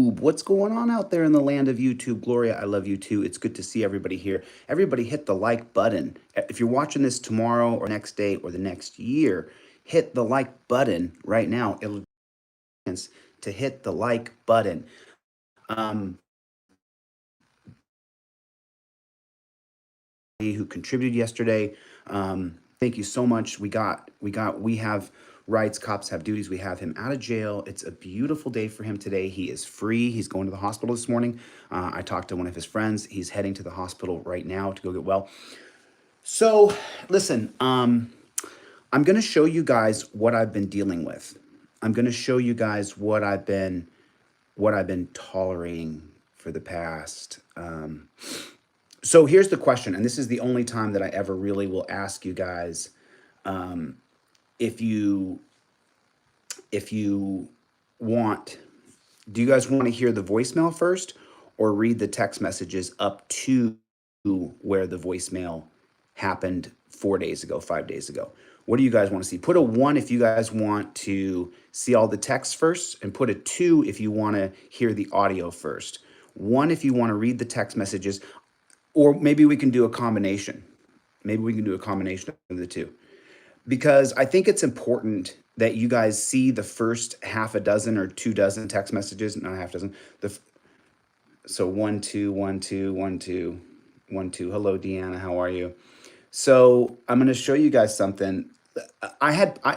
YouTube. What's going on out there in the land of YouTube? Gloria, I love you too. It's good to see everybody here. Everybody hit the like button. If you're watching this tomorrow or next day or the next year, hit the like button right now. It'll to hit the like button. Who contributed yesterday. Thank you so much. We have rights, cops have duties. We have him out of jail. It's a beautiful day for him today. He is free. He's going to the hospital this morning. I talked to one of his friends. He's heading to the hospital right now to go get well. So listen, I'm going to show you guys what I've been dealing with. I'm going to show you guys what I've been tolerating for the past. So here's the question, and this is the only time that I ever really will ask you guys, if you want, do you guys want to hear the voicemail first or read the text messages up to where the voicemail happened 4 days ago, 5 days ago? What do you guys want to see? Put a 1 if you guys want to see all the text first, and put a 2 if you want to hear the audio first. 1 if you want to read the text messages. Or maybe we can do a combination. Maybe we can do a combination of the two. Because I think it's important that you guys see the first half a dozen or 2 dozen text messages, not a half dozen. So 1, 2, 1, 2, 1, 2, 1, 2. Hello, Deanna, how are you? So I'm going to show you guys something.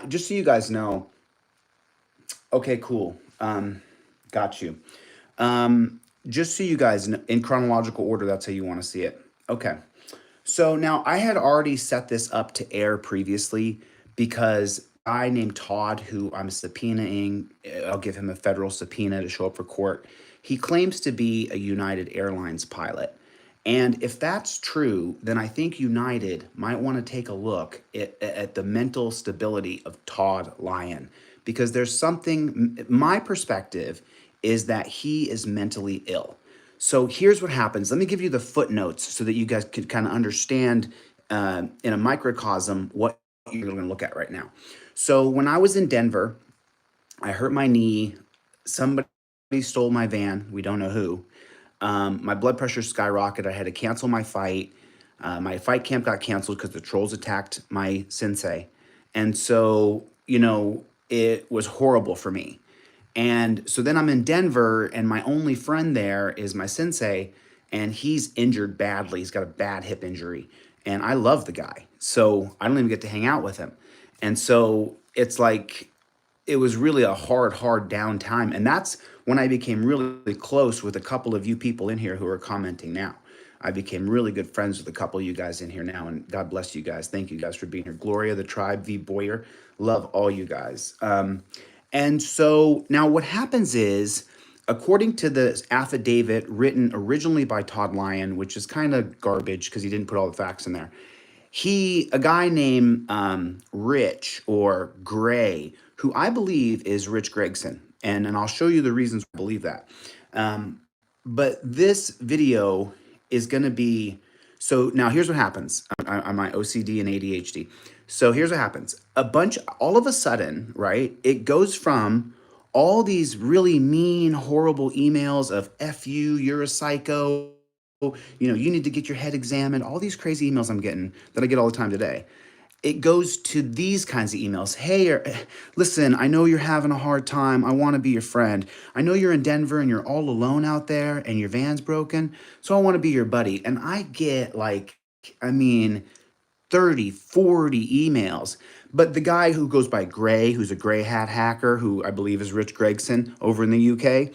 Just so you guys know. Okay, cool. Got you. Just so you guys know, in chronological order, that's how you want to see it. Okay. So now I had already set this up to air previously because a guy named Todd, who I'm subpoenaing, I'll give him a federal subpoena to show up for court. He claims to be a United Airlines pilot. And if that's true, then I think United might want to take a look at the mental stability of Todd Lyon, because there's something, my perspective is that he is mentally ill. So here's what happens. Let me give you the footnotes so that you guys could kind of understand in a microcosm what you're going to look at right now. So when I was in Denver, I hurt my knee. Somebody stole my van. We don't know who. My blood pressure skyrocketed. I had to cancel my fight. My fight camp got canceled because the trolls attacked my sensei. And so, it was horrible for me. And so then I'm in Denver, and my only friend there is my sensei, and he's injured badly. He's got a bad hip injury, and I love the guy. So I don't even get to hang out with him. And so it's like, it was really a hard down time. And that's when I became really close with a couple of you people in here who are commenting now. I became really good friends with a couple of you guys in here now, and God bless you guys. Thank you guys for being here. Gloria, the tribe, V Boyer, love all you guys. And so now what happens is, according to the affidavit written originally by Todd Lyon, which is kind of garbage because he didn't put all the facts in there, a guy named Rich or Gray, who I believe is Rich Gregson, and I'll show you the reasons I believe that. But this video is going to be, so now here's what happens on my OCD and ADHD. So here's what happens. All of a sudden, right, it goes from all these really mean, horrible emails of F you, you're a psycho, you need to get your head examined, all these crazy emails I'm getting that I get all the time today. It goes to these kinds of emails. Hey, listen, I know you're having a hard time. I want to be your friend. I know you're in Denver and you're all alone out there and your van's broken, so I want to be your buddy. And I get 30, 40 emails. But the guy who goes by Gray, who's a gray hat hacker, who I believe is Rich Gregson over in the UK,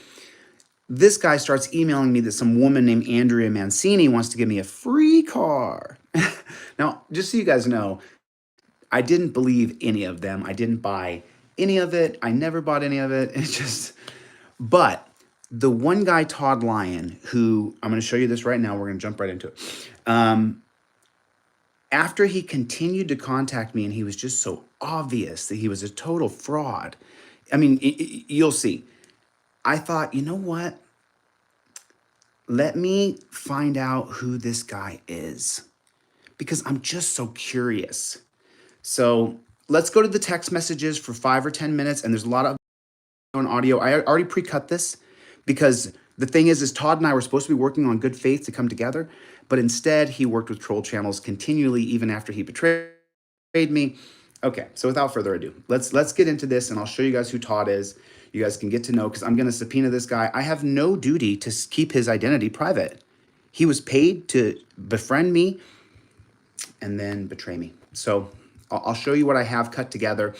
this guy starts emailing me that some woman named Andrea Mancini wants to give me a free car. Now, just so you guys know, I didn't believe any of them. I didn't buy any of it. I never bought any of it. But the one guy, Todd Lyon, who I'm going to show you this right now. We're going to jump right into it. After he continued to contact me, and he was just so obvious that he was a total fraud. I mean, you'll see. I thought, you know what? Let me find out who this guy is, because I'm just so curious. So let's go to the text messages for 5 or 10 minutes, and there's a lot of audio. I already pre-cut this Because the thing is Todd and I were supposed to be working on good faith to come together, but instead he worked with troll channels continually, even after he betrayed me. Okay, so without further ado, let's get into this, and I'll show you guys who Todd is. You guys can get to know, because I'm going to subpoena this guy. I have no duty to keep his identity private. He was paid to befriend me and then betray me. So I'll show you what I have cut together.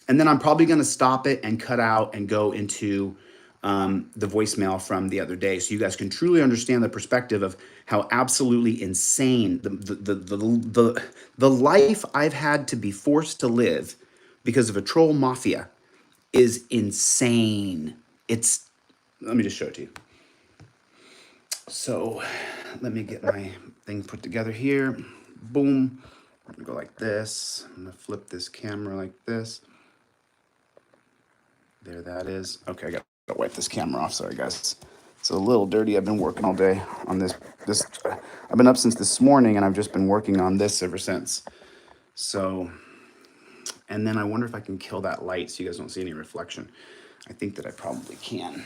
And then I'm probably going to stop it and cut out and go into the voicemail from the other day, so you guys can truly understand the perspective of how absolutely insane the life I've had to be forced to live because of a troll mafia is insane. It's, let me just show it to you. So let me get my thing put together here. Boom. I'm gonna go like this. I'm gonna flip this camera like this. There that is. Okay, I gotta wipe this camera off. Sorry guys. It's a little dirty. I've been working all day on this. I've been up since this morning, and I've just been working on this ever since. So, and then I wonder if I can kill that light so you guys don't see any reflection. I think that I probably can.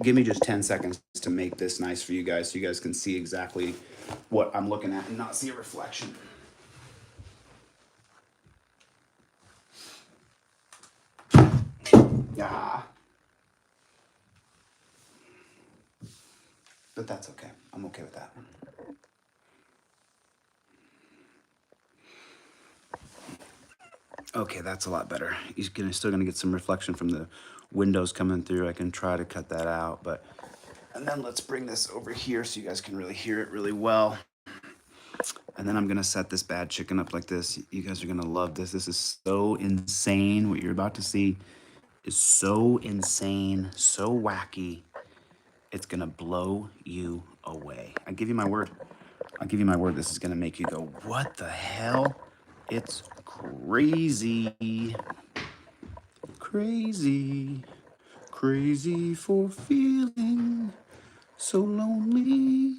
Give me just 10 seconds to make this nice for you guys, so you guys can see exactly what I'm looking at and not see a reflection. Yeah. But that's okay. I'm okay with that. Okay, that's a lot better. You're still gonna get some reflection from the windows coming through. I can try to cut that out, but, and then let's bring this over here so you guys can really hear it really well. And then I'm gonna set this bad chicken up like this. You guys are gonna love this. This is so insane. What you're about to see is so insane, so wacky. It's gonna blow you away. I give you my word. I'll give you my word. This is gonna make you go, what the hell? It's crazy. Crazy. Crazy for feeling so lonely.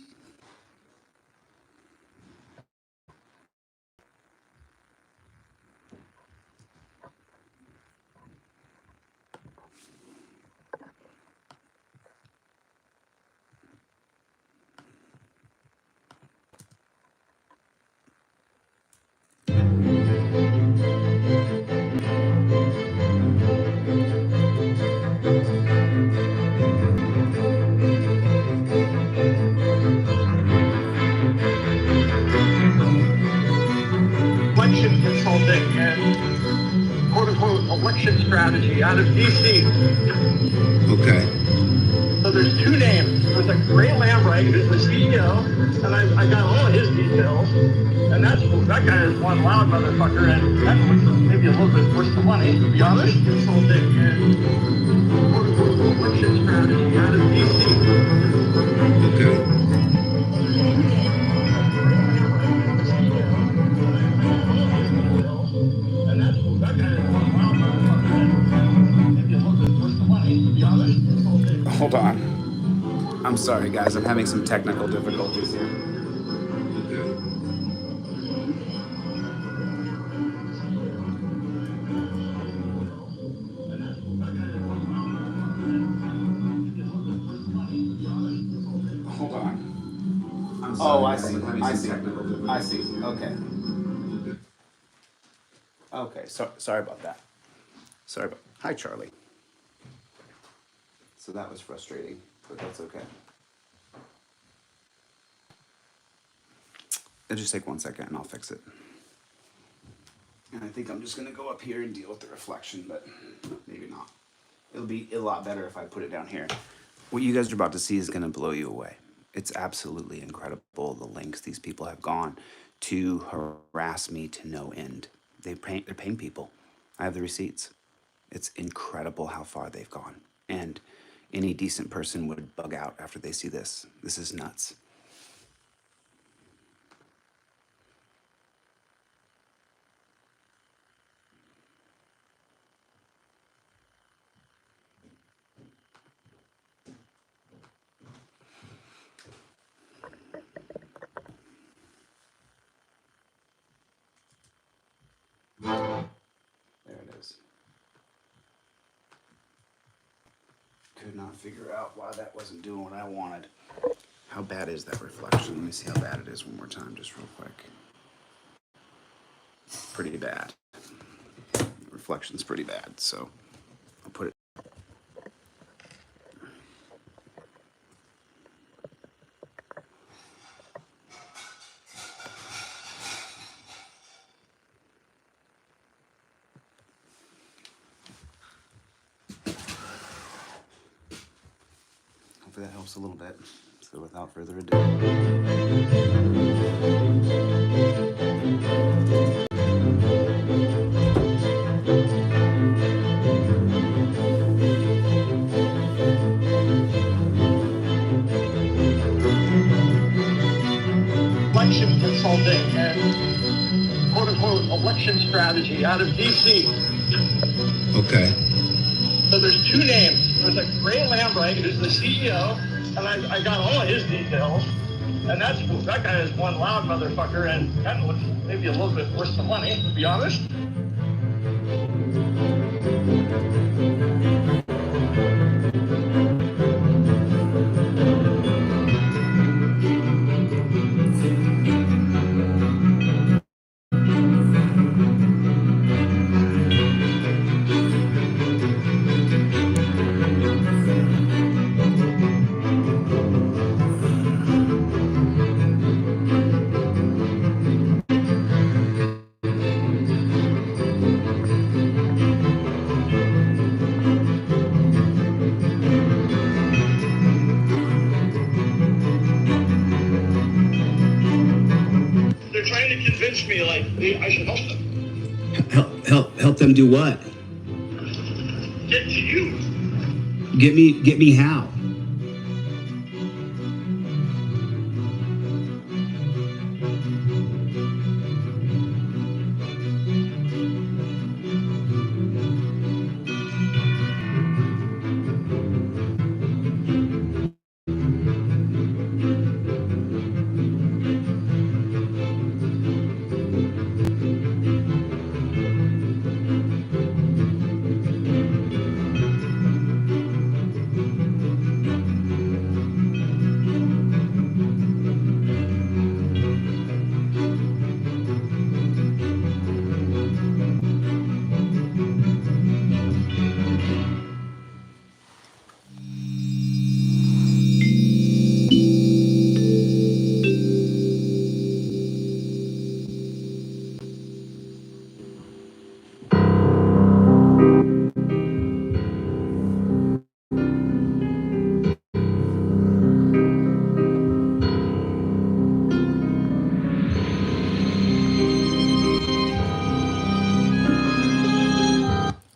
Election consulting and quote-unquote election strategy out of DC. Okay. So there's two names. There's like Ray Lambright, who's the CEO, and I got all of his details. And that guy is one loud motherfucker, and that was maybe a little bit worth the money, to be honest. Consulting and quote-unquote election strategy out of DC. Okay. Hold on. I'm sorry, guys. I'm having some technical difficulties here. Hold on. I'm sorry. Oh, I see. I see. Okay. Okay. So sorry about that. Sorry about. Hi, Charlie. So that was frustrating, but that's okay. It'll just take 1 second and I'll fix it. And I think I'm just gonna go up here and deal with the reflection, but maybe not. It'll be a lot better if I put it down here. What you guys are about to see is gonna blow you away. It's absolutely incredible the lengths these people have gone to harass me to no end. They're paying people. I have the receipts. It's incredible how far they've gone. And any decent person would bug out after they see this. This is nuts. There it is. Could not figure out why that wasn't doing what I wanted. How bad is that reflection? Let me see how bad it is one more time, just real quick. Pretty bad. The reflection's pretty bad, so I'll put it. Hopefully that helps a little bit. So without further ado. Election consulting and quote-unquote election strategy out of DC. Okay. So there's two names. There's a Ray Lambright, who's the CEO, and I got all his details. And that guy is one loud motherfucker, and that looks maybe a little bit worth the money, to be honest. They're trying to convince me, like, I should help them. Help them do what? Get to you. Get me how?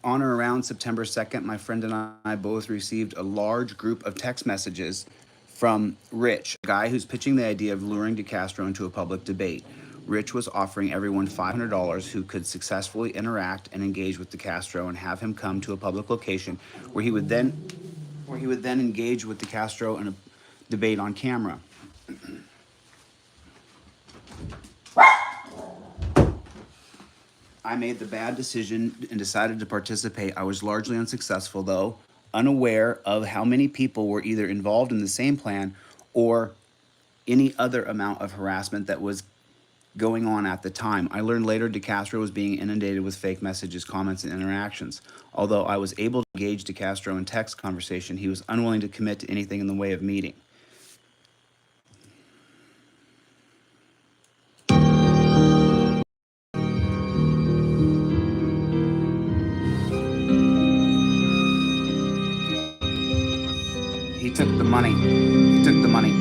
On or around September 2nd, my friend and I both received a large group of text messages from Rich, a guy who's pitching the idea of luring DeCastro into a public debate. Rich was offering everyone $500 who could successfully interact and engage with DeCastro and have him come to a public location where he would then engage with DeCastro in a debate on camera. I made the bad decision and decided to participate. I was largely unsuccessful, though, unaware of how many people were either involved in the same plan or any other amount of harassment that was going on at the time. I learned later DeCastro was being inundated with fake messages, comments, and interactions. Although I was able to engage DeCastro in text conversation, he was unwilling to commit to anything in the way of meeting. He took the money. He took the money.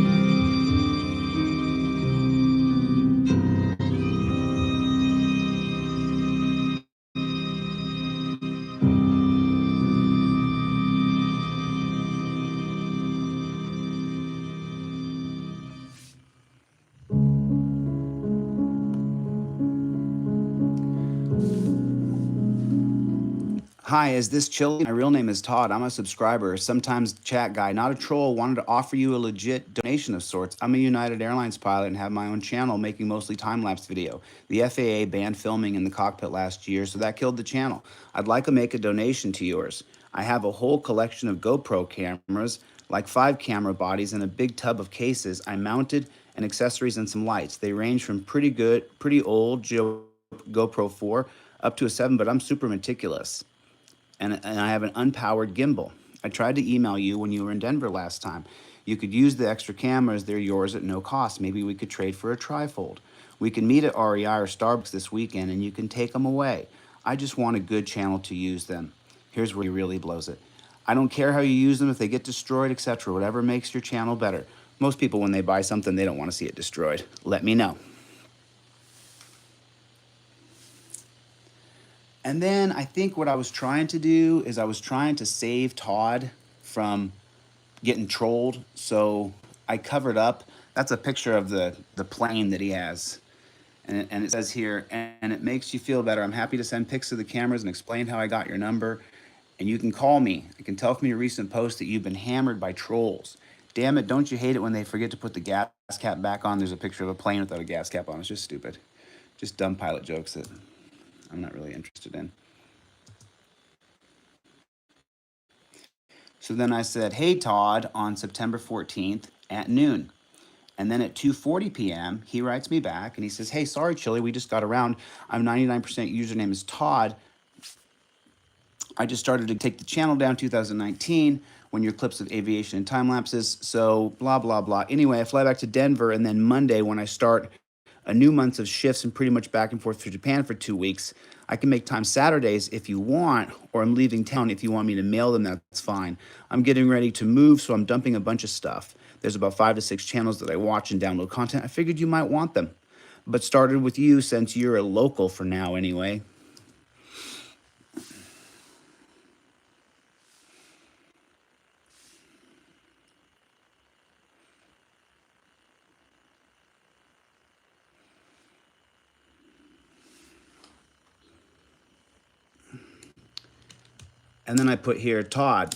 Hi, is this Chili? My real name is Todd. I'm a subscriber, sometimes chat guy, not a troll. Wanted to offer you a legit donation of sorts. I'm a United Airlines pilot and have my own channel making mostly time-lapse video. The FAA banned filming in the cockpit last year, so that killed the channel. I'd like to make a donation to yours. I have a whole collection of GoPro cameras, like 5 camera bodies and a big tub of cases I mounted and accessories and some lights. They range from pretty old GoPro 4 up to a 7, but I'm super meticulous. And I have an unpowered gimbal. I tried to email you when you were in Denver last time. You could use the extra cameras. They're yours at no cost. Maybe we could trade for a trifold. We can meet at REI or Starbucks this weekend and you can take them away. I just want a good channel to use them. Here's where he really blows it. I don't care how you use them, if they get destroyed, etc. Whatever makes your channel better. Most people, when they buy something, they don't want to see it destroyed. Let me know. And then I think what I was trying to do is I was trying to save Todd from getting trolled. So I covered up, that's a picture of the plane that he has. And it says here, and it makes you feel better. I'm happy to send pics of the cameras and explain how I got your number. And you can call me. I can tell from your recent post that you've been hammered by trolls. Damn it, don't you hate it when they forget to put the gas cap back on? There's a picture of a plane without a gas cap on. It's just stupid. Just dumb pilot jokes that I'm not really interested in. So then I said, hey, Todd, on September 14th at noon. And then at 2:40 p.m., he writes me back and he says, hey, sorry, Chili, we just got around. I'm 99% username is Todd. I just started to take the channel down 2019 when your clips of aviation and time lapses. So blah, blah, blah. Anyway, I fly back to Denver. And then Monday, when I start a new month of shifts and pretty much back and forth to Japan for 2 weeks, I can make time Saturdays if you want, or I'm leaving town if you want me to mail them, that's fine. I'm getting ready to move, so I'm dumping a bunch of stuff. There's about 5 to 6 channels that I watch and download content. I figured you might want them, but started with you since you're a local for now anyway. And then I put here, Todd,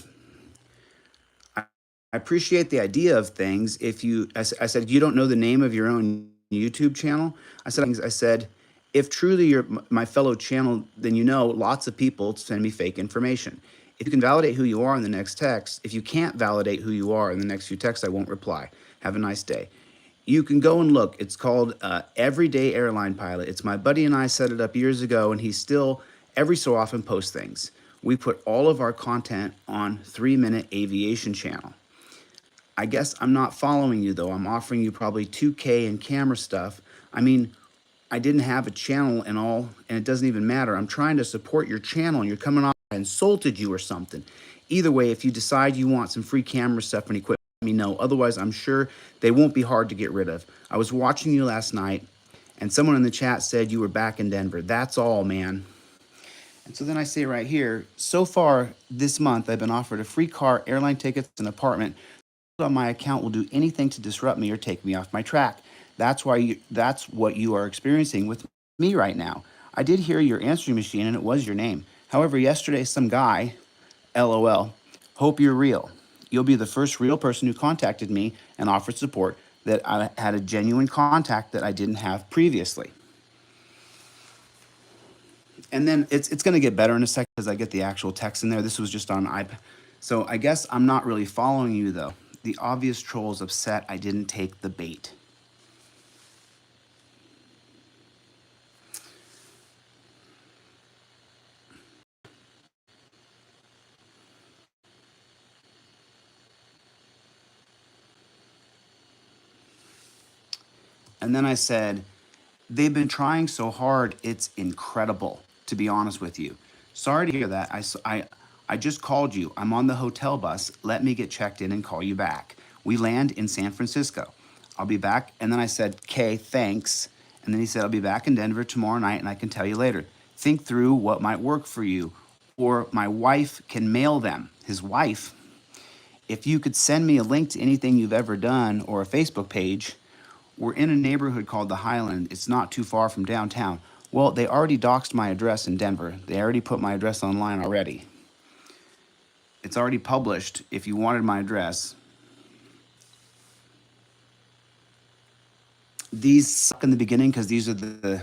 I appreciate the idea of things. If you, I said, you don't know the name of your own YouTube channel. I said, if truly you're my fellow channel, then you know lots of people send me fake information. If you can validate who you are in the next text, if you can't validate who you are in the next few texts, I won't reply. Have a nice day. You can go and look. It's called Everyday Airline Pilot. It's my buddy and I set it up years ago, and he still every so often posts things. We put all of our content on 3-Minute Aviation channel. I guess I'm not following you though. I'm offering you probably 2K in camera stuff. I mean, I didn't have a channel and all, and it doesn't even matter. I'm trying to support your channel and you're coming off, I insulted you or something. Either way, if you decide you want some free camera stuff and equipment, let me know. Otherwise, I'm sure they won't be hard to get rid of. I was watching you last night and someone in the chat said you were back in Denver. That's all, man. And so then I say right here, so far this month, I've been offered a free car, airline tickets, and apartment. On my account will do anything to disrupt me or take me off my track. That's what you are experiencing with me right now. I did hear your answering machine and it was your name. However, yesterday some guy, LOL, hope you're real. You'll be the first real person who contacted me and offered support that I had a genuine contact that I didn't have previously. And then it's going to get better in a second because I get the actual text in there. This was just on iPad. So I guess I'm not really following you though. The obvious troll is upset I didn't take the bait. And then I said, they've been trying so hard, it's incredible, to be honest with you. Sorry to hear that. I just called you. I'm on the hotel bus. Let me get checked in and call you back. We land in San Francisco. I'll be back. And then I said, okay, thanks. And then he said, I'll be back in Denver tomorrow night and I can tell you later. Think through what might work for you. Or my wife can mail them. His wife. If you could send me a link to anything you've ever done or a Facebook page. We're in a neighborhood called the Highland. It's not too far from downtown. Well, they already doxed my address in Denver. They already put my address online already. It's already published. If you wanted my address, these suck in the beginning because these are the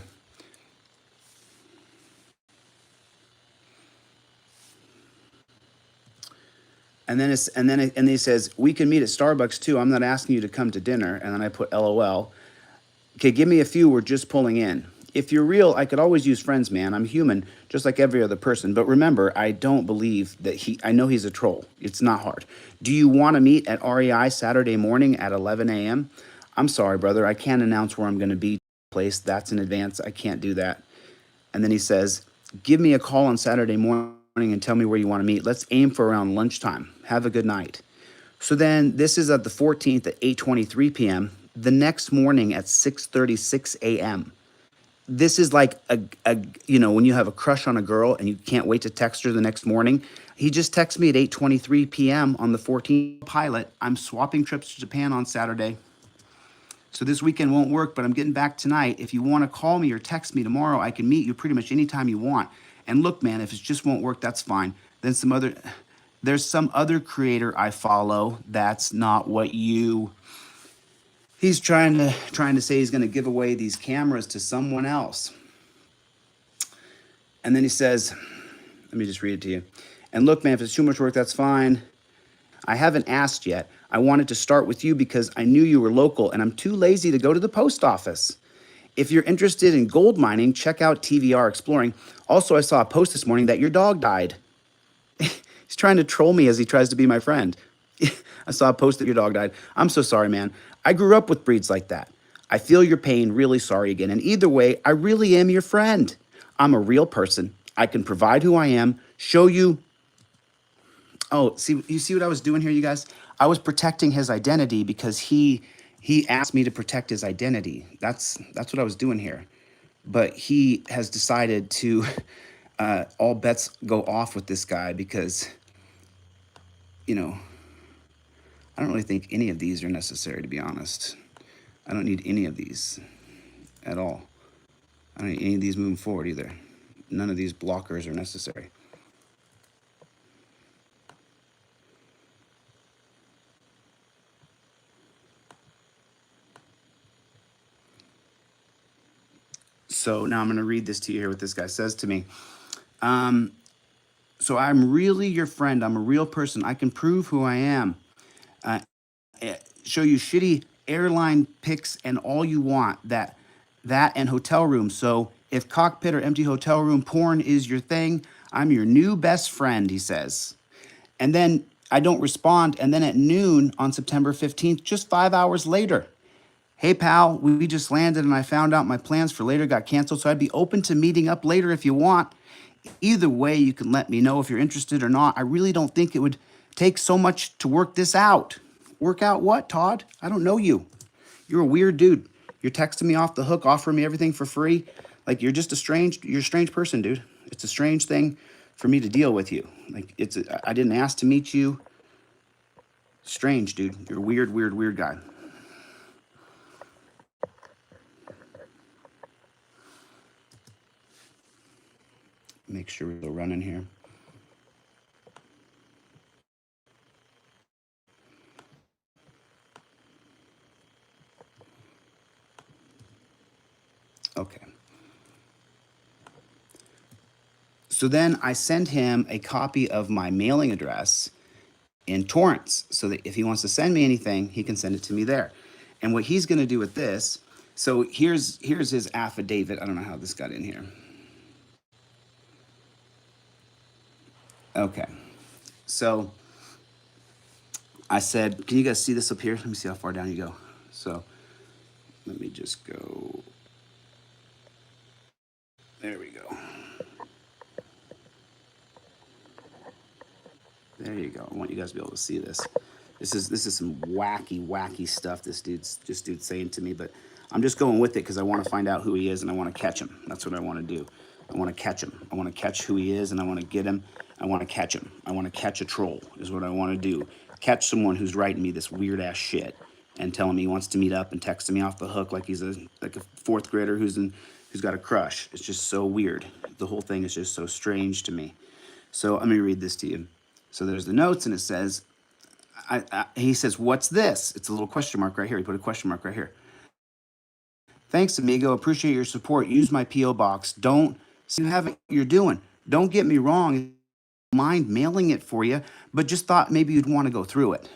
and then he says we can meet at Starbucks too. I'm not asking you to come to dinner. And then I put LOL. Okay, give me a few. We're just pulling in. If you're real, I could always use friends, man. I'm human, just like every other person. But remember, I don't believe that I know he's a troll. It's not hard. Do you want to meet at REI Saturday morning at 11 a.m.? I'm sorry, brother. I can't announce where I'm going to be. Place that's in advance. I can't do that. And then he says, give me a call on Saturday morning and tell me where you want to meet. Let's aim for around lunchtime. Have a good night. So then this is at the 14th at 8:23 p.m. The next morning at 6:36 a.m. This is like when you have a crush on a girl and you can't wait to text her the next morning. He just texted me at 8:23 p.m. on the 14th. Pilot, I'm swapping trips to Japan on Saturday. So this weekend won't work, but I'm getting back tonight. If you want to call me or text me tomorrow, I can meet you pretty much anytime you want. And look, man, if it just won't work, that's fine. Then there's some other creator I follow that's not what you... He's trying to say he's going to give away these cameras to someone else. And then he says, let me just read it to you. And look, man, if it's too much work, that's fine. I haven't asked yet. I wanted to start with you because I knew you were local and I'm too lazy to go to the post office. If you're interested in gold mining, check out TVR Exploring. Also, I saw a post this morning that your dog died. He's trying to troll me as he tries to be my friend. I saw a post that your dog died. I'm so sorry, man. I grew up with breeds like that. I feel your pain, really sorry again. And either way, I really am your friend. I'm a real person. I can provide who I am, show you. Oh, you see what I was doing here, you guys? I was protecting his identity because he asked me to protect his identity. That's what I was doing here. But he has decided to, all bets go off with this guy because, I don't really think any of these are necessary, to be honest. I don't need any of these at all. I don't need any of these moving forward either. None of these blockers are necessary. So now I'm going to read this to you here, what this guy says to me. So I'm really your friend. I'm a real person. I can prove who I am. Show you shitty airline pics and all you want. That and hotel room. So if cockpit or empty hotel room porn is your thing, I'm your new best friend, he says. And then I don't respond. And then at noon on September 15th, just 5 hours later, hey, pal, we just landed and I found out my plans for later got canceled, so I'd be open to meeting up later if you want. Either way, you can let me know if you're interested or not. I really don't think it would take so much to work this out. Work out what, Todd? I don't know you. You're a weird dude. You're texting me off the hook, offering me everything for free. Like, you're a strange person, dude. It's a strange thing for me to deal with you. Like, I didn't ask to meet you. Strange, dude. You're a weird guy. Make sure we're running here. Okay. So then I send him a copy of my mailing address in Torrance so that if he wants to send me anything, he can send it to me there. And what he's going to do with this, so here's his affidavit. I don't know how this got in here. Okay. So I said, can you guys see this up here? Let me see how far down you go. So let me just go. There we go. There you go. I want you guys to be able to see this. This is some wacky stuff this dude's saying to me, but I'm just going with it because I want to find out who he is and I want to catch him. That's what I want to do. I want to catch him. I want to catch who he is and I want to get him. I want to catch him. I want to catch a troll is what I want to do. Catch someone who's writing me this weird ass shit and telling me he wants to meet up and texting me off the hook like he's a fourth grader who's got a crush. It's just so weird. The whole thing is just so strange to me. So let me read this to you. So there's the notes, and it says, he says, what's this? It's a little question mark right here. He put a question mark right here. Thanks, amigo. Appreciate your support. Use my P.O. box. Don't see you have what you're doing. Don't get me wrong. Mind mailing it for you, but just thought maybe you'd want to go through it.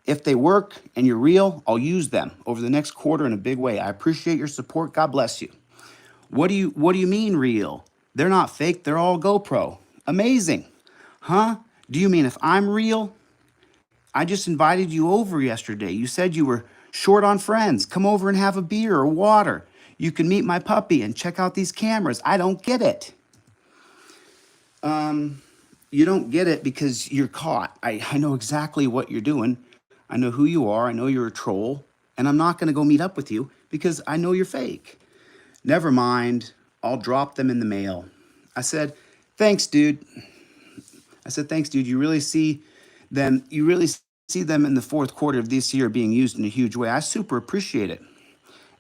If they work and you're real, I'll use them over the next quarter in a big way. I appreciate your support. God bless you. What do you mean real? They're not fake. They're all GoPro. Amazing. Huh? Do you mean if I'm real? I just invited you over yesterday. You said you were short on friends. Come over and have a beer or water. You can meet my puppy and check out these cameras. I don't get it. You don't get it because you're caught. I know exactly what you're doing. I know who you are. I know you're a troll. And I'm not going to go meet up with you because I know you're fake. Never mind. I'll drop them in the mail. I said, thanks, dude. You really see them. You really see them in the fourth quarter of this year being used in a huge way. I super appreciate it.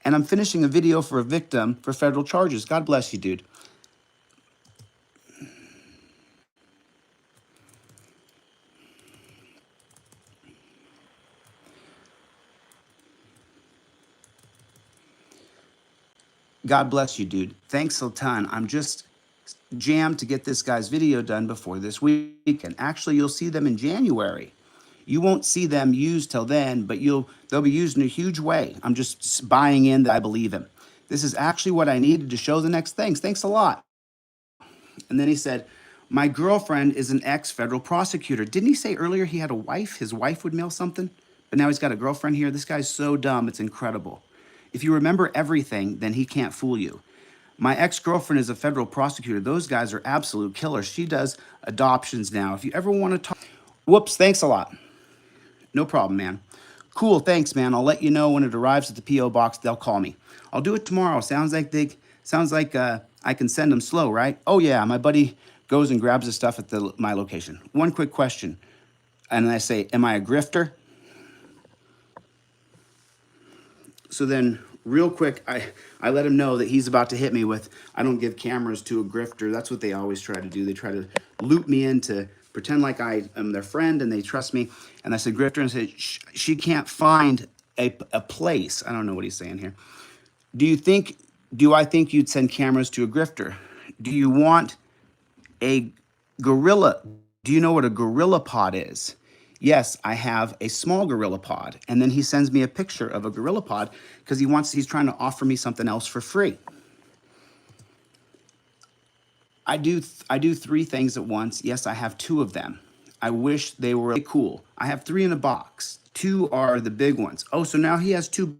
And I'm finishing a video for a victim for federal charges. God bless you, dude. God bless you, dude. Thanks a ton. I'm just jammed to get this guy's video done before this weekend. Actually, you'll see them in January. You won't see them used till then, but they'll be used in a huge way. I'm just buying in that I believe him. This is actually what I needed to show the next things. Thanks a lot. And then he said, my girlfriend is an ex-federal prosecutor. Didn't he say earlier he had a wife? His wife would mail something, but now he's got a girlfriend here. This guy's so dumb, it's incredible. If you remember everything, then he can't fool you. My ex-girlfriend is a federal prosecutor. Those guys are absolute killers. She does adoptions now. If you ever want to talk... Whoops, thanks a lot. No problem, man. Cool, thanks, man. I'll let you know when it arrives at the P.O. box. They'll call me. I'll do it tomorrow. Sounds like I can send them slow, right? Oh, yeah, my buddy goes and grabs the stuff at my location. One quick question. And I say, am I a grifter? So then, real quick, I let him know that he's about to hit me with, I don't give cameras to a grifter. That's what they always try to do. They try to loop me into, pretend like I am their friend and they trust me. And I said, grifter, and I said, she can't find a place. I don't know what he's saying here. Do I think you'd send cameras to a grifter? Do you want a gorilla? Do you know what a gorilla pod is? Yes, I have a small gorilla pod. And then he sends me a picture of a gorilla pod because he's trying to offer me something else for free. I do 3 things at once. Yes, I have 2 of them. I wish they were really cool. I have 3 in a box. 2 are the big ones. Oh, so now he has 2.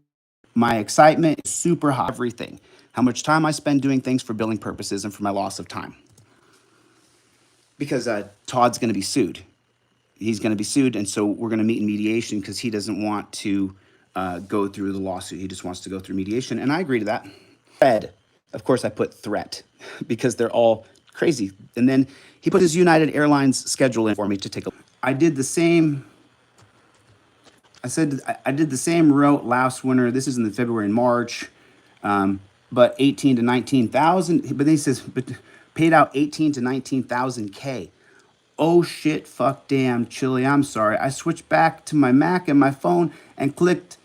My excitement is super high. Everything. How much time I spend doing things for billing purposes and for my loss of time. Because Todd's going to be sued. He's going to be sued, and so we're going to meet in mediation because he doesn't want to go through the lawsuit. He just wants to go through mediation, and I agree to that. Threat. Of course, I put threat because they're all crazy. And then he put his United Airlines schedule in for me to take a look. I did the same. I did the same route last winter. This is in the February and March, but 18 to 19,000. But then he says, but paid out 18 to 19,000 K. Oh shit, fuck, damn, Chili, I'm sorry. I switched back to my Mac and my phone and clicked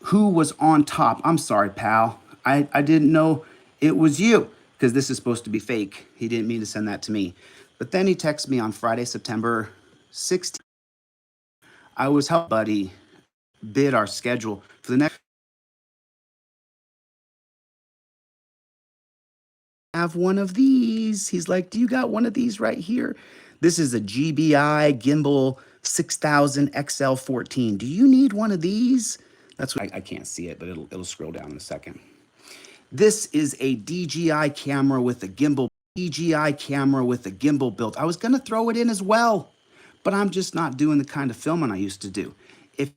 who was on top. I'm sorry, pal. I didn't know it was you because this is supposed to be fake. He didn't mean to send that to me. But then he texted me on Friday, September 16th. I was helping buddy bid our schedule for the next. Have one of these. He's like, do you got one of these right here? This is a GBI gimbal 6000 XL14. Do you need one of these? That's what I can't see it, but it'll scroll down in a second. This is a DJI camera with a gimbal. DJI camera with a gimbal built. I was gonna throw it in as well, but I'm just not doing the kind of filming I used to do. If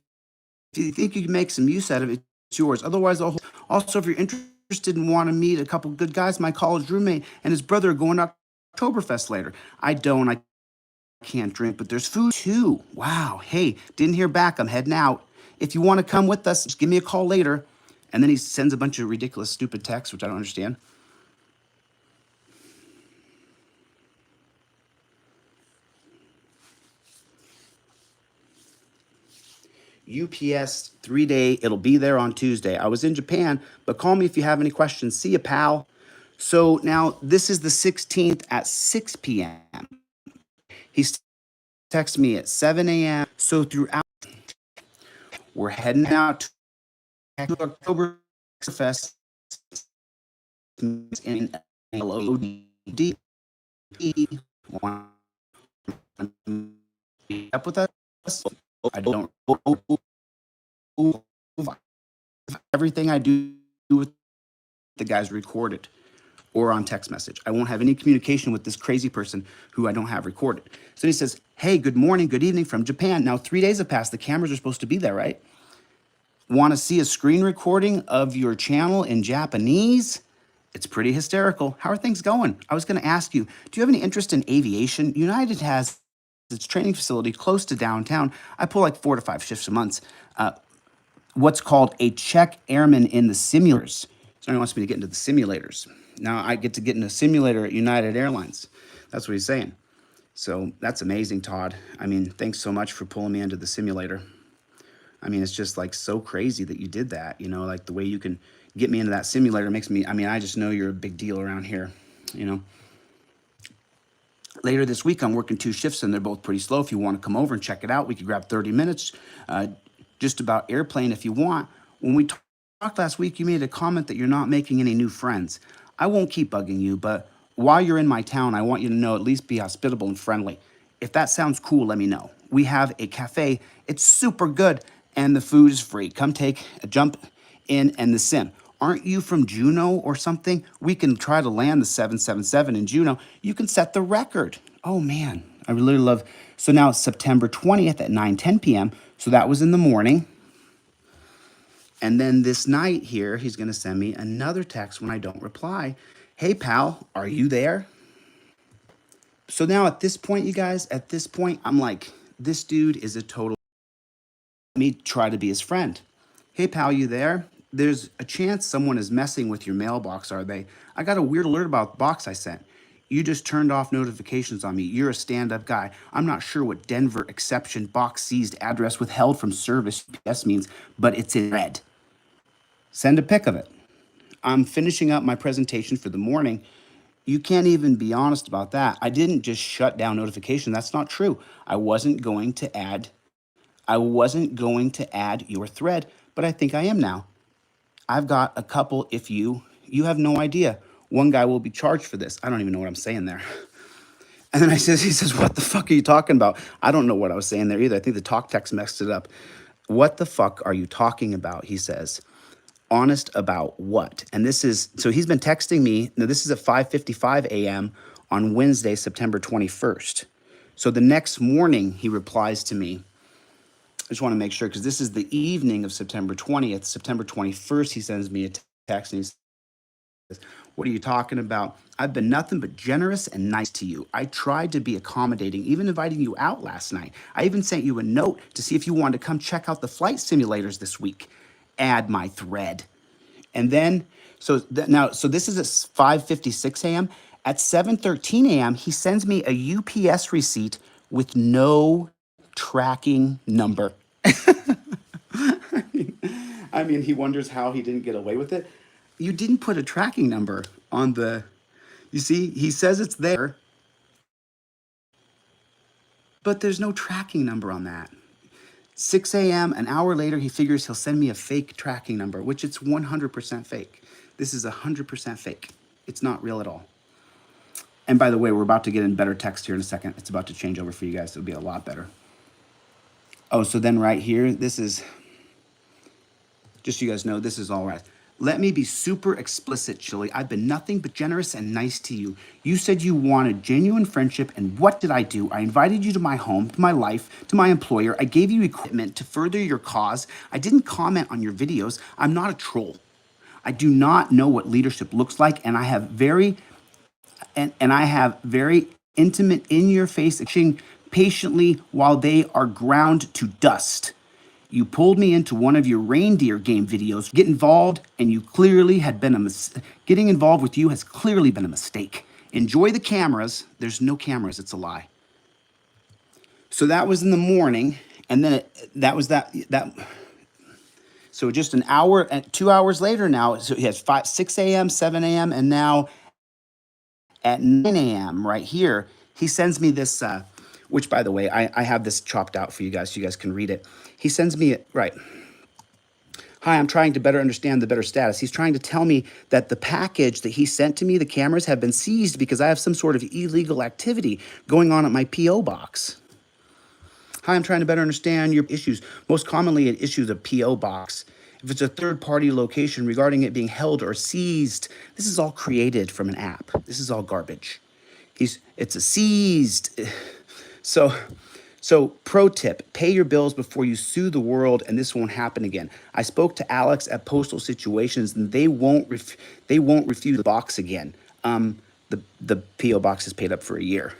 you think you can make some use out of it, it's yours. Otherwise, also if you're interested and want to meet a couple good guys, my college roommate and his brother are going to Oktoberfest later. I can't drink, but there's food too. Wow. Hey, didn't hear back. I'm heading out. If you want to come with us, just give me a call later. And then he sends a bunch of ridiculous, stupid texts, which I don't understand. UPS 3-day, it'll be there on Tuesday. I was in Japan, but call me if you have any questions. See you, pal. So now this is the 16th at 6 p.m. He's texted me at 7 a.m. So throughout, we're heading out to October Fest in LOD. Up with us. I don't. Everything I do with the guys recorded or on text message. I won't have any communication with this crazy person who I don't have recorded. So he says, hey, good morning, good evening from Japan. Now 3 days have passed. The cameras are supposed to be there, right? Want to see a screen recording of your channel in Japanese? It's pretty hysterical. How are things going? I was going to ask you, do you have any interest in aviation? United has its training facility close to downtown. I pull like 4 to 5 shifts a month. What's called a check airman in the simulators. Somebody wants me to get into the simulators. Now I get to get in a simulator at United Airlines. That's what he's saying. So that's amazing, Todd. I mean, thanks so much for pulling me into the simulator. I mean, it's just like so crazy that you did that, you know, like the way you can get me into that simulator makes me, I mean, I just know you're a big deal around here, you know. Later this week, I'm working 2 shifts and they're both pretty slow. If you want to come over and check it out, we could grab 30 minutes just about airplane if you want. When we talked last week, you made a comment that you're not making any new friends. I won't keep bugging you, but while you're in my town, I want you to know, at least be hospitable and friendly. If that sounds cool, let me know. We have a cafe. It's super good and the food is free. Come take a jump in and the sim. Aren't you from Juneau or something? We can try to land the 777 in Juneau. You can set the record. Oh man, I really love. So now it's September 20th at 9:10 p.m. So that was in the morning. And then this night here, he's going to send me another text when I don't reply. Hey, pal, are you there? So now at this point, you guys, at this point, I'm like, this dude is a total. Let me try to be his friend. Hey, pal, you there? There's a chance someone is messing with your mailbox, are they? I got a weird alert about the box I sent. You just turned off notifications on me. You're a stand-up guy. I'm not sure what Denver exception box seized address withheld from service UPS means, but it's in red. Send a pic of it. I'm finishing up my presentation for the morning. You can't even be honest about that. I didn't just shut down notification. That's not true. I wasn't going to add your thread, but I think I am now. I've got a couple, if you have no idea. One guy will be charged for this. I don't even know what I'm saying there. And then he says, what the fuck are you talking about? I don't know what I was saying there either. I think the talk text messed it up. What the fuck are you talking about? He says. Honest about what? And this is, so he's been texting me. Now this is at 5:55 a.m. on Wednesday, September 21st. So the next morning he replies to me. I just want to make sure, because this is the evening of September 20th. September 21st, he sends me a text and he says, what are you talking about? I've been nothing but generous and nice to you. I tried to be accommodating, even inviting you out last night. I even sent you a note to see if you wanted to come check out the flight simulators this week. Add my thread. And then, so this is at 5:56 a.m. At 7:13 a.m., he sends me a UPS receipt with no tracking number. I mean, he wonders how he didn't get away with it. You didn't put a tracking number on the, you see, he says it's there, but there's no tracking number on that. 6 a.m., an hour later, he figures he'll send me a fake tracking number, which it's 100% fake. This is 100% fake. It's not real at all. And by the way, we're about to get in better text here in a second. It's about to change over for you guys. It'll be a lot better. Oh, so then right here, this is, just so you guys know, this is all right. Let me be super explicit, Chili. I've been nothing but generous and nice to you. You said you wanted genuine friendship, and what did I do? I invited you to my home, to my life, to my employer. I gave you equipment to further your cause. I didn't comment on your videos. I'm not a troll. I do not know what leadership looks like, and I have very intimate, in-your-face exchange patiently while they are ground to dust. You pulled me into one of your reindeer game videos. Get involved, and you clearly had been getting involved with you has clearly been a mistake. Enjoy the cameras. There's no cameras. It's a lie. So that was in the morning, And then that was that. So just an hour and 2 hours later now, so he has 6 a.m., 7 a.m., and now at 9 a.m. right here, he sends me this, which by the way, I have this chopped out for you guys so you guys can read it. He sends me it, right. Hi, I'm trying to better understand the better status. He's trying to tell me that the package that he sent to me, the cameras have been seized because I have some sort of illegal activity going on at my P.O. box. Hi, I'm trying to better understand your issues. Most commonly, it issues a P.O. box. If it's a third-party location regarding it being held or seized, this is all created from an app. This is all garbage. It's a seized. So pro tip, pay your bills before you sue the world, and this won't happen again. I spoke to Alex at Postal Situations, and they won't refuse the box again. The P.O. box is paid up for a year.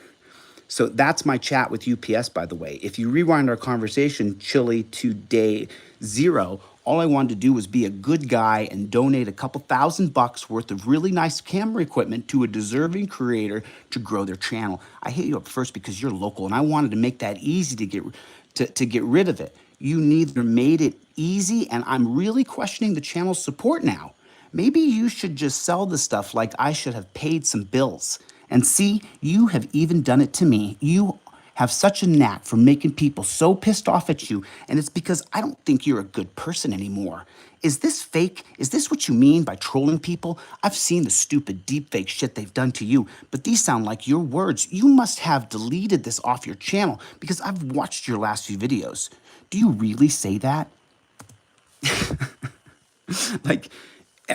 So that's my chat with UPS, by the way. If you rewind our conversation, Chile to day 0, all I wanted to do was be a good guy and donate a couple $1,000 worth of really nice camera equipment to a deserving creator to grow their channel. I hit you up first because you're local, and I wanted to make that easy to get rid of it. You neither made it easy, and I'm really questioning the channel's support now. Maybe you should just sell the stuff like I should have paid some bills. And see, you have even done it to me. You have such a knack for making people so pissed off at you, and it's because I don't think you're a good person anymore. Is this fake? Is this what you mean by trolling people? I've seen the stupid deepfake shit they've done to you, but these sound like your words. You must have deleted this off your channel because I've watched your last few videos. Do you really say that? Like,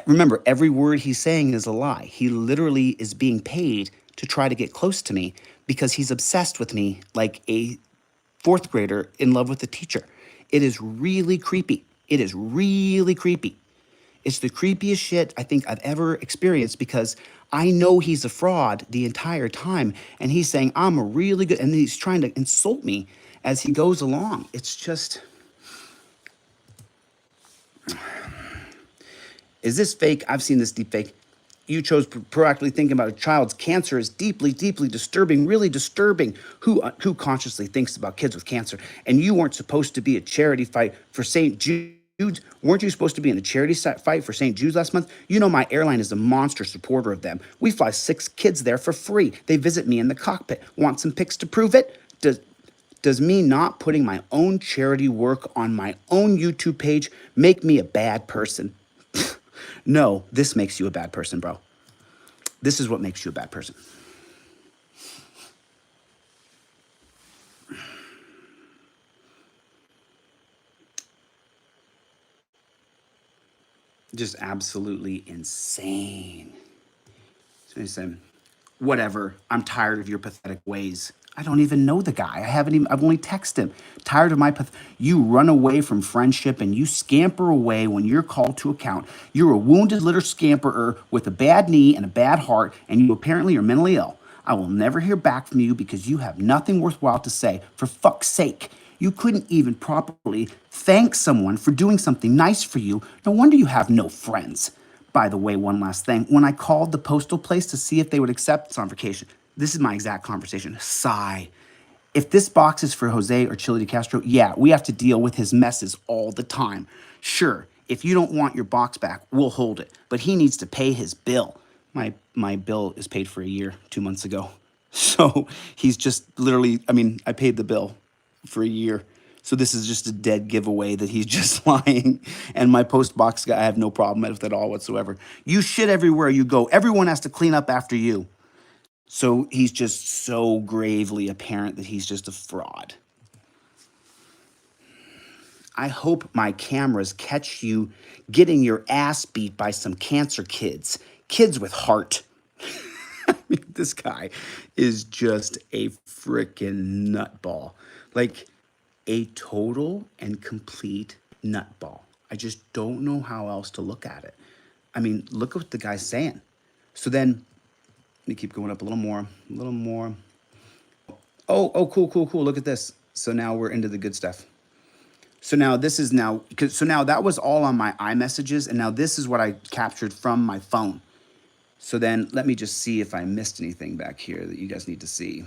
remember, every word he's saying is a lie. He literally is being paid to try to get close to me because he's obsessed with me like a fourth grader in love with a teacher. It is really creepy. It is really creepy. It's the creepiest shit I think I've ever experienced because I know he's a fraud the entire time, and he's saying, I'm a really good, and he's trying to insult me as he goes along. It's just... Is this fake? I've seen this deep fake. You chose proactively thinking about a child's cancer is deeply, deeply disturbing, really disturbing. Who consciously thinks about kids with cancer? And you weren't supposed to be a charity fight for St. Jude's. Weren't you supposed to be in a charity fight for St. Jude's last month? You know my airline is a monster supporter of them. We fly 6 kids there for free. They visit me in the cockpit. Want some pics to prove it? Does me not putting my own charity work on my own YouTube page make me a bad person? No, this makes you a bad person, bro. This is what makes you a bad person. Just absolutely insane. So he said, whatever, I'm tired of your pathetic ways. I don't even know the guy. I've only texted him. Tired of my you run away from friendship and you scamper away when you're called to account. You're a wounded little scamperer with a bad knee and a bad heart, and you apparently are mentally ill. I will never hear back from you because you have nothing worthwhile to say. For fuck's sake, you couldn't even properly thank someone for doing something nice for you. No wonder you have no friends. By the way, one last thing. When I called the postal place to see if they would accept us on vacation, this is my exact conversation. Sigh. If this box is for Jose or Chile de Castro, yeah, we have to deal with his messes all the time. Sure, if you don't want your box back, we'll hold it. But he needs to pay his bill. My bill is paid for a year, 2 months ago. So he's just literally, I paid the bill for a year. So this is just a dead giveaway that he's just lying. And my post box guy, I have no problem with it at all whatsoever. You shit everywhere you go. Everyone has to clean up after you. So he's just so gravely apparent that he's just a fraud. I hope my cameras catch you getting your ass beat by some cancer kids. Kids with heart. This guy is just a freaking nutball. Like a total and complete nutball. I just don't know how else to look at it. Look at what the guy's saying. So then, let me keep going up a little more. Oh, cool. Look at this. So now we're into the good stuff. So now now that was all on my iMessages, and now this is what I captured from my phone. So then let me just see if I missed anything back here that you guys need to see.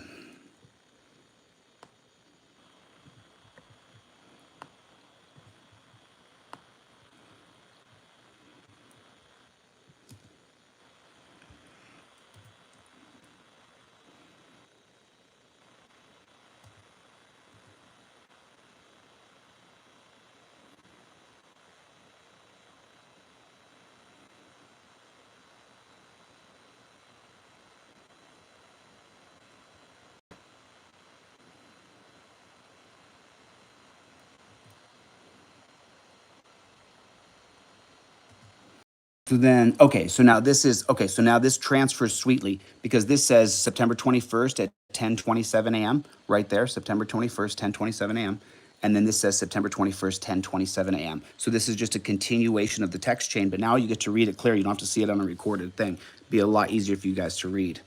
So then, okay, so now this is, okay, so now this transfers sweetly because this says September 21st at 10:27 a.m. right there, September 21st, 10:27 a.m. And then this says September 21st, 10:27 a.m. So this is just a continuation of the text chain, but now you get to read it clear. You don't have to see it on a recorded thing. It'd be a lot easier for you guys to read.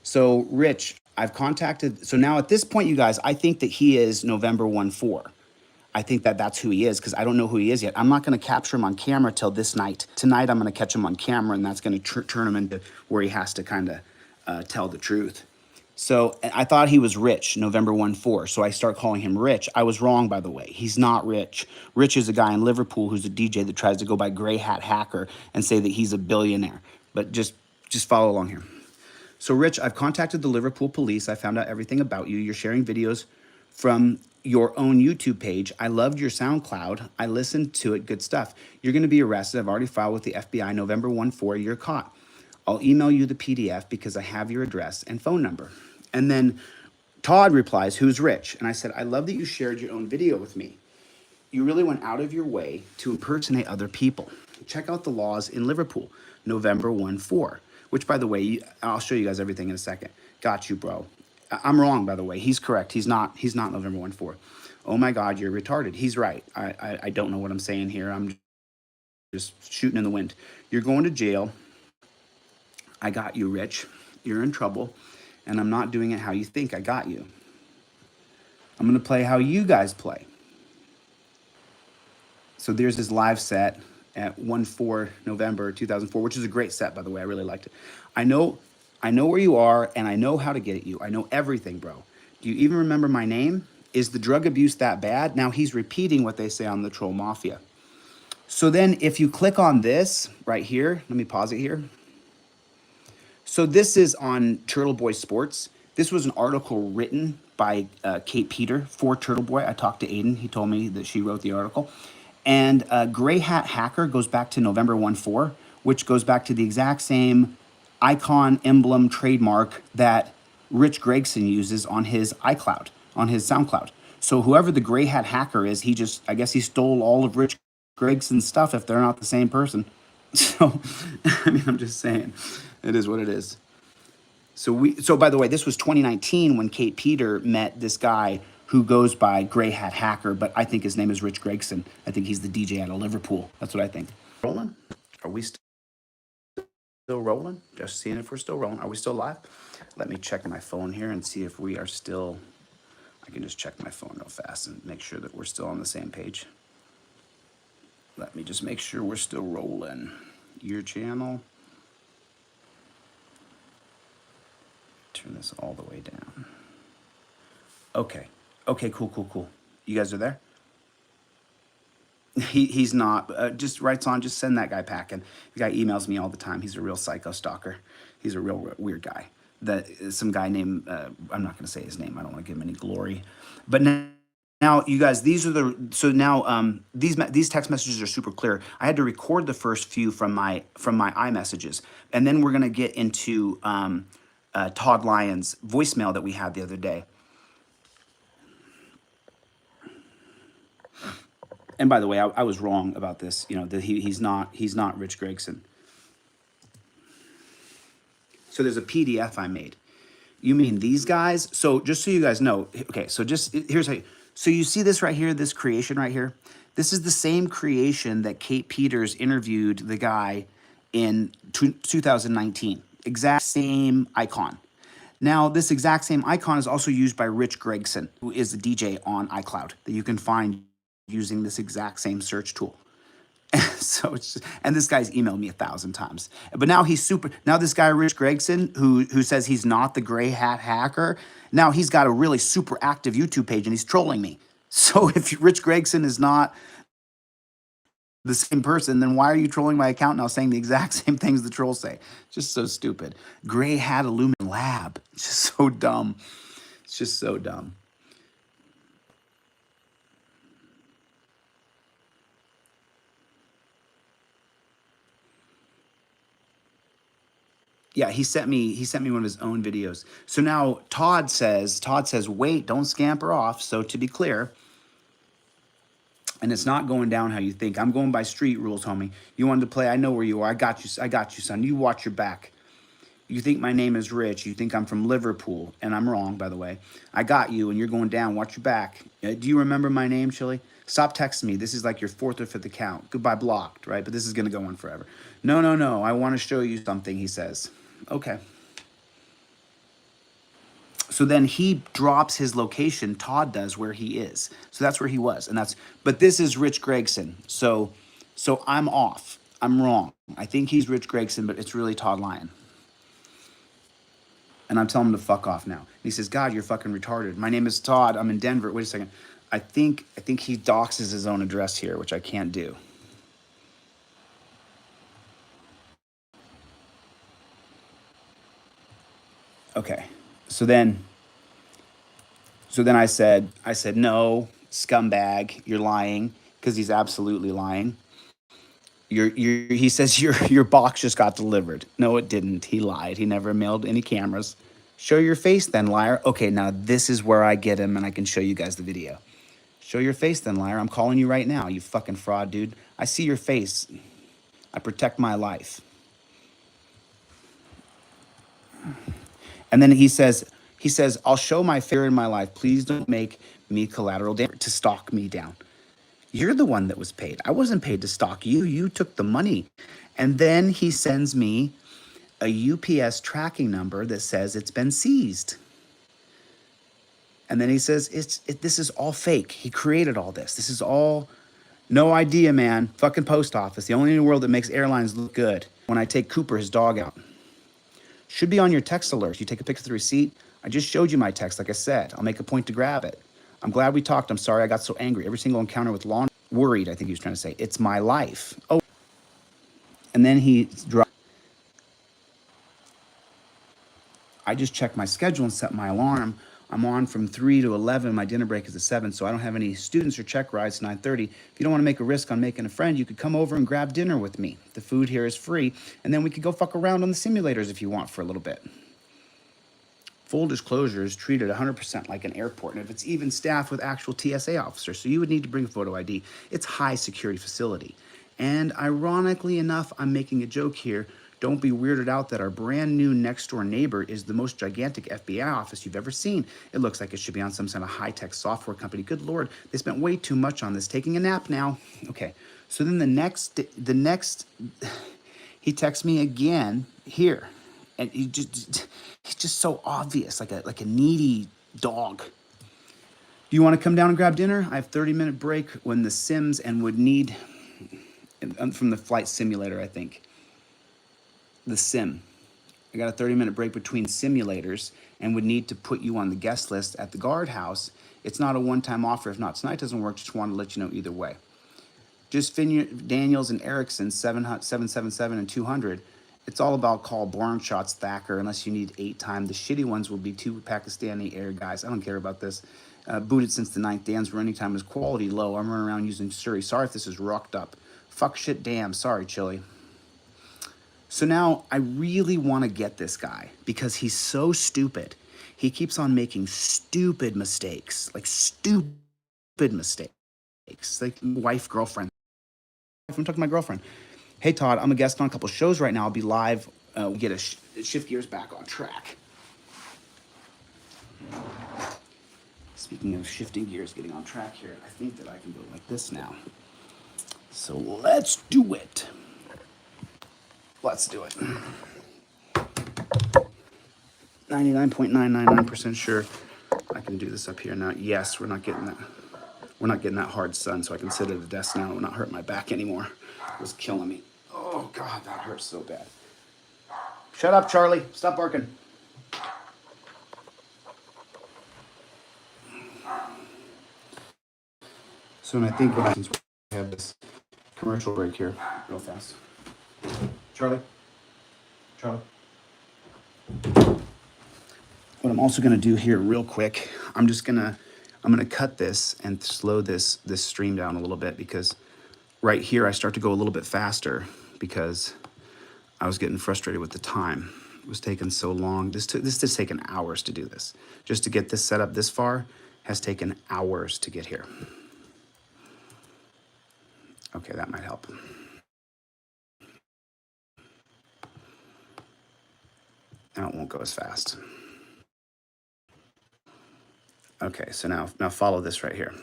So Rich, I've contacted, so now at this point, you guys, I think that he is November 1-4. I think that that's who he is because I don't know who he is yet. I'm not going to capture him on camera till this night. Tonight, I'm going to catch him on camera, and that's going to turn him into where he has to kind of tell the truth. So I thought he was Rich, November 1-4. So I start calling him Rich. I was wrong, by the way. He's not Rich. Rich is a guy in Liverpool who's a DJ that tries to go by Grey Hat Hacker and say that he's a billionaire. But just follow along here. So Rich, I've contacted the Liverpool police. I found out everything about you. You're sharing videos from your own YouTube page. I loved your SoundCloud. I listened to it. Good stuff. You're going to be arrested. I've already filed with the FBI. November 1-4, you're caught. I'll email you the PDF because I have your address and phone number. And then Todd replies, who's Rich? And I said, I love that you shared your own video with me. You really went out of your way to impersonate other people. Check out the laws in Liverpool, November 1-4, which, by the way, I'll show you guys everything in a second. Got you, bro. I'm wrong, by the way. He's correct. He's not November 1-4. Oh my God, you're retarded. He's right. I don't know what I'm saying here. I'm just shooting in the wind. You're going to jail. I got you, Rich. You're in trouble. And I'm not doing it how you think. I got you. I'm going to play how you guys play. So there's this live set at 1-4 November 2004, which is a great set, by the way. I really liked it. I know where you are, and I know how to get at you. I know everything, bro. Do you even remember my name? Is the drug abuse that bad? Now he's repeating what they say on the Troll Mafia. So then if you click on this right here, let me pause it here. So this is on Turtle Boy Sports. This was an article written by Kate Peter for Turtle Boy. I talked to Aiden. He told me that she wrote the article. And Grey Hat Hacker goes back to November 1-4, which goes back to the exact same icon, emblem, trademark that Rich Gregson uses on his iCloud, on his SoundCloud. So whoever the Grey Hat Hacker is, I guess he stole all of Rich Gregson's stuff if they're not the same person. So, I mean, I'm just saying, it is what it is. So by the way, this was 2019 when Kate Peter met this guy who goes by Grey Hat Hacker, but I think his name is Rich Gregson. I think he's the DJ out of Liverpool. That's what I think. Rolling? Are we still rolling? Just seeing if we're still rolling. Are we still live? Let me check my phone here and see if we are still. I can just check my phone real fast and make sure that we're still on the same page. Let me just make sure we're still rolling. Your channel. Turn this all the way down. Okay. Okay, cool. You guys are there? He's not. Just writes on, just send that guy packing. The guy emails me all the time. He's a real psycho stalker. He's a real weird guy. Some guy named, I'm not going to say his name. I don't want to give him any glory. But now you guys, these text messages are super clear. I had to record the first few from my iMessages. And then we're going to get into Todd Lyons' voicemail that we had the other day. And by the way, I was wrong about this. You know that he's not Rich Gregson. So there's a PDF I made. You mean these guys? So just so you guys know, okay. So here's how. So you see this right here, this creation right here. This is the same creation that Kate Peters interviewed the guy in 2019. Exact same icon. Now, this exact same icon is also used by Rich Gregson, who is the DJ on iCloud that you can find using this exact same search tool. So it's just, and this guy's emailed me 1,000 times. But now now this guy, Rich Gregson, who says he's not the Grey Hat Hacker, now he's got a really super active YouTube page and he's trolling me. So if Rich Gregson is not the same person, then why are you trolling my account now saying the exact same things the trolls say? Just so stupid. Grey Hat Illumin Lab. It's just so dumb. It's just so dumb. Yeah, he sent me one of his own videos. So now Todd says, wait, don't scamper off. So to be clear, And it's not going down how you think. I'm going by street rules, homie. You wanted to play, I know where you are. I got you, son. You watch your back. You think my name is Rich. You think I'm from Liverpool. And I'm wrong, by the way. I got you, and you're going down. Watch your back. Do you remember my name, Chili? Stop texting me. This is like your fourth or fifth account. Goodbye, blocked, right? But this is going to go on forever. No, no, no. I want to show you something, he says. Okay. So then he drops his location, Todd does, where he is. So that's where he was. But this is Rich Gregson. So I'm off. I'm wrong. I think he's Rich Gregson, but it's really Todd Lyon. And I'm telling him to fuck off now. And he says, God, you're fucking retarded. My name is Todd. I'm in Denver. Wait a second. I think he doxes his own address here, which I can't do. Okay. So then I said, no, scumbag, you're lying, because he's absolutely lying. He says your box just got delivered. No, it didn't. He lied. He never mailed any cameras. Show your face then, liar. Okay, now this is where I get him, and I can show you guys the video. Show your face then, liar. I'm calling you right now, you fucking fraud, dude. I see your face. I protect my life. And then he says, I'll show my fear in my life. Please don't make me collateral damage to stalk me down. You're the one that was paid. I wasn't paid to stalk you. You took the money. And then he sends me a UPS tracking number that says it's been seized. And then he says, this is all fake. He created all this. This is all no idea, man. Fucking post office. The only in the world that makes airlines look good. When I take Cooper, his dog, out. Should be on your text alerts. You take a picture of the receipt. I just showed you my text, like I said. I'll make a point to grab it. I'm glad we talked. I'm sorry I got so angry. Every single encounter with law, worried, I think he was trying to say. It's my life. Oh. And then he dropped. I just checked my schedule and set my alarm. I'm on from 3 to 11. My dinner break is at 7, so I don't have any students or check rides at 9:30. If you don't want to make a risk on making a friend, you could come over and grab dinner with me. The food here is free, and then we could go fuck around on the simulators if you want for a little bit. Full disclosure is treated 100% like an airport, and if it's even staffed with actual TSA officers, so you would need to bring a photo ID. It's high security facility. And ironically enough, I'm making a joke here. Don't be weirded out that our brand new next door neighbor is the most gigantic FBI office you've ever seen. It looks like it should be on some kind of high-tech software company. Good Lord, they spent way too much on this. Taking a nap now. Okay, so then the next, he texts me again here. And he's just so obvious, like a needy dog. Do you want to come down and grab dinner? I have a 30-minute break when the Sims and would need, from the flight simulator, I think. The sim. I got a 30-minute break between simulators and would need to put you on the guest list at the guardhouse. It's not a one-time offer. If not tonight doesn't work, just wanted to let you know either way. Just Daniels and Erickson, 777 and 200. It's all about call Bourne shots, Thacker, unless you need 8 time. The shitty ones will be 2 Pakistani air guys. I don't care about this. Booted since the 9th. Dan's running time is quality low. I'm running around using Surrey. Sorry if this is rocked up. Fuck shit damn. Sorry, Chili. So now I really want to get this guy because he's so stupid. He keeps on making stupid mistakes, like stupid mistakes, like wife, girlfriend. I'm talking to my girlfriend. Hey, Todd, I'm a guest on a couple shows right now. I'll be live. We get a shift gears back on track. Speaking of shifting gears, getting on track here, I think that I can go like this now. So let's do it. Let's do it. 99.999% sure I can do this up here now. Yes, we're not getting that. We're not getting that hard sun, so I can sit at the desk now. It will not hurt my back anymore. It was killing me. Oh God, that hurts so bad. Shut up, Charlie. Stop barking. So I think what since we have this commercial break here, real fast. Charlie? Charlie? What I'm also gonna do here real quick, I'm gonna cut this and slow this stream down a little bit because right here I start to go a little bit faster because I was getting frustrated with the time. It was taking so long. This has taken hours to do this. Just to get this set up this far has taken hours to get here. Okay, that might help. Now it won't go as fast. Okay, so now follow this right here.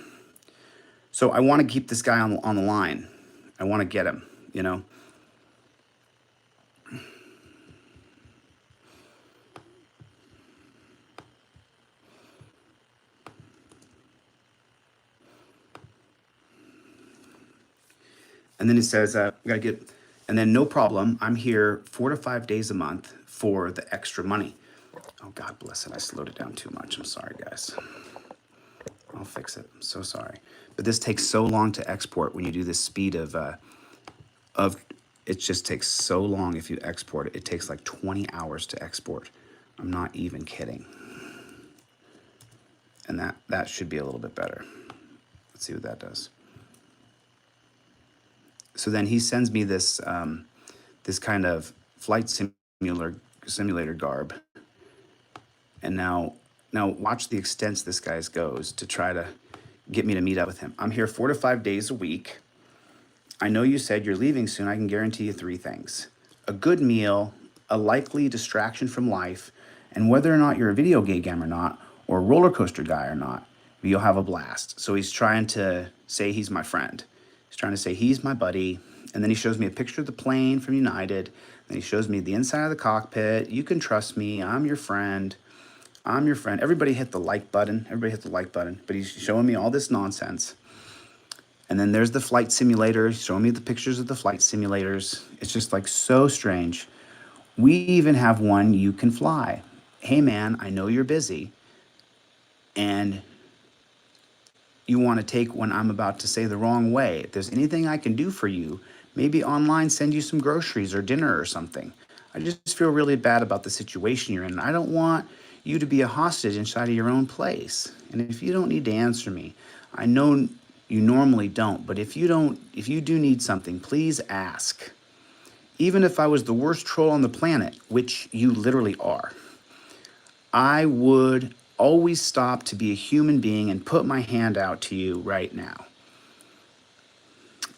So I want to keep this guy on the line. I want to get him, you know. And then it says, we gotta get, and then no problem, I'm here 4 to 5 days a month for the extra money. Oh, God bless it, I slowed it down too much. I'm sorry, guys. I'll fix it, I'm so sorry. But this takes so long to export when you do this speed of it just takes so long if you export it. It takes like 20 hours to export. I'm not even kidding. And that should be a little bit better. Let's see what that does. So then he sends me this this kind of flight simulator garb. And now watch the extents this guy goes to try to get me to meet up with him. I'm here 4 to 5 days a week. I know you said you're leaving soon. I can guarantee you 3 things: a good meal, a likely distraction from life, and whether or not you're a video game or not, or a roller coaster guy or not, you'll have a blast. So he's trying to say he's my friend. He's trying to say he's my buddy. And then he shows me a picture of the plane from United. And he shows me the inside of the cockpit. You can trust me. I'm your friend. I'm your friend. Everybody hit the like button. Everybody hit the like button. But he's showing me all this nonsense. And then there's the flight simulator. He's showing me the pictures of the flight simulators. It's just like so strange. We even have one you can fly. Hey man, I know you're busy. And you want to take when I'm about to say the wrong way. If there's anything I can do for you, maybe online send you some groceries or dinner or something. I just feel really bad about the situation you're in. I don't want you to be a hostage inside of your own place. And if you don't need to answer me, I know you normally don't, but if you do need something, please ask. Even if I was the worst troll on the planet, which you literally are, I would always stop to be a human being and put my hand out to you right now.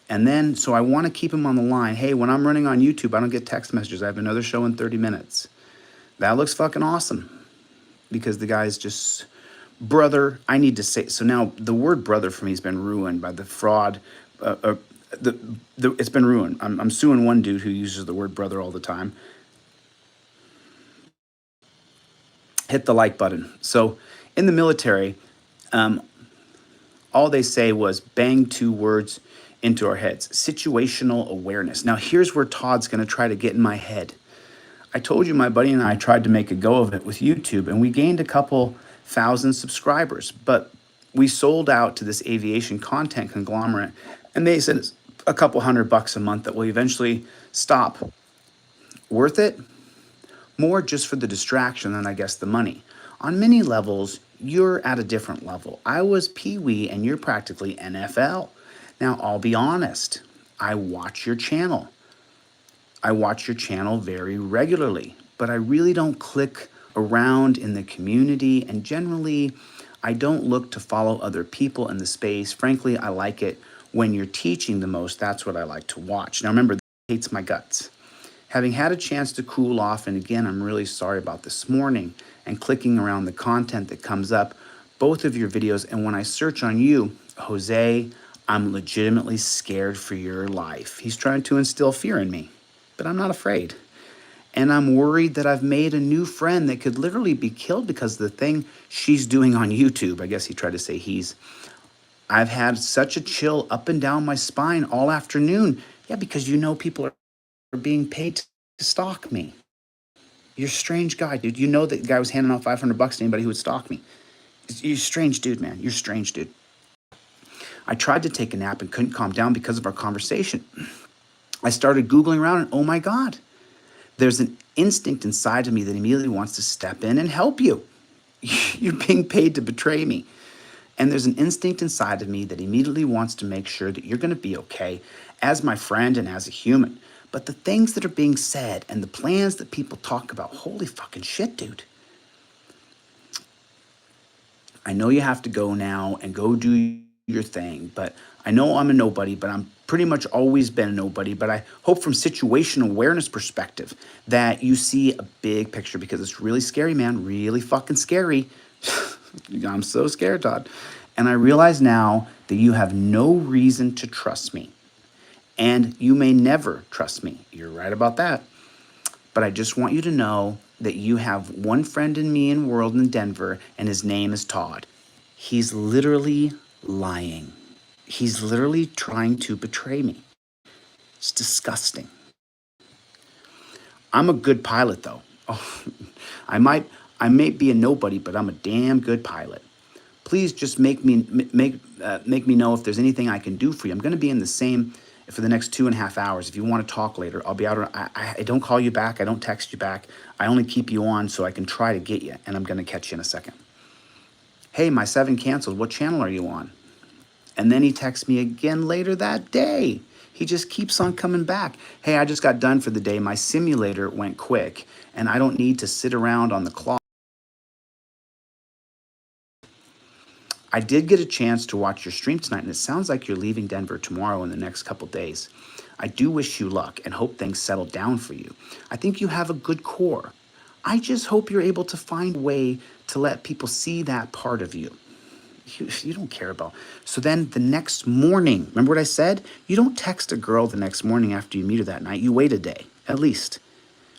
And then, so I want to keep him on the line. Hey, when I'm running on YouTube, I don't get text messages. I have another show in 30 minutes. That looks fucking awesome. Because the guy's just, brother, I need to say, so now the word brother for me has been ruined by the fraud. It's been ruined. I'm suing one dude who uses the word brother all the time. Hit the like button. So in the military, all they say was bang 2 words into our heads: situational awareness. Now here's where Todd's gonna try to get in my head. I told you my buddy and I tried to make a go of it with YouTube, and we gained a couple thousand subscribers, but we sold out to this aviation content conglomerate, and they said it's a couple $100 a month that will eventually stop. Worth it? More just for the distraction than I guess the money. On many levels, you're at a different level. I was Pee-wee and you're practically NFL. Now, I'll be honest, I watch your channel. I watch your channel very regularly, but I really don't click around in the community, and generally, I don't look to follow other people in the space. Frankly, I like it when you're teaching the most. That's what I like to watch. Now, remember, that hates my guts. Having had a chance to cool off, and again, I'm really sorry about this morning, and clicking around the content that comes up, both of your videos, and when I search on you, Jose, I'm legitimately scared for your life. He's trying to instill fear in me, but I'm not afraid. And I'm worried that I've made a new friend that could literally be killed because of the thing she's doing on YouTube. I guess he tried to say he's. I've had such a chill up and down my spine all afternoon. Yeah, because you know people are being paid to stalk me. You're a strange guy, dude. You know that guy was handing out $500 to anybody who would stalk me. You're a strange dude, man. You're a strange dude. I tried to take a nap and couldn't calm down because of our conversation. I started Googling around and oh my God, there's an instinct inside of me that immediately wants to step in and help you. You're being paid to betray me. And there's an instinct inside of me that immediately wants to make sure that you're going to be okay as my friend and as a human. But the things that are being said and the plans that people talk about, holy fucking shit, dude. I know you have to go now and go do your thing. But I know I'm a nobody, but I'm pretty much always been a nobody. But I hope from situational awareness perspective that you see a big picture, because it's really scary, man. Really fucking scary. I'm so scared, Todd. And I realize now that you have no reason to trust me. And you may never trust me. You're right about that. But I just want you to know that you have one friend in me in world in Denver, and his name is Todd. He's literally lying. He's literally trying to betray me. It's disgusting. I'm a good pilot, though. Oh, I may be a nobody, but I'm a damn good pilot. Please just make me know if there's anything I can do for you. I'm going to be in the same for the next 2.5 hours. If you want to talk later, I'll be out. I don't call you back. I don't text you back. I only keep you on so I can try to get you, and I'm going to catch you in a second. Hey, my 7 canceled. What channel are you on? And then he texts me again later that day. He just keeps on coming back. Hey, I just got done for the day. My simulator went quick, and I don't need to sit around on the clock. I did get a chance to watch your stream tonight, and it sounds like you're leaving Denver tomorrow in the next couple days. I do wish you luck and hope things settle down for you. I think you have a good core. I just hope you're able to find a way to let people see that part of you. You don't care about. So then the next morning, remember what I said? You don't text a girl the next morning after you meet her that night. You wait a day, at least.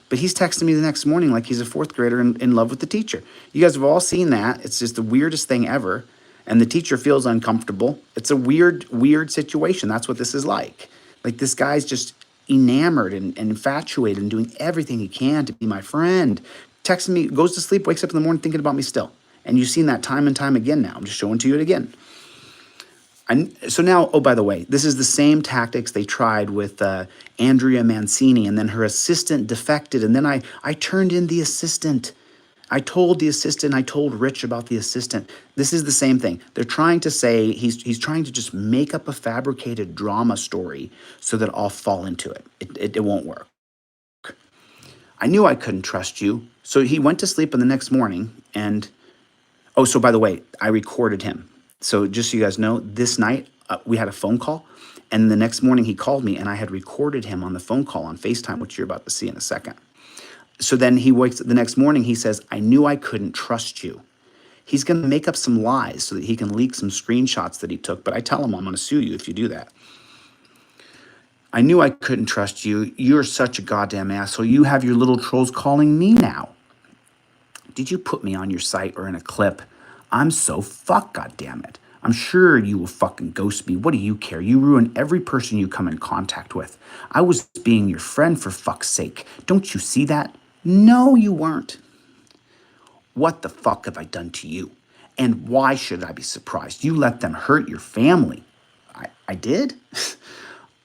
But he's texting me the next morning like he's a 4th grader in love with the teacher. You guys have all seen that. It's just the weirdest thing ever. And the teacher feels uncomfortable. It's a weird, weird situation. That's what this is like. Like, this guy's just enamored and infatuated and doing everything he can to be my friend. Texting me, goes to sleep, wakes up in the morning thinking about me still. And you've seen that time and time again now. I'm just showing to you it again. So now, oh, by the way, this is the same tactics they tried with Andrea Mancini, and then her assistant defected, and then I turned in the assistant. I told the assistant, I told Rich about the assistant. This is the same thing. They're trying to say, he's trying to just make up a fabricated drama story so that I'll fall into it. It won't work. I knew I couldn't trust you. So he went to sleep in the next morning, and, oh, so by the way, I recorded him. So just so you guys know, this night we had a phone call, and the next morning he called me, and I had recorded him on the phone call on FaceTime, which you're about to see in a second. So then he wakes up the next morning, he says, I knew I couldn't trust you. He's going to make up some lies so that he can leak some screenshots that he took, but I tell him I'm going to sue you if you do that. I knew I couldn't trust you. You're such a goddamn asshole. You have your little trolls calling me now. Did you put me on your site or in a clip? I'm so fucked, goddammit. I'm sure you will fucking ghost me. What do you care? You ruin every person you come in contact with. I was being your friend, for fuck's sake. Don't you see that? No, you weren't. What the fuck have I done to you? And why should I be surprised? You let them hurt your family. I did?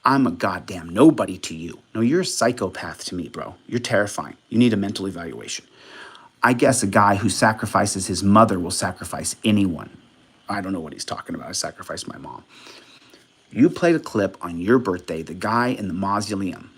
I'm a goddamn nobody to you. No, you're a psychopath to me, bro. You're terrifying. You need a mental evaluation. I guess a guy who sacrifices his mother will sacrifice anyone. I don't know what he's talking about. I sacrificed my mom. You played a clip on your birthday, the guy in the mausoleum.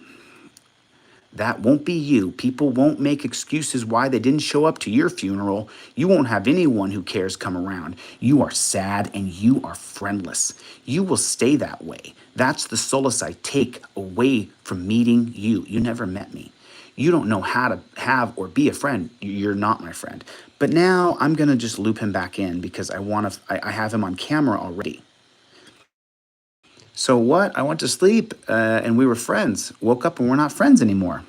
That won't be you. People won't make excuses why they didn't show up to your funeral. You won't have anyone who cares come around. You are sad and you are friendless. You will stay that way. That's the solace I take away from meeting you. You never met me. You don't know how to have or be a friend. You're not my friend. But now I'm going to just loop him back in because I have him on camera already. So what? I went to sleep and we were friends. Woke up and we're not friends anymore.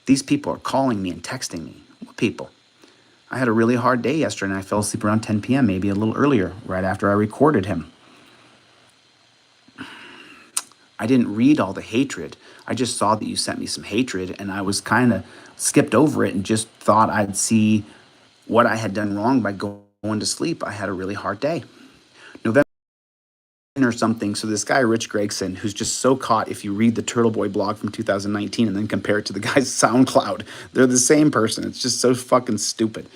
These people are calling me and texting me. What people? I had a really hard day yesterday and I fell asleep around 10 p.m., maybe a little earlier, right after I recorded him. I didn't read all the hatred. I just saw that you sent me some hatred and I was kind of skipped over it and just thought I'd see what I had done wrong by going to sleep. I had a really hard day. November or something. So this guy, Rich Gregson, who's just so caught if you read the Turtle Boy blog from 2019 and then compare it to the guy's SoundCloud. They're the same person. It's just so fucking stupid.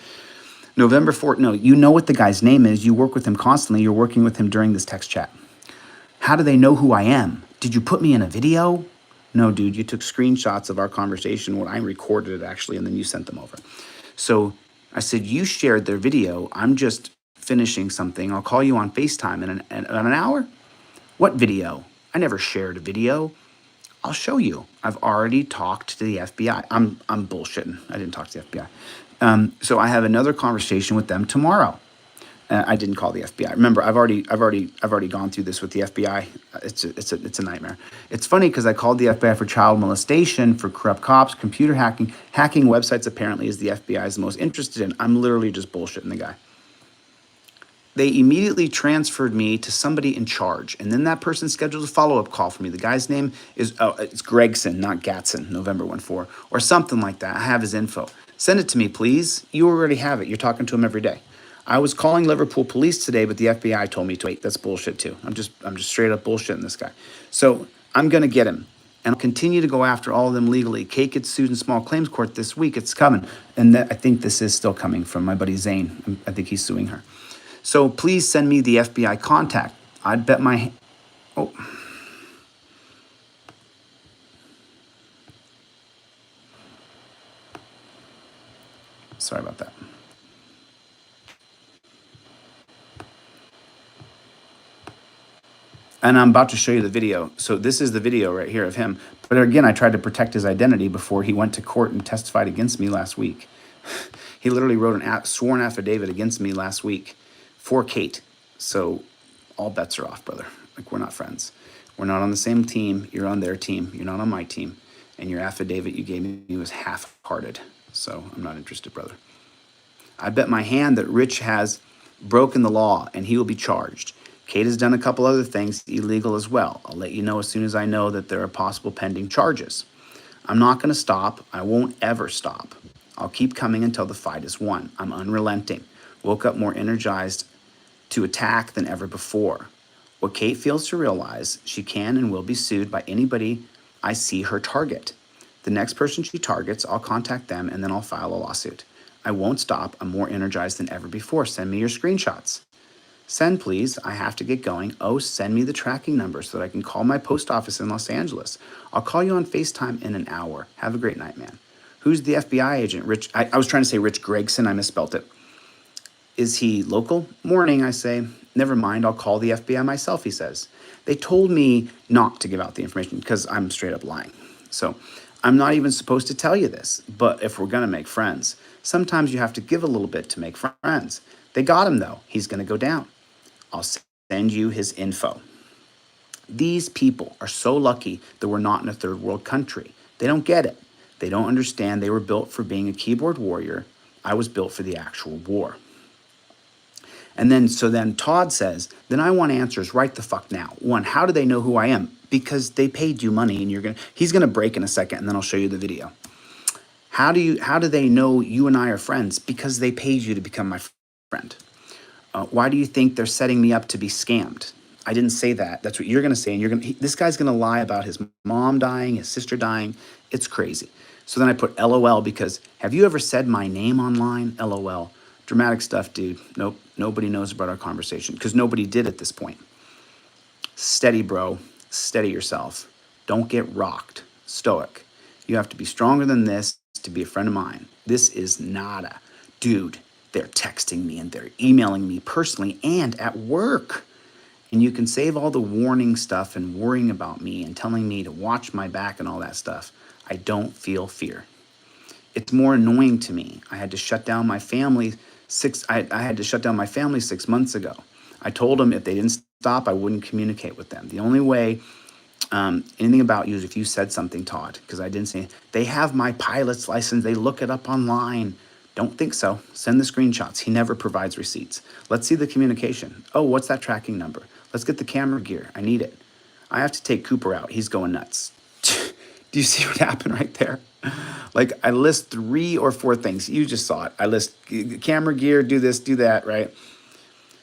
November 4th. No, you know what the guy's name is. You work with him constantly. You're working with him during this text chat. How do they know who I am? Did you put me in a video? No, dude, you took screenshots of our conversation when I recorded it actually, and then you sent them over. So I said, you shared their video. I'm just finishing something. I'll call you on FaceTime in an hour. What video? I never shared a video. I'll show you. I've already talked to the FBI. I'm bullshitting. I didn't talk to the FBI. So I have another conversation with them tomorrow. I didn't call the FBI. Remember, I've already gone through this with the FBI. It's a nightmare. It's funny because I called the FBI for child molestation, for corrupt cops, computer hacking. Hacking websites apparently is the FBI is the most interested in. I'm literally just bullshitting the guy. They immediately transferred me to somebody in charge, and then that person scheduled a follow-up call for me. The guy's name is it's Gregson, not Gatson, November 14, or something like that. I have his info. Send it to me, please. You already have it. You're talking to him every day. I was calling Liverpool police today, but the FBI told me to wait. That's bullshit too. I'm just straight up bullshitting this guy. So I'm gonna get him, and I'll continue to go after all of them legally. Kate gets sued in small claims court this week. It's coming, and I think this is still coming from my buddy Zane. I think he's suing her. So please send me the FBI contact. I'd bet my... Oh. Sorry about that. And I'm about to show you the video. So this is the video right here of him. But again, I tried to protect his identity before he went to court and testified against me last week. He literally wrote a sworn affidavit against me last week for Kate. So all bets are off, brother. Like, we're not friends. We're not on the same team. You're on their team. You're not on my team. And your affidavit you gave me was half-hearted. So I'm not interested, brother. I bet my hand that Rich has broken the law and he will be charged. Kate has done a couple other things illegal as well. I'll let you know as soon as I know that there are possible pending charges. I'm not going to stop. I won't ever stop. I'll keep coming until the fight is won. I'm unrelenting. Woke up more energized to attack than ever before. What Kate fails to realize, she can and will be sued by anybody I see her target. The next person she targets, I'll contact them and then I'll file a lawsuit. I won't stop. I'm more energized than ever before. Send me your screenshots. Send, please. I have to get going. Oh, send me the tracking number so that I can call my post office in Los Angeles. I'll call you on FaceTime in an hour. Have a great night, man. Who's the FBI agent? Rich. I was trying to say Rich Gregson. I misspelt it. Is he local? Morning, I say. Never mind, I'll call the FBI myself, he says. They told me not to give out the information because I'm straight up lying. So I'm not even supposed to tell you this, but if we're going to make friends, sometimes you have to give a little bit to make friends. They got him, though. He's going to go down. I'll send you his info. These people are so lucky that we're not in a third world country. They don't get it. They don't understand they were built for being a keyboard warrior. I was built for the actual war. And then, so then Todd says, then I want answers right the fuck now. One, how do they know who I am? Because they paid you money and he's going to break in a second and then I'll show you the video. How do they know you and I are friends? Because they paid you to become my friend. Why do you think they're setting me up to be scammed? I didn't say that. That's what you're going to say. And this guy's going to lie about his mom dying, his sister dying. It's crazy. So then I put LOL because have you ever said my name online? LOL. Dramatic stuff, dude. Nope. Nobody knows about our conversation because nobody did at this point. Steady, bro. Steady yourself. Don't get rocked. Stoic. You have to be stronger than this to be a friend of mine. This is nada. Dude, they're texting me and they're emailing me personally and at work. And you can save all the warning stuff and worrying about me and telling me to watch my back and all that stuff. I don't feel fear. It's more annoying to me. I had to shut down my family 6 months ago. I told them if they didn't stop, I wouldn't communicate with them. The only way anything about you is if you said something, Todd, because I didn't say, they have my pilot's license. They look it up online. Don't think so. Send the screenshots. He never provides receipts. Let's see the communication. Oh, what's that tracking number? Let's get the camera gear. I need it. I have to take Cooper out. He's going nuts. Do you see what happened right there? Like, I list 3 or 4 things. You just saw it. I list camera gear, do this, do that, right?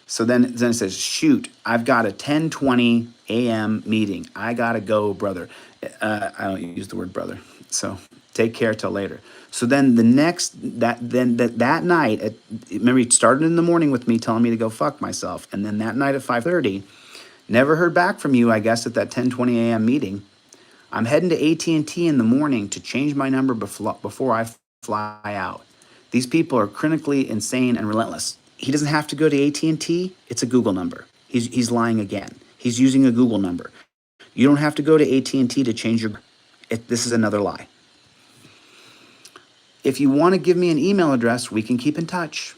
So then it says, shoot, I've got a 10:20 a.m. meeting. I got to go, brother. I don't use the word brother. So take care till later. So then that night, remember, he started in the morning with me telling me to go fuck myself. And then that night at 5:30, never heard back from you, I guess, at that 10:20 a.m. meeting. I'm heading to AT&T in the morning to change my number before I fly out. These people are clinically insane and relentless. he doesn't have to go to AT&T. It's a Google number. He's lying again. He's using a Google number. You don't have to go to AT&T to change your. This is another lie. If you want to give me an email address, we can keep in touch.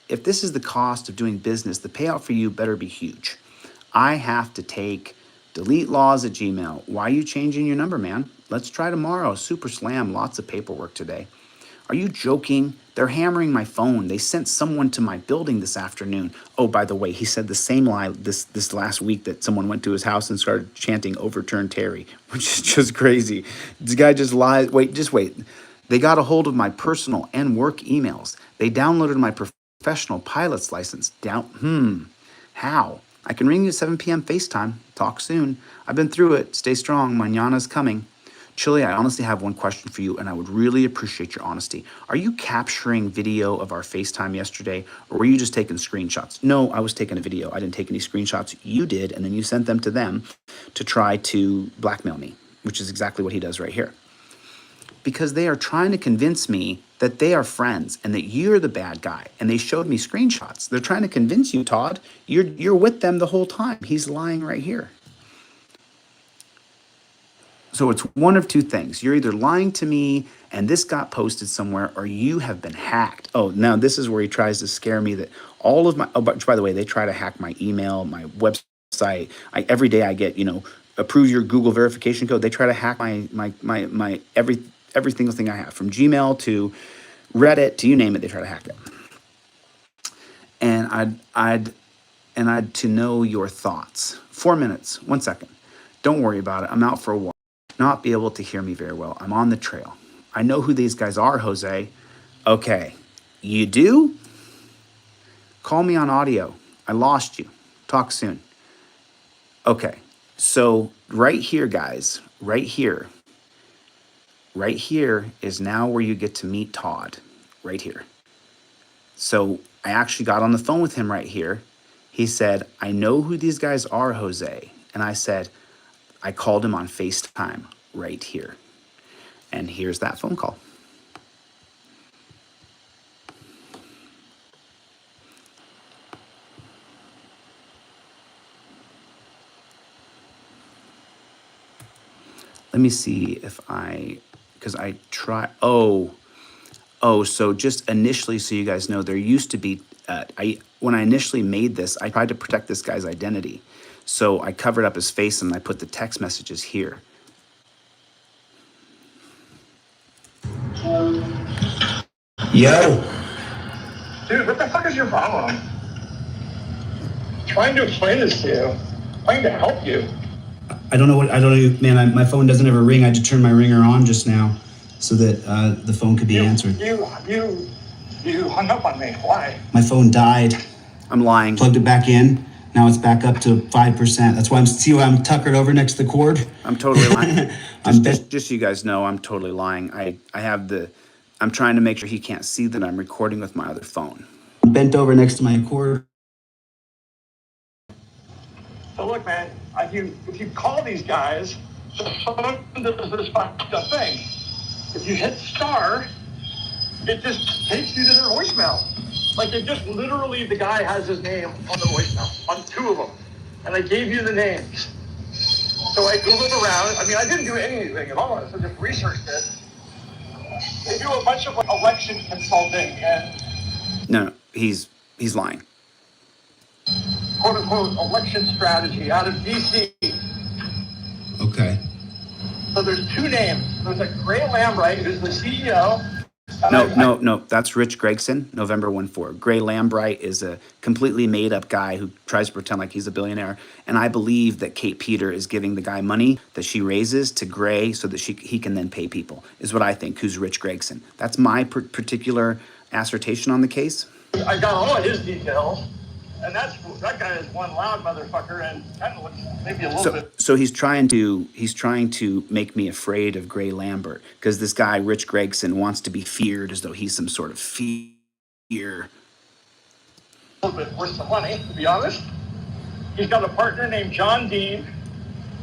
If this is the cost of doing business, the payout for you better be huge. I have to take Delete Lawz at Gmail. Why are you changing your number, man? Let's try tomorrow. Super slam. Lots of paperwork today. Are you joking? They're hammering my phone. They sent someone to my building this afternoon. Oh, by the way, he said the same lie this last week, that someone went to his house and started chanting "Overturn Terry," which is just crazy. This guy just lies. Wait, just wait. They got a hold of my personal and work emails. They downloaded my professional pilot's license. How? I can ring you at 7 p.m. FaceTime. Talk soon. I've been through it. Stay strong. Mañana's coming. Chili, I honestly have one question for you, and I would really appreciate your honesty. Are you capturing video of our FaceTime yesterday, or were you just taking screenshots? No, I was taking a video. I didn't take any screenshots. You did, and then you sent them to them to try to blackmail me, which is exactly what he does right here. Because they are trying to convince me that they are friends and that you're the bad guy, and they showed me screenshots. They're trying to convince you, Todd, you're with them the whole time. He's lying right here. So it's one of two things. You're either lying to me and this got posted somewhere, or you have been hacked. Oh, now this is where he tries to scare me that all of my, oh, but by the way, they try to hack my email, my website. Every day I get, approve your Google verification code. They try to hack my every single thing I have, from Gmail to Reddit to you name it. They try to hack it. And I'd to know your thoughts. 4 minutes, 1 second. Don't worry about it. I'm out for a walk. Not be able to hear me very well. I'm on the trail. I know who these guys are, Jose. Okay, you do? Call me on audio. I lost you. Talk soon. Okay, so right here, guys, right here is now where you get to meet Todd, right here. So I actually got on the phone with him right here. He said, I know who these guys are, Jose. And I said, I called him on FaceTime right here. And here's that phone call. Let me see if because I try, so just initially, so you guys know, there used to be, when I initially made this, I tried to protect this guy's identity. So I covered up his face and I put the text messages here. Yo. Dude, what the fuck is your problem? Trying to explain this to you. Trying to help you. I don't know, man. My phone doesn't ever ring. I had to turn my ringer on just now so that the phone could be answered. You hung up on me. Why? My phone died. I'm lying. Plugged it back in. Now it's back up to 5%. That's why I'm tuckered over next to the cord. I'm totally lying. Just so you guys know, I'm totally lying. I'm trying to make sure he can't see that I'm recording with my other phone. I'm bent over next to my cord. So look, man, if you call these guys, the phone does this fucked up thing. If you hit star, it just takes you to their voicemail. Like, it just literally, the guy has his name on the voicemail, on 2 of them. And I gave you the names. So I Googled around. I mean, I didn't do anything at all. I just researched it. They do a bunch of election consulting and... No, he's lying. Quote unquote election strategy out of DC. Okay. So there's 2 names. There's a Gray Lambright, who's the CEO. No, that's Rich Gregson, November 1-4. Gray Lambright is a completely made-up guy who tries to pretend like he's a billionaire. And I believe that Kate Peter is giving the guy money that she raises to Gray so that he can then pay people, is what I think, who's Rich Gregson. That's my particular assertion on the case. I got all of his details, and that guy is one loud motherfucker, and kind of looks maybe a little bit... So he's trying to make me afraid of Gray Lambert, because this guy, Rich Gregson, wants to be feared as though he's some sort of fear. A little bit worth some money, to be honest. He's got a partner named John Dean,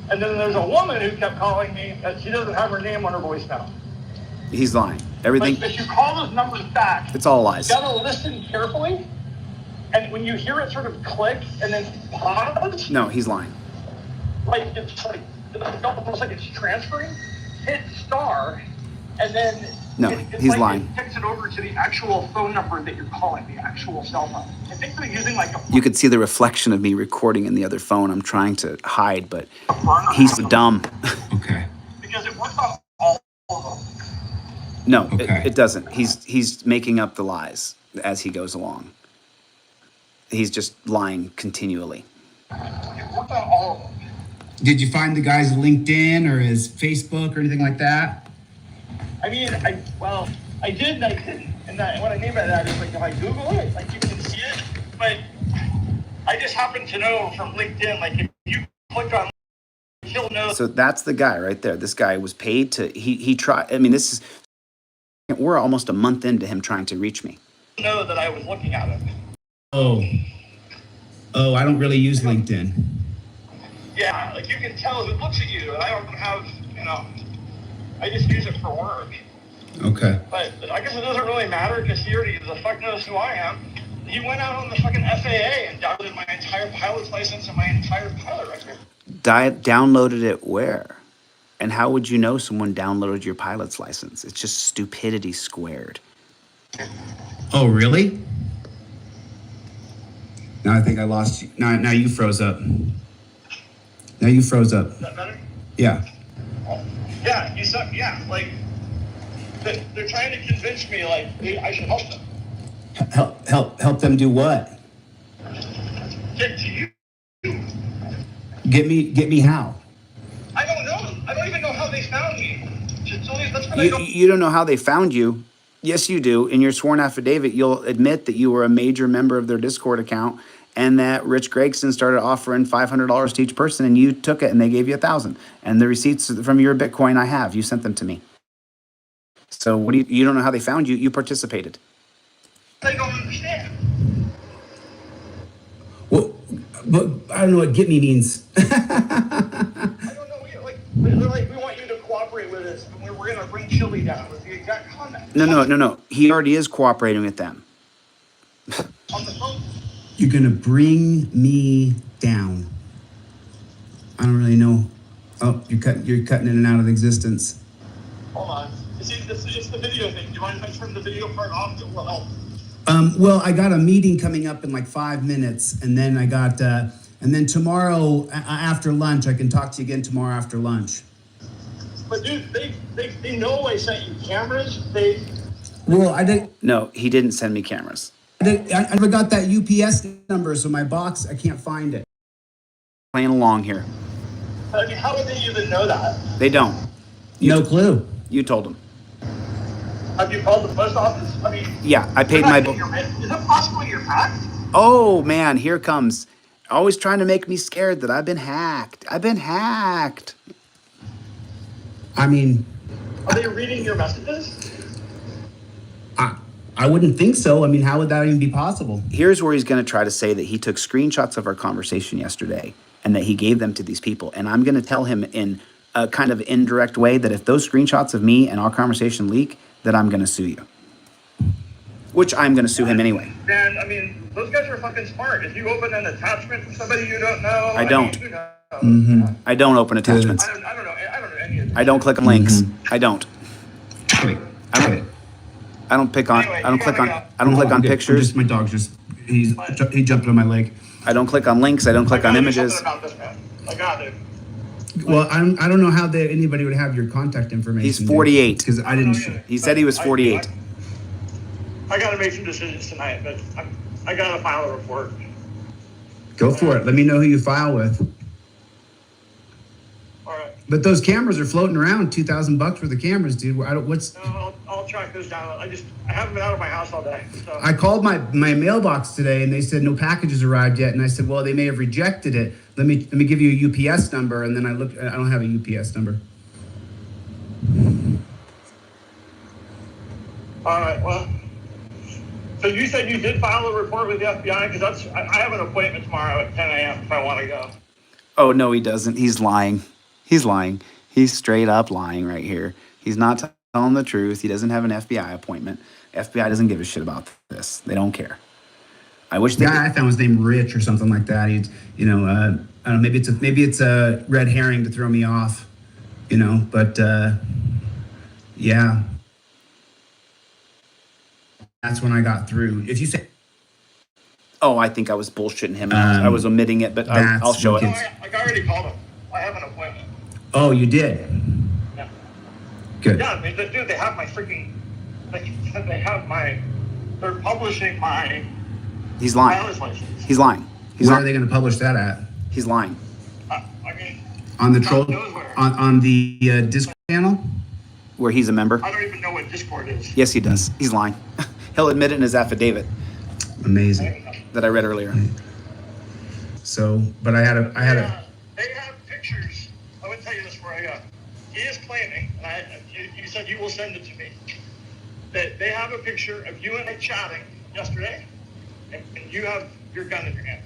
and then there's a woman who kept calling me, and she doesn't have her name on her voicemail. He's lying. Everything... But if you call those numbers back... It's all lies. You gotta listen carefully. and when you hear it sort of click and then pause, No, he's lying. like it's almost like it's transferring, hit star, and then No, it's he's like lying. It takes it over to the actual phone number that you're calling, the actual cell phone. I think they're using like a. You could see the reflection of me recording in the other phone. I'm trying to hide, but he's dumb. Okay. Because it works on all of them. No, Okay. it doesn't. He's making up the lies as he goes along. He's just lying continually. It works on all of them. Did you find the guy's LinkedIn or his Facebook or anything like that? I mean, I did and I didn't. And what I mean by that is, like, if I Google it, like, you can see it. But I just happen to know from LinkedIn, like, if you click on, he'll know. So that's the guy right there. This guy was paid to. He tried. I mean, this is. We're almost a month into him trying to reach me. Know that I was looking at it. Oh, I don't really use LinkedIn. Yeah, like, you can tell who looks at you. And I don't have, I just use it for work. Okay. But I guess it doesn't really matter because he already the fuck knows who I am. He went out on the fucking FAA and downloaded my entire pilot's license and my entire pilot record. Downloaded it where? And how would you know someone downloaded your pilot's license? It's just stupidity squared. Oh, really? Now I think I lost you. Now you froze up. Now you froze up. Is that better? Yeah. Yeah, you suck. Yeah, like they're trying to convince me like I should help them. Help them do what? Get to you. Get me how? I don't know. I don't even know how they found me. That's what I don't. You don't know how they found you. Yes, you do. In your sworn affidavit, you'll admit that you were a major member of their Discord account and that Rich Gregson started offering $500 to each person and you took it and they gave you $1,000. And the receipts from your Bitcoin I have. You sent them to me. So what do you don't know how they found you. You participated. I don't understand. Well, but I don't know what "get me" means. I don't know. They're like, we want you to cooperate with us. And we're gonna bring Chili down with the exact comment. No. He already is cooperating with them. On the phone. You're gonna bring me down. I don't really know. Oh, you're cutting in and out of existence. Hold on. It's the video thing. Do you mind if I turn the video part off? It will help. Well, I got a meeting coming up in like 5 minutes, and then I got, and then tomorrow after lunch, I can talk to you again tomorrow after lunch. But dude, they know I sent you cameras. Well, I did. No, he didn't send me cameras. I never got that UPS number, so my box, I can't find it. Playing along here. I mean, how would they even know that? They don't. No clue. You told them. Have you called the post office? I mean, Yeah, I paid my bill. Is it possible you're hacked? Oh, man, here comes. Always trying to make me scared that I've been hacked. I've been hacked. I mean, Are they reading your messages? I wouldn't think so. I mean, how would that even be possible? Here's where he's going to try to say that he took screenshots of our conversation yesterday and that he gave them to these people. And I'm going to tell him in a kind of indirect way that if those screenshots of me and our conversation leak, that I'm going to sue you. Which I'm going to sue him anyway. Man, I mean, those guys are fucking smart. If you open an attachment from somebody you don't know, I don't. Mean, who knows? I don't open attachments. I don't know any of this. I don't click on links. I don't. Wait. I don't pick on. Anyway, I don't you click gotta on. go. I don't click on Good. pictures. My dog's he jumped on my leg. I don't click on links. I don't click on I gotta do images. something about this, man. I got it. Well, I don't know how anybody would have your contact information. He's 48. Because I didn't. He said he was 48. I gotta make some decisions tonight, but I gotta file a report. Go for it. Let me know who you file with. All right. But those cameras are floating around. $2,000 for the cameras, dude. No, I'll track those down. I haven't been out of my house all day. So. I called my mailbox today and they said no packages arrived yet. And I said, well, they may have rejected it. Let me give you a UPS number. And then I looked. I don't have a UPS number. All right. Well. So you said you did file a report with the FBI because I have an appointment tomorrow at 10 a.m. if I want to go. Oh no, he doesn't. He's lying. He's lying. He's straight up lying right here. He's not telling the truth. He doesn't have an FBI appointment. FBI doesn't give a shit about this. They don't care. I wish The they guy I found was named Rich or something like that. He, you know, I don't know. Maybe it's a red herring to throw me off. You know, but yeah, that's when I got through. If you say Oh, I think I was bullshitting him. And I was omitting it, but I'll that's show when it. kids. Like I already called him. I have an appointment. Oh, you did. Yeah. Good. Yeah, I mean, dude, they have my freaking. They have my. They're publishing my He's lying. pilot's license. He's lying. Where are they going to publish that at? He's lying. I mean, On the God troll knows where. on the Discord channel. Where he's a member. I don't even know what Discord is. Yes, he does. He's lying. He'll admit it in his affidavit Amazing. that I read earlier. So, but I had a They have pictures. I would tell you this before I go. He is claiming, and you said you will send it to me, that they have a picture of you and I chatting yesterday, and you have your gun in your hand.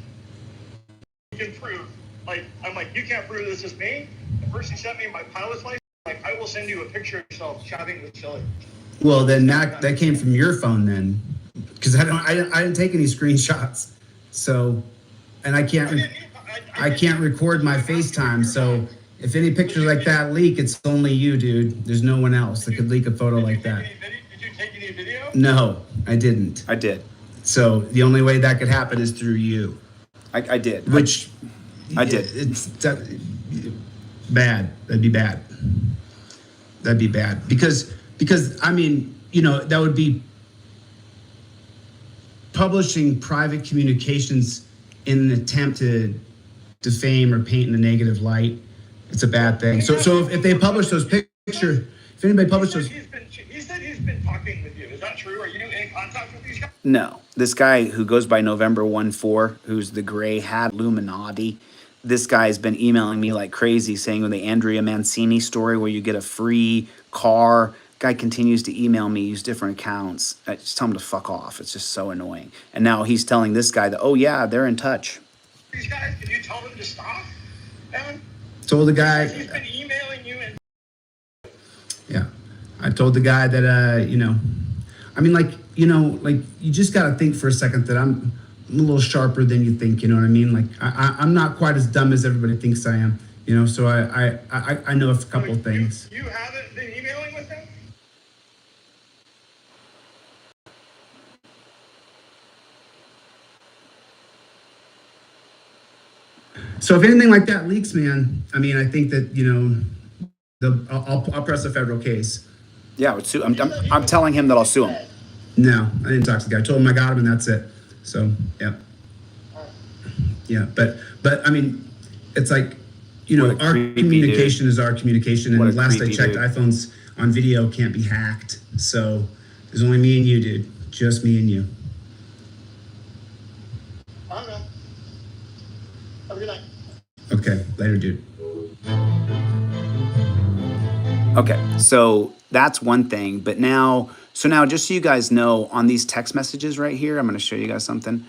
You can prove, like, I'm like, you can't prove this is me. The person sent me my pilot's license. Like, I will send you a picture of yourself chatting with Chili. well, then that came from your phone then, because I didn't take any screenshots. So, and I can't record my FaceTime. So if any pictures like that leak, it's only you, dude. There's no one else that could leak a photo like that. Did you take any video? No, I didn't. I did. So the only way that could happen is through you. I did. Which I did. It's bad. That'd be bad. That'd be bad because I mean, you know, that would be publishing private communications in an attempt to defame or paint in a negative light. It's a bad thing. So if they publish those pictures, if anybody published those. He said he's been talking with you. Is that true? Are you in contact with these guys? No. This guy who goes by November 1-4, who's the gray hat Illuminati, this guy's been emailing me like crazy saying the Andrea Mancini story where you get a free car. Guy continues to email me, use different accounts. I just tell him to fuck off. It's just so annoying. And now he's telling this guy that, oh yeah, they're in touch. These guys, can you tell them to stop? Man, Told the guy. he's been emailing you and Yeah, I told the guy that you know, I mean, like, you know, like you just got to think for a second that I'm a little sharper than you think. You know what I mean? Like I'm not quite as dumb as everybody thinks I am. You know, so I know a couple of things. You haven't been emailing with them? So if anything like that leaks, man, I mean, I think that, you know, I'll press a federal case. Yeah, I would sue. I'm telling him that I'll sue him. No, I didn't talk to the guy. I told him I got him and that's it. So, yeah. Yeah, but I mean, it's like, you know, What a our creepy communication is our communication. What And a last I creepy checked, dude. iPhones on video can't be hacked. So there's only me and you, dude. Just me and you. I don't know. Have a good night. Okay, later, dude. Okay, so that's one thing. But now just so you guys know, on these text messages right here, I'm going to show you guys something.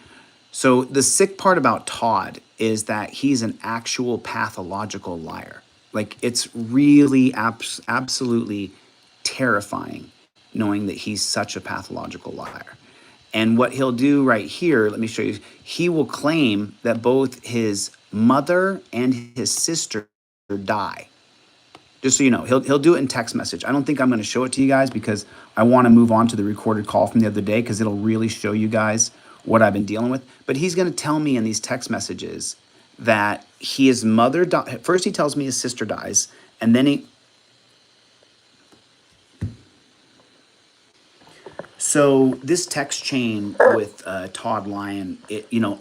So the sick part about Todd is that he's an actual pathological liar. Like, it's really absolutely terrifying knowing that he's such a pathological liar. And what he'll do right here, let me show you, he will claim that both his mother and his sister die. Just so you know, he'll do it in text message. I don't think I'm going to show it to you guys because I want to move on to the recorded call from the other day because it'll really show you guys what I've been dealing with. But he's going to tell me in these text messages that his mother died. First, he tells me his sister dies, and then he. So this text chain with Todd Lyon,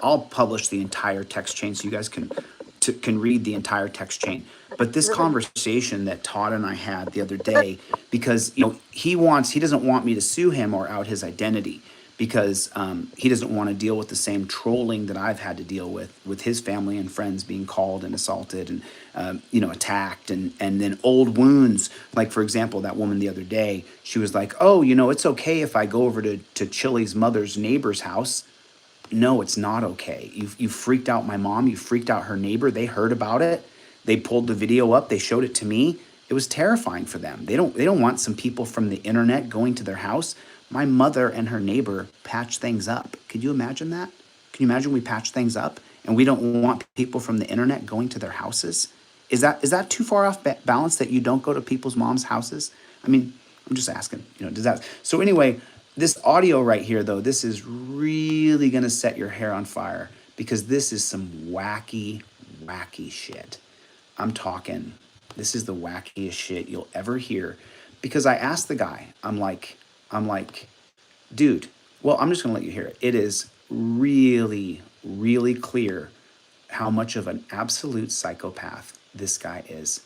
I'll publish the entire text chain so you guys can read the entire text chain. But this conversation that Todd and I had the other day, because he doesn't want me to sue him or out his identity because he doesn't want to deal with the same trolling that I've had to deal with his family and friends being called and assaulted and attacked and then old wounds. Like, for example, that woman the other day, she was like, oh, it's okay if I go over to Chili's mother's neighbor's house. No, it's not okay. You freaked out my mom. You freaked out her neighbor. They heard about it. They pulled the video up. They showed it to me. It was terrifying for them. They don't want some people from the internet going to their house. My mother and her neighbor patched things up. Could you imagine that? Can you imagine we patch things up and we don't want people from the internet going to their houses? Is that too far off balance that you don't go to people's moms' houses? I mean, I'm just asking, does that, so anyway, this audio right here though, this is really gonna set your hair on fire because this is some wacky, wacky shit. I'm talking, this is the wackiest shit you'll ever hear because I asked the guy, I'm like, dude, well, I'm just gonna let you hear it. It is really, really clear how much of an absolute psychopath this guy is.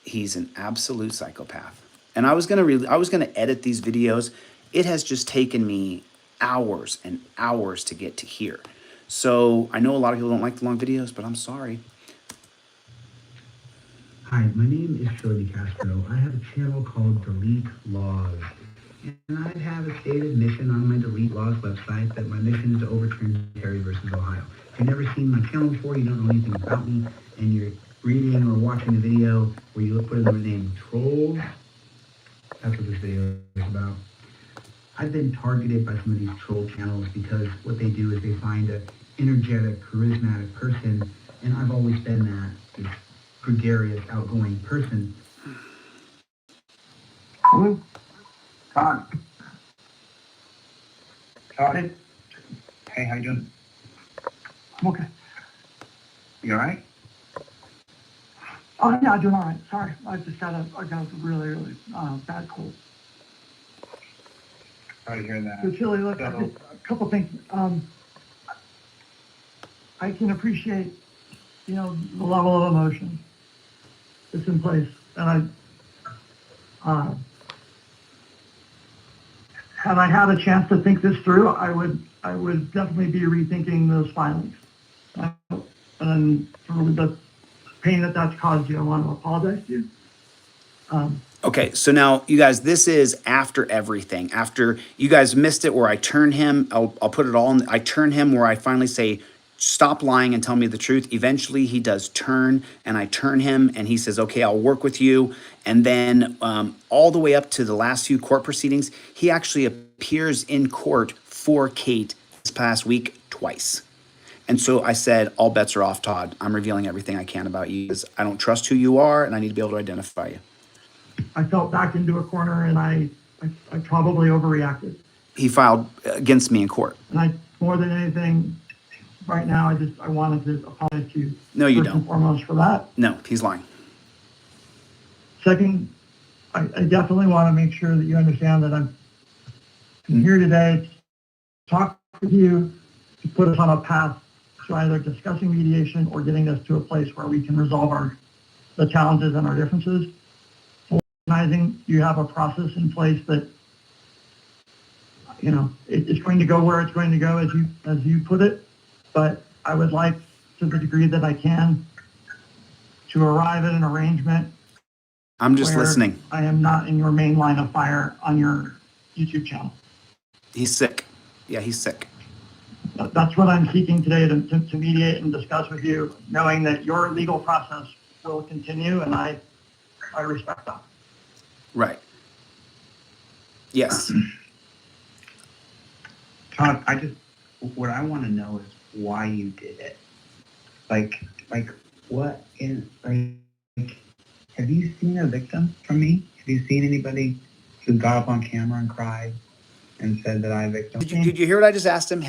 He's an absolute psychopath. And I was gonna edit these videos. It has just taken me hours and hours to get to here. So I know a lot of people don't like the long videos, but I'm sorry. Hi, my name is Shirley Castro. I have a channel called Delete Lawz. And I have a stated mission on my Delete Lawz website that my mission is to overturn Terry versus Ohio. If you've never seen my channel before, you don't know anything about me, and you're reading or watching a video where you put in the name trolls, that's what this video is about. I've been targeted by some of these troll channels because what they do is they find an energetic, charismatic person, and I've always been that, this gregarious, outgoing person. Hello? Todd. Todd? Hey, how you doing? I'm okay. You all right? Oh, yeah, I'm doing all right. Sorry. I got a really, really bad cold. Sorry to hear that. So, Chili, look, a couple things. I can appreciate, the level of emotion that's in place. And had I had a chance to think this through, I would definitely be rethinking those filings. And for the pain that's caused you, I want to apologize to you. Okay, so now you guys, this is after everything. After you guys missed it where I turn him, I'll put it all in, I turn him where I finally say, stop lying and tell me the truth. Eventually he does turn and I turn him and he says, okay, I'll work with you. And then all the way up to the last few court proceedings, he actually appears in court for Kate this past week twice. And so I said, all bets are off, Todd. I'm revealing everything I can about you because I don't trust who you are and I need to be able to identify you. I felt backed into a corner and I probably overreacted. He filed against me in court. And more than anything, right now, I wanted to apologize to you. No, you first don't. And foremost for that. No, he's lying. Second, I definitely want to make sure that you understand that I'm here today to talk with you, to put us on a path to either discussing mediation or getting us to a place where we can resolve the challenges and our differences. Recognizing you have a process in place that, it's going to go where it's going to go, as you put it. But I would like, to the degree that I can, to arrive at an arrangement. I'm just listening. I am not in your main line of fire on your YouTube channel. He's sick. Yeah, he's sick. That's what I'm seeking today to mediate and discuss with you, knowing that your legal process will continue, and I respect that. Right. Yes. Todd, what I want to know is why you did it. Like what is, have you seen a victim from me? Have you seen anybody who got up on camera and cried and said that I victim? Did you hear what I just asked him?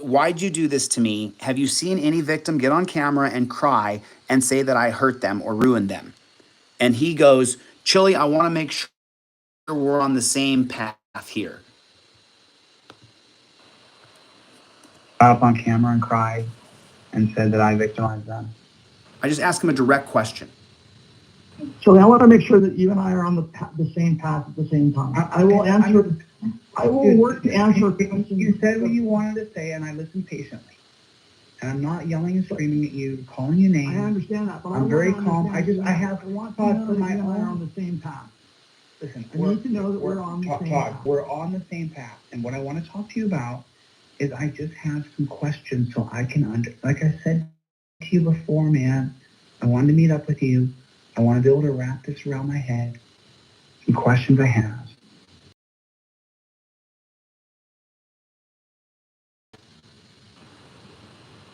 Why'd you do this to me? Have you seen any victim get on camera and cry and say that I hurt them or ruined them? And he goes, Chili, I want to make sure we're on the same path here. Got up on camera and cried and said that I victimized them. I just asked him a direct question. So I want to make sure that you and I are on the same path at the same time. I will answer. I will work to answer questions. You said what you wanted to say, and I listened patiently. And I'm not yelling and screaming at you, calling you names. I understand that, but I'm very calm. I have want thoughts for my own. We're On the same path. Listen, I need to know that we're on the same path. We're on the same path. And what I want to talk to you about is I just have some questions so I can like I said to you before, man, I wanted to meet up with you. I want to be able to wrap this around my head. Some questions I have.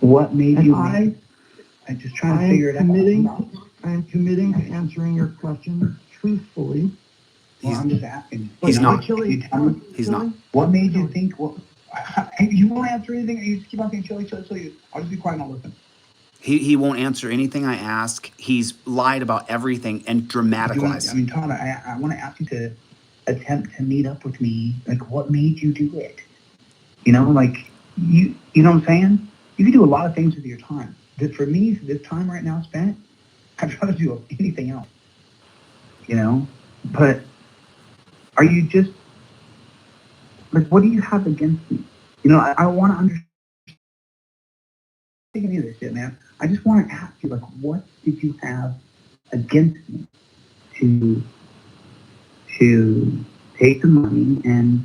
What made And you? I just trying to am figure it committing, out. I am committing to answering your question truthfully. Well, I'm just asking. He's not. Chili, Can you tell me He's not. what made you think? Well, you won't answer anything. You just keep on saying chili. I'll just be quiet and I'll listen. He won't answer anything I ask. He's lied about everything and dramatized. I mean, Todd, I want to ask you to attempt to meet up with me. Like, what made you do it? You know, like you know what I'm saying? You can do a lot of things with your time. For me, this time right now spent, I'd rather do anything else. You know, but are you just like, what do you have against me? You know, I want to understand any of this shit, man. I just want to ask you, like, what did you have against me to take the money and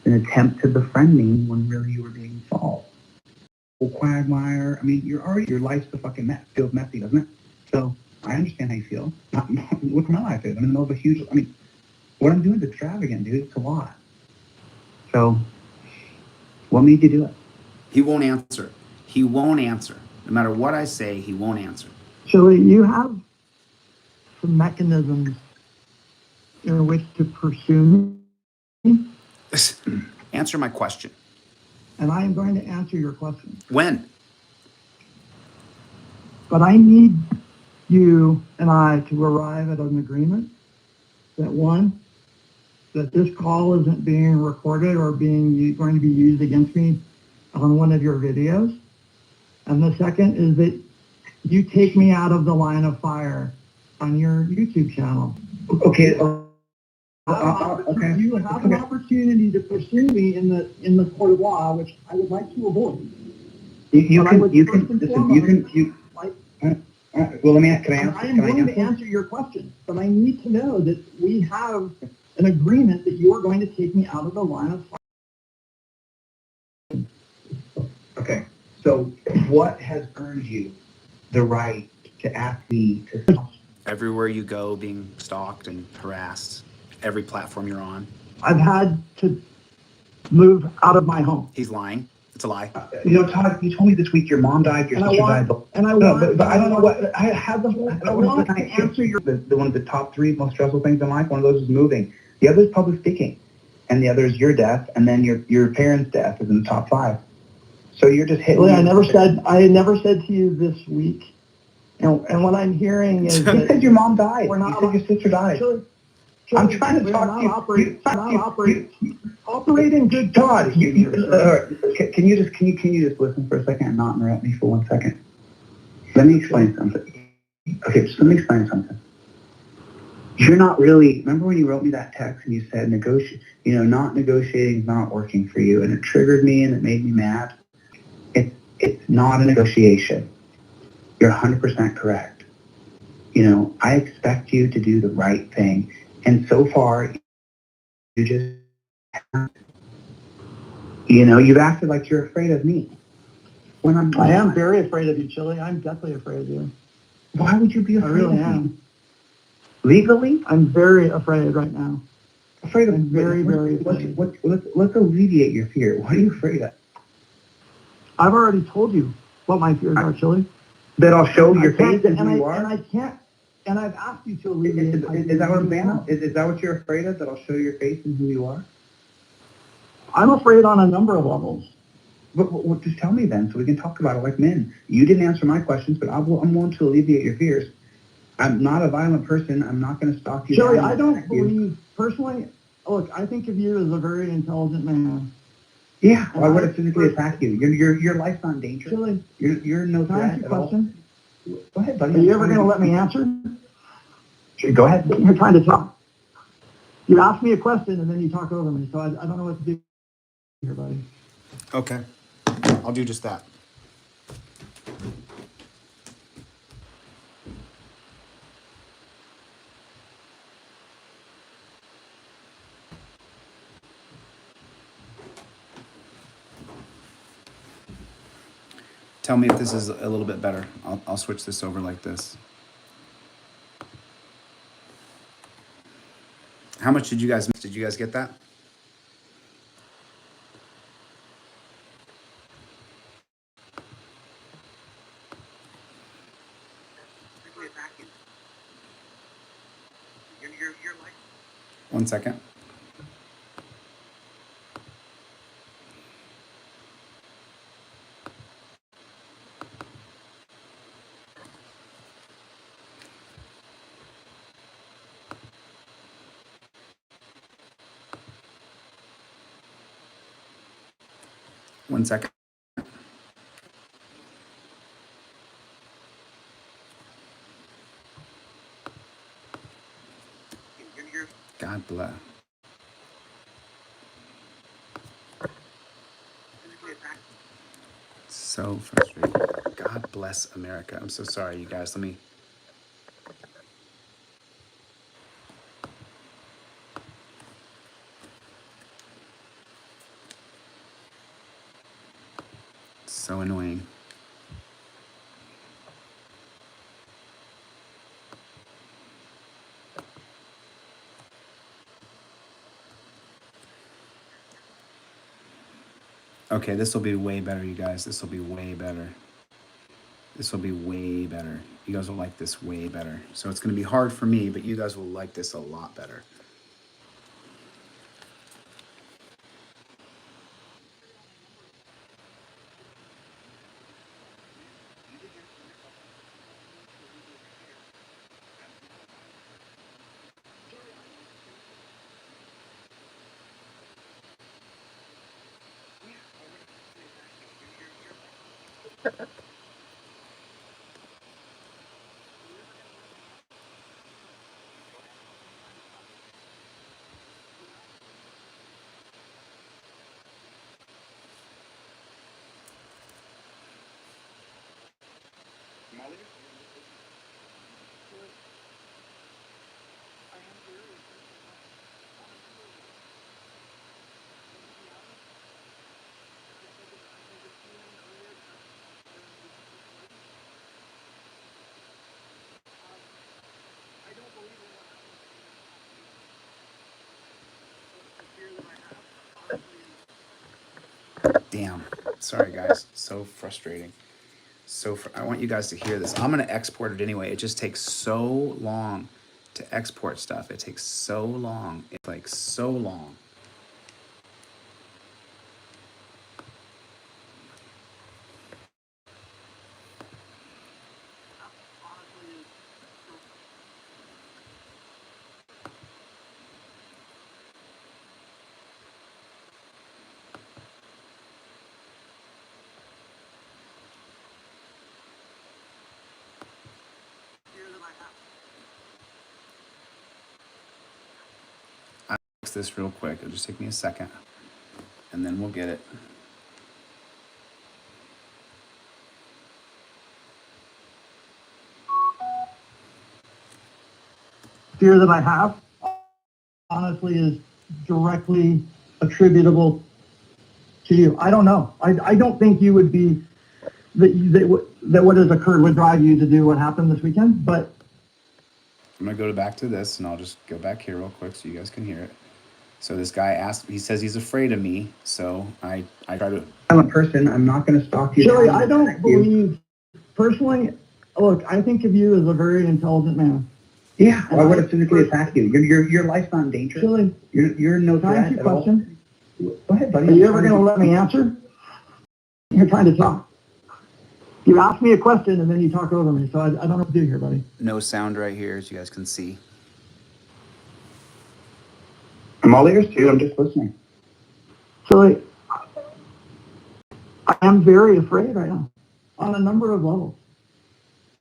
an attempt to befriend me when really you were being false? Well, quagmire. I mean, your life's the fucking mess. Feels messy, doesn't it? So I understand how you feel. Look where my life is. I'm in the middle of a huge. I mean, what I'm doing is extravagant, dude. It's a lot. So, what made you do it? He won't answer. He won't answer. No matter what I say, he won't answer. Chili, you have some mechanisms in which to pursue me, Answer my question. and I am going to answer your question. When? But I need you and I to arrive at an agreement that one, that this call isn't being recorded or going to be used against me on one of your videos. And the second is that you take me out of the line of fire on your YouTube channel. Okay. You have an opportunity to pursue me in the court of law, which I would like to avoid. Well, let me ask. Can I answer? I am going to answer your question, but I need to know that we have an agreement that you are going to take me out of the line of fire. Okay. So, what has earned you the right to ask me to? Everywhere you go, being stalked and harassed. Every platform you're on. I've had to move out of my home. He's lying. It's a lie. You know, Todd, you told me this week your mom died, your sister died. But I don't know what I have. I want to answer your the one of the top three most stressful things in life. One of those is moving. The other is public speaking, and the other is your death, and then your parents' death is in the top 5. So you're just hitting. Well, I never said to you this week, and what I'm hearing is you said your mom died. We're not. You said your sister died. I'm trying to talk to you. Operating good. Todd, can you just listen for a second and not interrupt me for 1 second? Let me explain something. Okay, just let me explain something. You're not really. Remember when you wrote me that text and you said not negotiating is not working for you, and it triggered me and it made me mad. It's not a negotiation. You're 100% correct. You know, I expect you to do the right thing, and so far, you just. You know, you've acted like you're afraid of me. I am very afraid of you, Chili. I'm definitely afraid of you. Why would you be afraid? I really of am. Me? Legally? I'm very afraid right now. Afraid of? I'm very afraid. Let's alleviate your fear. What are you afraid of? I've already told you what my fears are, Chili. That I'll show your face and who you are? And I can't. And I've asked you to alleviate. Is that what I'm saying? Is that what you're afraid of? That I'll show your face and who you are? I'm afraid on a number of levels. But just tell me then, so we can talk about it like men. You didn't answer my questions, but I'm willing to alleviate your fears. I'm not a violent person. I'm not going to stalk you. Joey, I don't believe, personally, look, I think of you as a very intelligent man. Yeah, why would I physically attack you? Your life's not in danger. Chili, you're no threat at all. Go ahead, buddy. Are you ever going to let me answer? Sure, go ahead. You're trying to talk. You ask me a question and then you talk over me, so I don't know what to do here, buddy. Okay. I'll do just that. Tell me if this is a little bit better. I'll switch this over like this. How much did you guys miss? Did you guys get that? 1 second. One second. God bless. So frustrating. God bless America. I'm so sorry, you guys. Let me. So annoying. Okay, this will be way better, you guys. This will be way better. This will be way better. You guys will like this way better. So it's going to be hard for me, but you guys will like this a lot better. Damn. Sorry, guys. So frustrating. I want you guys to hear this. I'm going to export it anyway. It just takes so long to export stuff. It takes so long. It's like so long. I'll fix this real quick. It'll just take me a second, and then we'll get it. Fear that I have, honestly, is directly attributable to you. I don't know. I don't think you would be, that what has occurred would drive you to do what happened this weekend, but I'm going to go back to this, and I'll just go back here real quick so you guys can hear it. So this guy asked, he says he's afraid of me, so I try to... I'm a person. I'm not going to stalk you. Joey, I don't believe, personally, look, I think of you as a very intelligent man. Yeah, well, I would have physically attacked you. Your life's not in danger. Chili, You're no can I ask threat you a at all. question? Go ahead, buddy. Are you ever going to let me answer? You're trying to talk. You ask me a question and then you talk over me, so I don't know what to do here, buddy. No sound right here, as you guys can see. I'm all ears too. I'm just listening. So I am very afraid right now on a number of levels.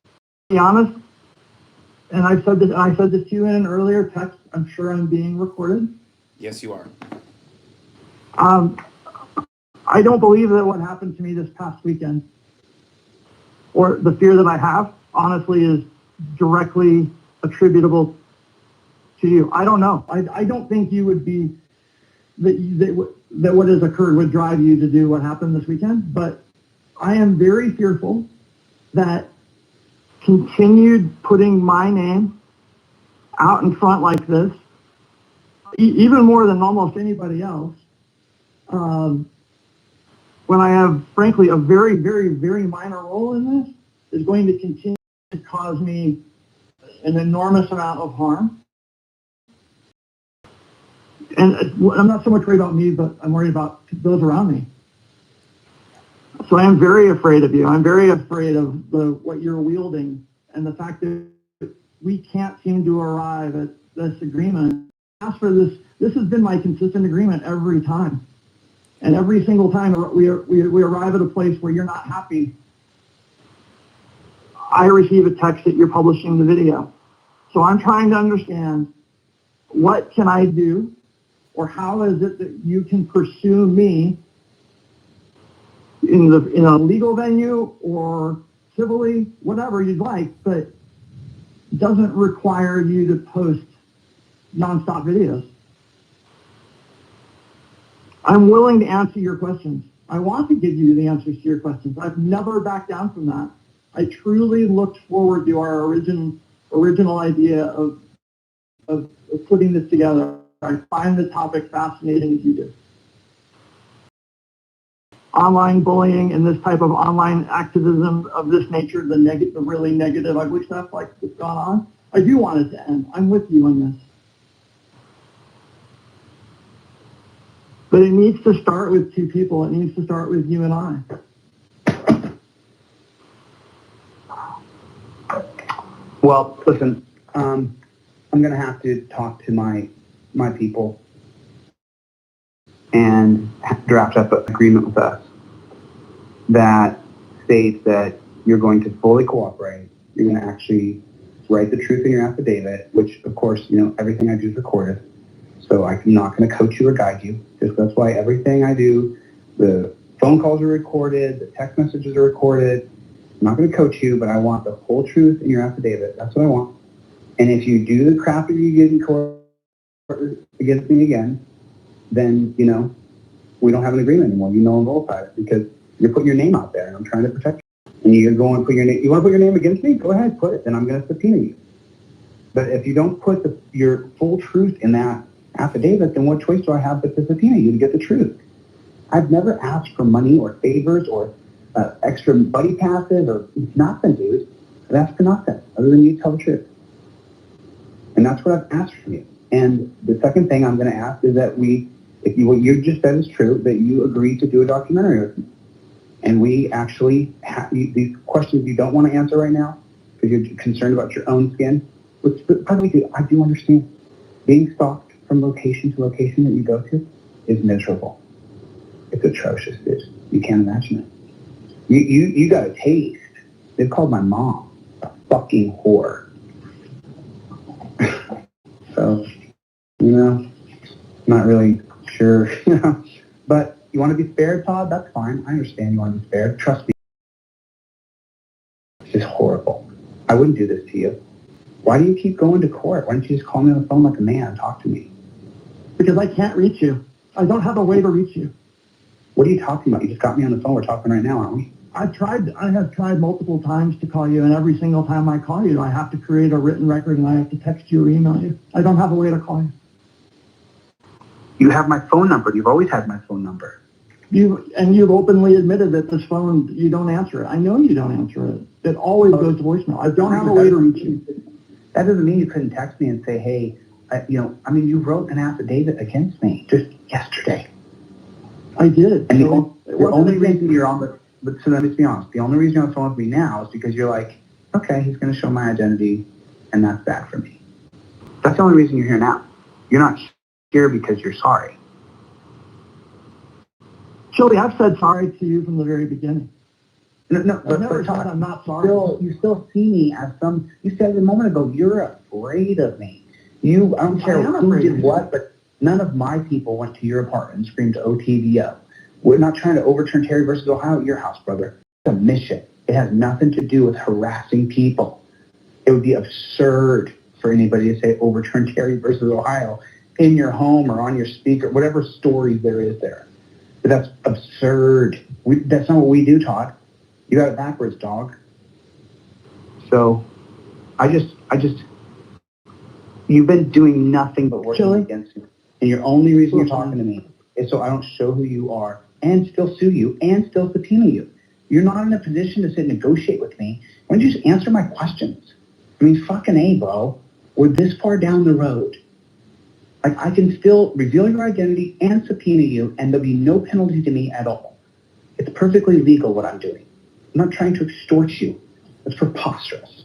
To be honest, and I said this to you in an earlier text, I'm sure I'm being recorded. Yes, you are. I don't believe that what happened to me this past weekend, or the fear that I have, honestly, is directly attributable to you. I don't know. I don't think you would be, that what has occurred would drive you to do what happened this weekend, but I am very fearful that continued putting my name out in front like this, even more than almost anybody else, when I have, frankly, a very, very, very minor role in this, is going to continue to cause me an enormous amount of harm. And I'm not so much worried about me, but I'm worried about those around me. So I am very afraid of you. I'm very afraid of what you're wielding and the fact that we can't seem to arrive at this agreement. As for this, this has been my consistent agreement every time. And every single time we arrive at a place where you're not happy, I receive a text that you're publishing the video. So I'm trying to understand, what can I do, or how is it that you can pursue me in a legal venue or civilly, whatever you'd like, but doesn't require you to post nonstop videos. I'm willing to answer your questions. I want to give you the answers to your questions. I've never backed down from that. I truly looked forward to our original idea of putting this together. I find the topic fascinating as you do. Online bullying and this type of online activism of this nature, the really negative, ugly stuff like what's gone on, I do want it to end. I'm with you on this. But it needs to start with two people. It needs to start with you and I. Well, listen, I'm going to have to talk to my people and draft up an agreement with us that states that you're going to fully cooperate. You're going to actually write the truth in your affidavit, which, of course, everything I do is recorded. So I'm not going to coach you or guide you. Just that's why everything I do, the phone calls are recorded, the text messages are recorded. I'm not going to coach you, but I want the whole truth in your affidavit. That's what I want. And if you do the crap that you get in court against me again, then, we don't have an agreement anymore. You know I'm vilified because you're putting your name out there and I'm trying to protect you. And you're going to put your name, you want to put your name against me? Go ahead, put it. Then I'm going to subpoena you. But if you don't put your full truth in that affidavit, then what choice do I have but to subpoena you to get the truth? I've never asked for money or favors or extra buddy passes or nothing, dude. I've asked for nothing other than you tell the truth. And that's what I've asked from you. And the second thing I'm going to ask is that what you just said is true, that you agree to do a documentary with me. And we actually have these questions you don't want to answer right now because you're concerned about your own skin, which, by the way, I do understand. Being stalked from location to location that you go to is miserable. It's atrocious, dude. You can't imagine it. You got a taste. They've called my mom a fucking whore. So, not really sure, But you want to be fair, Todd? That's fine. I understand you want to be fair. Trust me. It's just horrible. I wouldn't do this to you. Why do you keep going to court? Why don't you just call me on the phone like a man and talk to me? Because I can't reach you. I don't have a way to reach you. What are you talking about? You just got me on the phone. We're talking right now, aren't we? I have tried multiple times to call you, and every single time I call you, I have to create a written record and I have to text you or email you. I don't have a way to call you. You have my phone number. You've always had my phone number. You've openly admitted that this phone, you don't answer it. I know you don't answer it. It always goes to voicemail. I don't have a way to reach you. That doesn't mean you couldn't text me and say, hey, you wrote an affidavit against me just yesterday. I did. And the only reason you're on so let me be honest, the only reason you're on the phone with me now is because you're like, okay, he's going to show my identity, and that's bad for me. That's the only reason you're here now. You're not here because you're sorry. Chili, I've said sorry to you from the very beginning. No, I've never said I'm not sorry. You still see me as you said a moment ago, you're afraid of me. I don't care who did what, but none of my people went to your apartment and screamed OTVO. We're not trying to overturn Terry versus Ohio at your house, brother. It's a mission. It has nothing to do with harassing people. It would be absurd for anybody to say overturn Terry versus Ohio in your home or on your speaker, whatever story there is there. But that's absurd. That's not what we do, Todd. You got it backwards, dog. So, you've been doing nothing but working against me. And your only reason you're talking to me is so I don't show who you are and still sue you and still subpoena you. You're not in a position to sit and negotiate with me. Why don't you just answer my questions? I mean, fucking A, bro. We're this far down the road. Like, I can still reveal your identity and subpoena you, and there'll be no penalty to me at all. It's perfectly legal what I'm doing. I'm not trying to extort you. It's preposterous.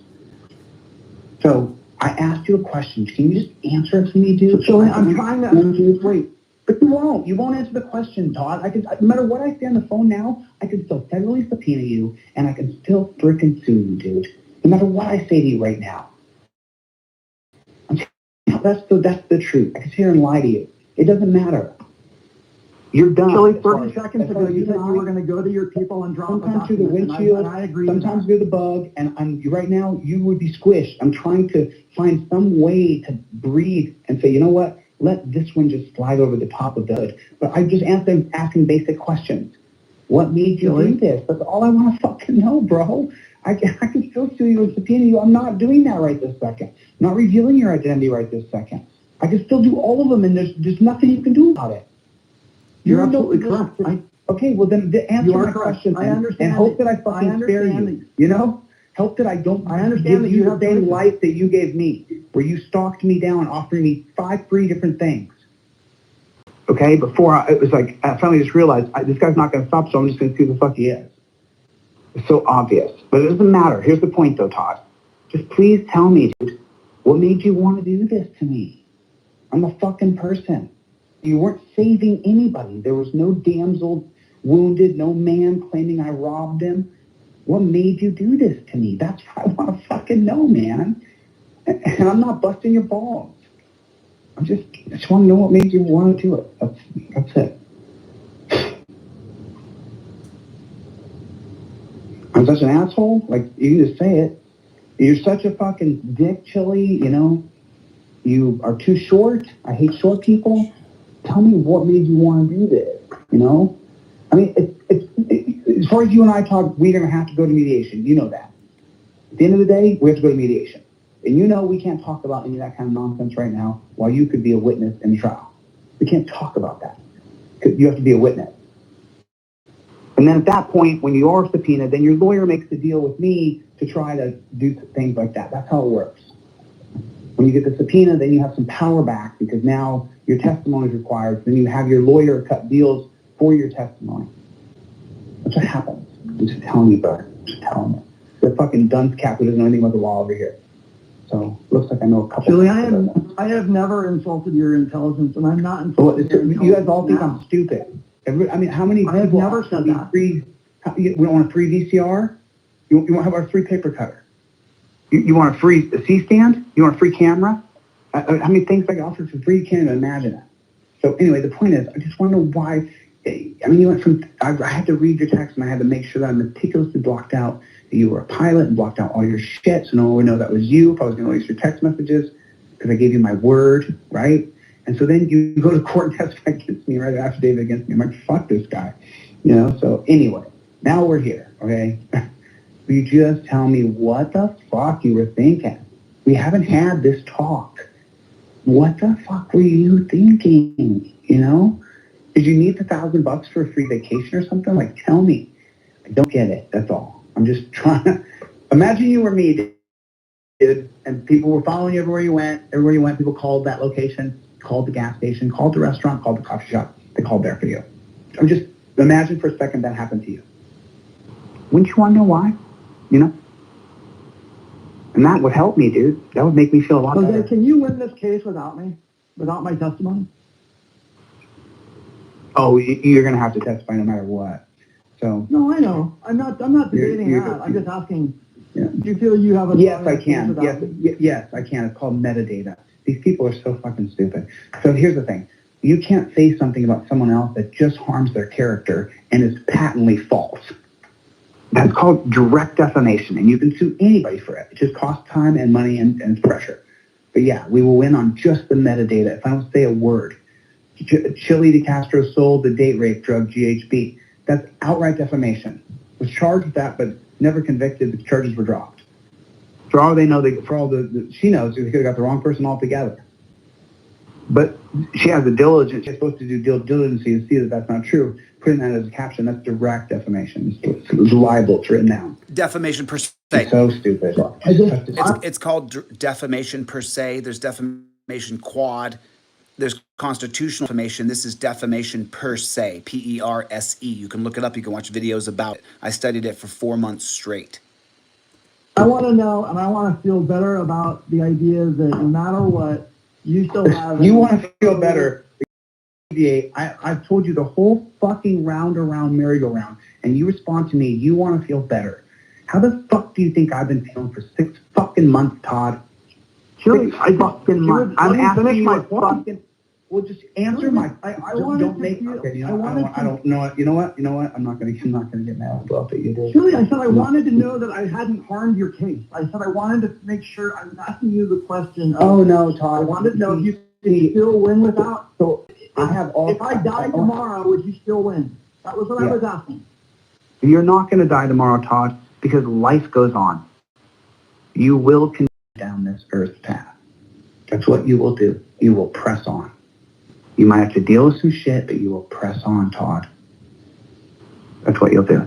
So I asked you a question. Can you just answer it for me, dude? So I'm trying to wait. But you won't. You won't answer the question, Todd. No matter what I say on the phone now, I can still federally subpoena you, and I can still frickin' sue you, dude. No matter what I say to you right now. That's the truth. I can sit here and lie to you. It doesn't matter. You're done. Chili, 30 seconds ago, you said you were going to go to your people and drop sometimes through the document, windshield, and I agree. sometimes through the bug, and right now you would be squished. I'm trying to find some way to breathe and say, you know what? Let this one just slide over the top of the hood. But I just asking basic questions. What made you do this? That's all I want to fucking know, bro. I can still sue you and subpoena you. I'm not doing that right this second. I'm not revealing your identity right this second. I can still do all of them, and there's nothing you can do about it. You're absolutely correct. Okay, well then answer my question. I understand. And hope that I fucking spare you. You know? Help that I don't give you the same life that you gave me, where you stalked me down, offering me 5 free different things. Okay, it was like, I finally just realized, this guy's not going to stop, so I'm just going to see who the fuck he is. It's so obvious. But it doesn't matter. Here's the point though, Todd. Just please tell me, dude, what made you want to do this to me? I'm a fucking person. You weren't saving anybody. There was no damsel wounded, no man claiming I robbed him. What made you do this to me? That's what I want to fucking know, man. And I'm not busting your balls. I just want to know what made you want to do it. That's it. I'm such an asshole. Like, you can just say it. You're such a fucking dick, Chili. You know, you are too short. I hate short people. Tell me what made you want to do this. You know, I mean, as far as you and I talk, we're gonna have to go to mediation. You know that. At the end of the day, we have to go to mediation. And you know we can't talk about any of that kind of nonsense right now while you could be a witness in the trial. We can't talk about that. You have to be a witness. And then at that point, when you are subpoenaed, then your lawyer makes the deal with me to try to do things like that. That's how it works. When you get the subpoena, then you have some power back because now your testimony is required. Then you have your lawyer cut deals for your testimony. That's what happens. I'm just telling you, bud. I'm just telling you. The fucking dunce cap who doesn't know anything about the law over here. So looks like I know a couple. Chili, I have never insulted your intelligence, and I'm not insulting your intelligence. You guys all think I'm stupid. I mean, how many people I have never said that. We don't want a free VCR? You want to have our free paper cutter? You want a free C-stand? You want a free camera? How many things I can offer for free? You can't even imagine it. So anyway, the point is, I just want to know why. I mean, you went from, I had to read your text, and I had to make sure that I meticulously blocked out that you were a pilot and blocked out all your shit, so no one would know that was you if I was going to release your text messages, because I gave you my word, right? And so then you go to court and testify against me, right? Affidavit against me. I'm like, fuck this guy. You know, so anyway, now we're here, okay? Will you just tell me what the fuck you were thinking? We haven't had this talk. What the fuck were you thinking, you know? Did you need the $1,000 for a free vacation or something? Like, tell me. I don't get it, that's all. I'm just trying to... Imagine you were me, dude, and people were following you everywhere you went. Everywhere you went, people called that location, called the gas station, called the restaurant, called the coffee shop. They called there for you. I'm just... Imagine for a second that happened to you. Wouldn't you want to know why? You know? And that would help me, dude. That would make me feel a lot better. Can you win this case without me? Without my testimony? Oh, you're going to have to testify no matter what. So. No, I know. I'm not debating that. I'm just asking, do you feel you have a... Yes, I can. Yes, I can. It's called metadata. These people are so fucking stupid. So here's the thing. You can't say something about someone else that just harms their character and is patently false. That's called direct defamation, and you can sue anybody for it. It just costs time and money and pressure. But yeah, we will win on just the metadata. If I don't say a word, Chili DeCastro sold the date rape drug GHB. That's outright defamation. Was charged with that, but never convicted. The charges were dropped. For all they know, she knows they could have got the wrong person altogether. But she has the diligence. She's supposed to do diligence and see that that's not true. Putting that as a caption, that's direct defamation. It's libel. It's written down. Defamation per se. It's so stupid. It's called defamation per se. There's defamation quad. there's constitutional defamation. This is defamation per se, P-E-R-S-E. You can look it up. You can watch videos about it. I studied it for 4 months straight. I want to know, and I want to feel better about the idea that no matter what, you still have... You want to feel better. I've told you the whole fucking round around merry-go-round, and you respond to me, you want to feel better. How the fuck do you think I've been feeling for 6 fucking months, Todd? Sure, I'm asking you a fucking... Well, just answer my... Don't make... Okay, you know what? I'm not gonna get mad about it. You do. Julie, I said I wanted to know that I hadn't harmed your case. I said I wanted to make sure. I was asking you the question of... Oh, no, Todd. I wanted to know if you could still win without... So I have all... If I died tomorrow, would you still win? That was what I was asking. You're not going to die tomorrow, Todd, because life goes on. You will continue down this earth path. That's what you will do. You will press on. You might have to deal with some shit, but you will press on, Todd. That's what you'll do.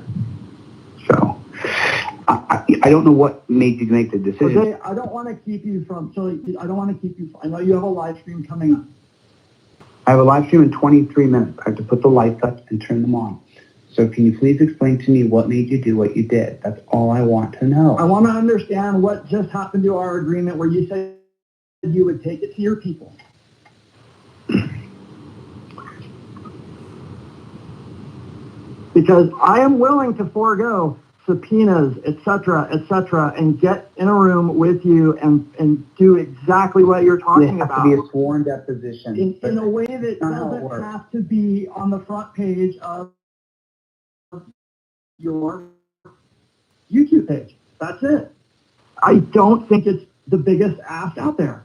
So, I don't know what made you make the decision. Okay, I don't want to keep you from... So I don't want to keep you... I know you have a live stream coming up. I have a live stream in 23 minutes. I have to put the lights up and turn them on. So can you please explain to me what made you do what you did? That's all I want to know. I want to understand what just happened to our agreement where you said you would take it to your people. Because I am willing to forego subpoenas, etc., and get in a room with you and do exactly what you're talking about. It has to be a sworn deposition. In a way that doesn't have to be on the front page of your YouTube page. That's it. I don't think it's the biggest ask out there.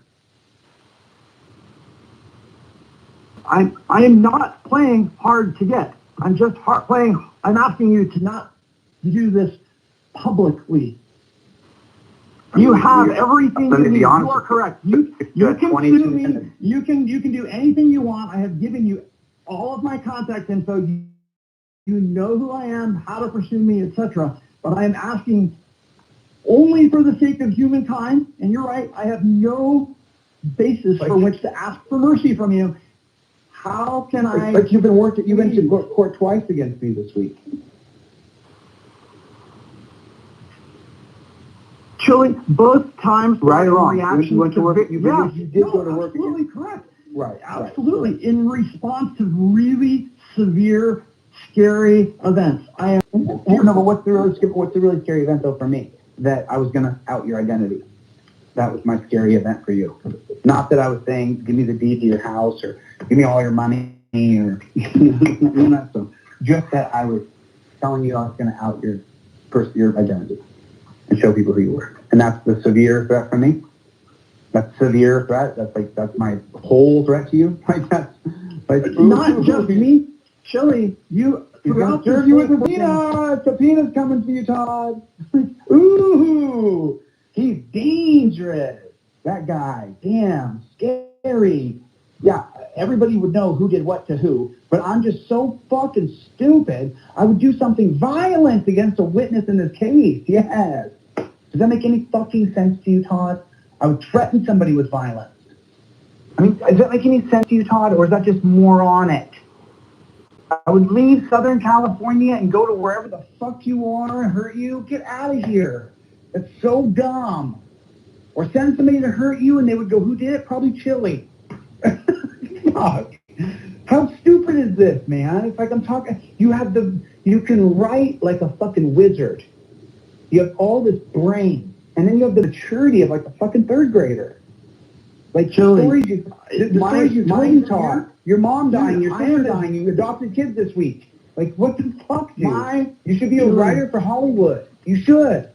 I am not playing hard to get. I'm just playing. I'm asking you to not do this publicly. You have everything you need. You are correct. You can sue me. You can do anything you want. I have given you all of my contact info. You know who I am, how to pursue me, etc. But I am asking only for the sake of humankind. And you're right. I have no basis for which to ask for mercy from you. How can I... But you've been to court twice against me this week. Chili, both times... Right or wrong? You went to work. You did go to work absolutely again. Correct. Right. Absolutely. Right. In response to really severe, scary events. I am... No, but what's the really scary event, though, for me? That I was going to out your identity. That was my scary event for you. Not that I was saying, give me the deed to your house or give me all your money or not so. Just that I was telling you I was going to out your identity and show people who you were. And that's the severe threat for me. That's severe threat. That's my whole threat to you. Not just me, Chili. You throughout serve you with subpoena. Subpoena's coming for you, Todd. Ooh. He's dangerous. That guy. Damn. Scary. Yeah, everybody would know who did what to who, but I'm just so fucking stupid, I would do something violent against a witness in this case. Yes. Does that make any fucking sense to you, Todd? I would threaten somebody with violence. I mean, does that make any sense to you, Todd, or is that just moronic? I would leave Southern California and go to wherever the fuck you are and hurt you. Get out of here. That's so dumb. Or send somebody to hurt you and they would go, who did it? Probably Chili. Fuck. How stupid is this, man? It's like I'm talking, you can write like a fucking wizard. You have all this brain. And then you have the maturity of like a fucking third grader. Like Chili, the stories you told me, Todd. Your mom dying, your sister dying, you adopted kids this week. Like, what the fuck, dude? You should be a writer for Hollywood. You should.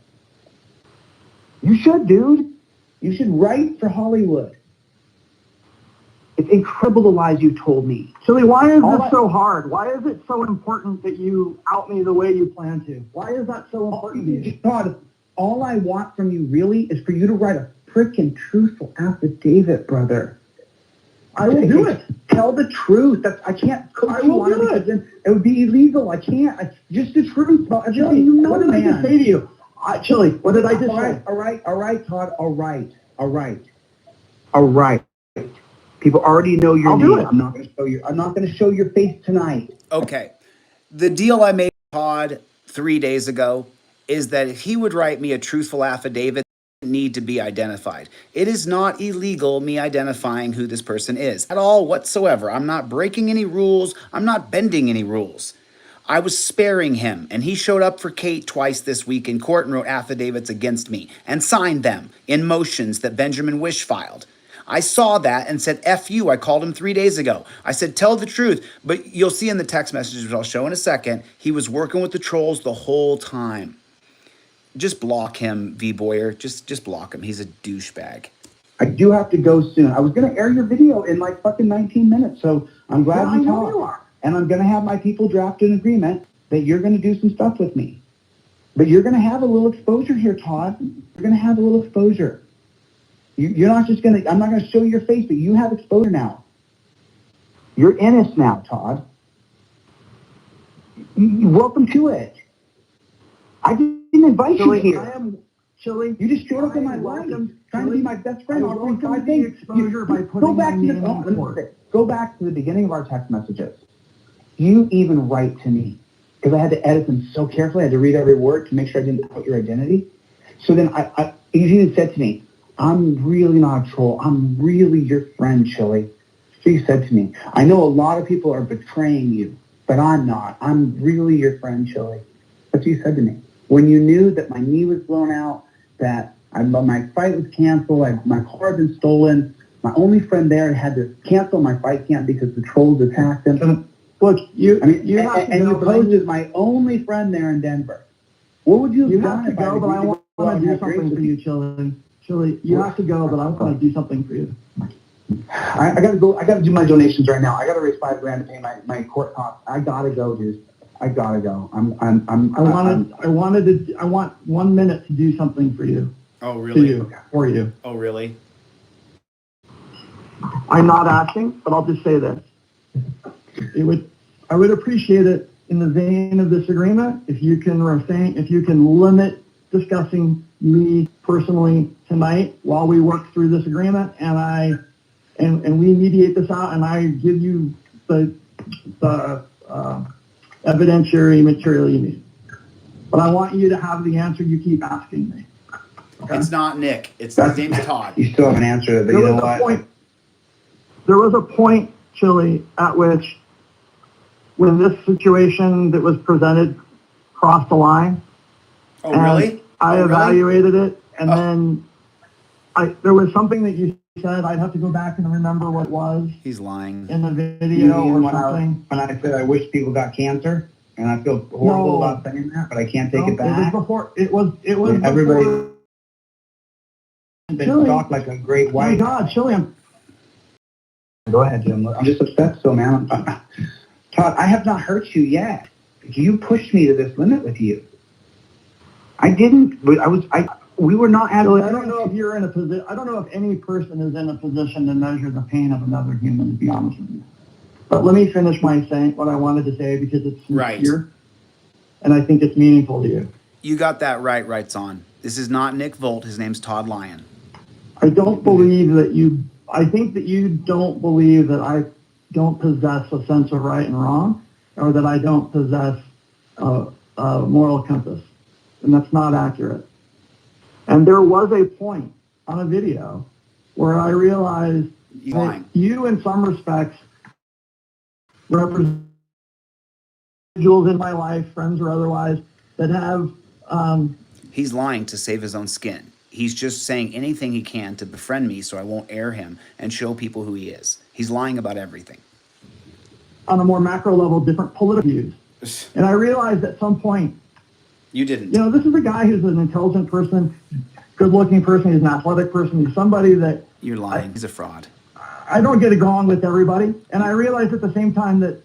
You should, dude. You should write for Hollywood. It's incredible the lies you told me. Chili, why is this so hard? Why is it so important that you out me the way you plan to? Why is that so important to you? Todd, all I want from you really is for you to write a frickin' truthful affidavit, brother. I will do it. Tell the truth. I can't coach you on it because then it would be illegal. I can't. Just the truth. Chili, you know what I just say to you. Chili, what did I just say? All right, Todd. All right. People People already know your I'll do name. it. I'm not going to show your face tonight. Okay. The deal I made with Todd 3 days ago is that if he would write me a truthful affidavit, it doesn't need to be identified. It is not illegal me identifying who this person is at all whatsoever. I'm not breaking any rules. I'm not bending any rules. I was sparing him, and he showed up for Kate twice this week in court and wrote affidavits against me and signed them in motions that Benjamin Wish filed. I saw that and said, F you. I called him 3 days ago. I said, tell the truth. But you'll see in the text messages, which I'll show in a second, he was working with the trolls the whole time. Just block him, V Boyer. Just block him. He's a douchebag. I do have to go soon. I was going to air your video in like fucking 19 minutes, so I'm glad Yeah, I you know talked. you are. And I'm going to have my people draft an agreement that you're going to do some stuff with me. But you're going to have a little exposure here, Todd. You're going to have a little exposure. You're not just going to, I'm not going to show your face, but you have exposure now. You're in us now, Todd. Welcome to it. I didn't invite you here. I am Chili. You just showed up in my life, trying to be my best friend. I Offering welcome 5 the things. exposure by Go putting back my to name in court. go back to the beginning of our text messages. You even write to me because I had to edit them so carefully. I had to read every word to make sure I didn't put your identity. So then you even said to me, "I'm really not a troll. I'm really your friend, Chili." So you said to me, "I know a lot of people are betraying you, but I'm not. I'm really your friend, Chili." That's what you said to me. When you knew that my knee was blown out, that my fight was canceled, my car had been stolen, my only friend there had to cancel my fight camp because the trolls attacked him. Look, you I mean, you have to and go, you but I posed need- as my only friend there in Denver. What would you have you done have to if I go, but I agreed want go out to and do have drinks something with for you, Chili. Chili, you have to go, but I want to do something for you. I gotta go. I gotta do my donations right now. I gotta raise $5,000 to pay my court costs. I gotta go, dude. I gotta go. I want 1 minute to do something for you. Oh, To really? you, for you. Oh, really? I'm not asking, but I'll just say this. I would appreciate it in the vein of this agreement if you can limit discussing me personally tonight while we work through this agreement and we mediate this out and I give you the evidentiary material you need. But I want you to have the answer you keep asking me. Okay? It's not Nick. His name's Todd. You still haven't answered it, but you know what? There was a point, Chili, at which when this situation that was presented crossed the line. Oh, and really? I Oh, really? evaluated it, and Oh. then there was something that you said. I'd have to go back and remember what it was He's lying. in the You video mean or when something. I said I wish people got cancer, and I feel horrible No. about saying that, but I can't take No, it back. was before. It was And everybody before. been Chili. stalked like a great Oh my white. God, Chili, Go ahead, Jim. I'm just upset still, man. Todd, I have not hurt you yet. You pushed me to this limit with you. I didn't. We were not at. Chili, I don't know if you're in a position. I don't know if any person is in a position to measure the pain of another human. To be honest with you, but let me finish what I wanted to say because it's sincere, and I think it's meaningful to you. You got that right, Rights On. This is not Nick Volt. His name's Todd Lyon. I don't believe that you. I think that you don't believe that I don't possess a sense of right and wrong, or that I don't possess a moral compass, and that's not accurate. And there was a point on a video where I realized He's that lying. you, in some respects, represent individuals in my life, friends or otherwise, that have. He's lying to save his own skin. He's just saying anything he can to befriend me so I won't air him and show people who he is. He's lying about everything. On a more macro level, different political views. And I realized at some point, You didn't. you know, this is a guy who's an intelligent person, good-looking person, he's an athletic person, he's somebody that You're lying. He's a fraud. I don't get along with everybody. And I realized at the same time that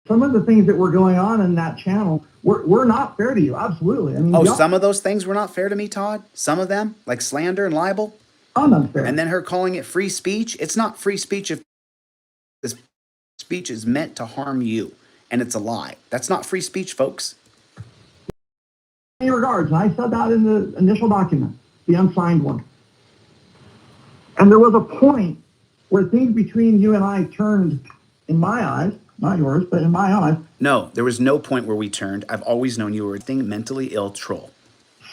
some of the things that were going on in that channel were not fair to you. Absolutely. I mean, Oh, some of those things were not fair to me, Todd? Some of them? Like slander and libel? unfair. And then her calling it free speech? It's not free speech if this speech is meant to harm you and it's a lie. That's not free speech, folks. In any regards, and I said that in the initial document, the unsigned one. And there was a point where things between you and I turned, in my eyes, not yours, but in my eyes, No, there was no point where we turned. I've always known you were a thing mentally ill troll.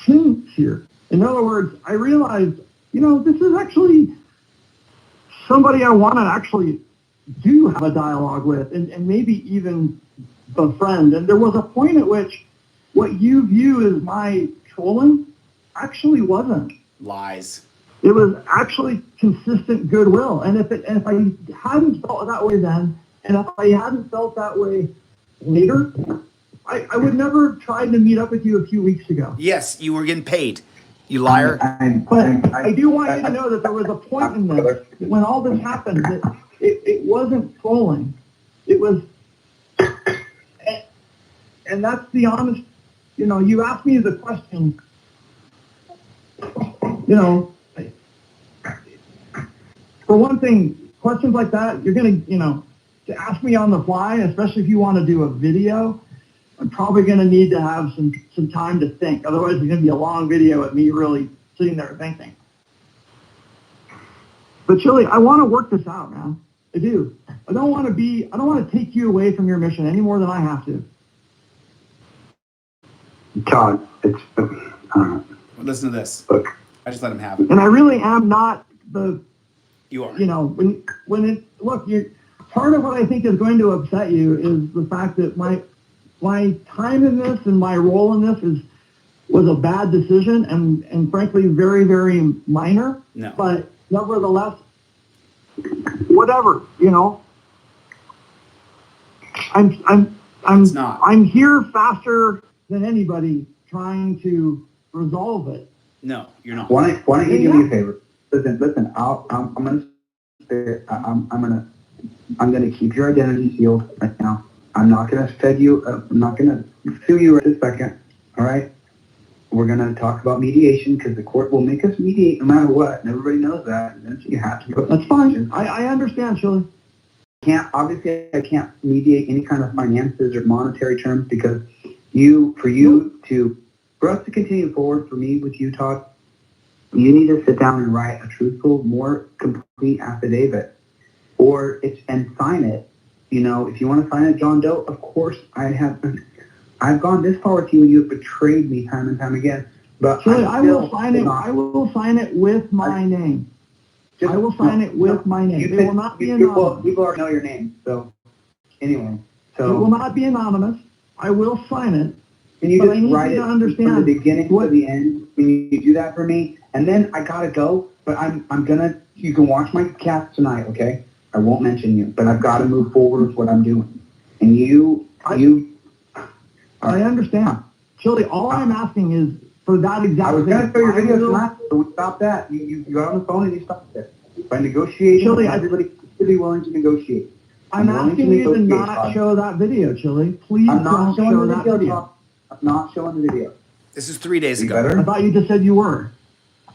sincere. In other words, I realized, this is actually somebody I want to actually do have a dialogue with and maybe even befriend. And there was a point at which what you view as my trolling actually wasn't. Lies. It was actually consistent goodwill. And if I hadn't felt that way then, and if I hadn't felt that way later, I would never tried to meet up with you a few weeks ago. Yes, you were getting paid. You liar. But I do want you to know that there was a point in this, when all this happened, that it wasn't trolling. It was, and that's the honest, you asked me the question, for one thing, questions like that, you're going to, to ask me on the fly, especially if you want to do a video, I'm probably going to need to have some time to think. Otherwise, it's going to be a long video of me really sitting there thinking. But Chili, I want to work this out, man. I do. I don't want to take you away from your mission any more than I have to. Todd, it's, Listen to this. look, I just let him have it. And I really am not the, You are. part of what I think is going to upset you is the fact that my time in this and my role in this was a bad decision and frankly very, very minor. No. But nevertheless, whatever, It's not. I'm here faster than anybody trying to resolve it. No, you're not. why don't you do me a favor? Listen, I'm gonna keep your identity sealed right now. I'm not gonna I'm not gonna sue you right this second. All right? We're gonna talk about mediation because the court will make us mediate no matter what, and everybody knows that. And you have to go. That's fine. I understand, Chili. I can't mediate any kind of finances or monetary terms because for us to continue forward, for me with you, Todd, you need to sit down and write a truthful, more complete affidavit, and sign it. If you want to sign it, John Doe, of course I've gone this far with you, and you have betrayed me time and time again. But Chili, I will sign it. I will sign it with my name. I will sign it with my name. It will not be anonymous. People already know your name, so anyway. It will not be anonymous. I will sign it. Can you But I just need write you it to understand from the beginning to the end? Can you do that for me? And then I gotta go, but you can watch my cats tonight, okay? I won't mention you, but I've gotta move forward with what I'm doing. And I understand. Chili, all I'm asking is for that exact I was thing. gonna show your video tonight, so we stopped that. You got on the phone and you stopped it. By negotiation, Chili, everybody should be willing to negotiate. I'm willing asking you to negotiate, not Todd. show that video, Chili. Please I'm not don't showing show the that video, video. Todd. I'm not showing the video. This is 3 days You ago. better? I thought you just said you were.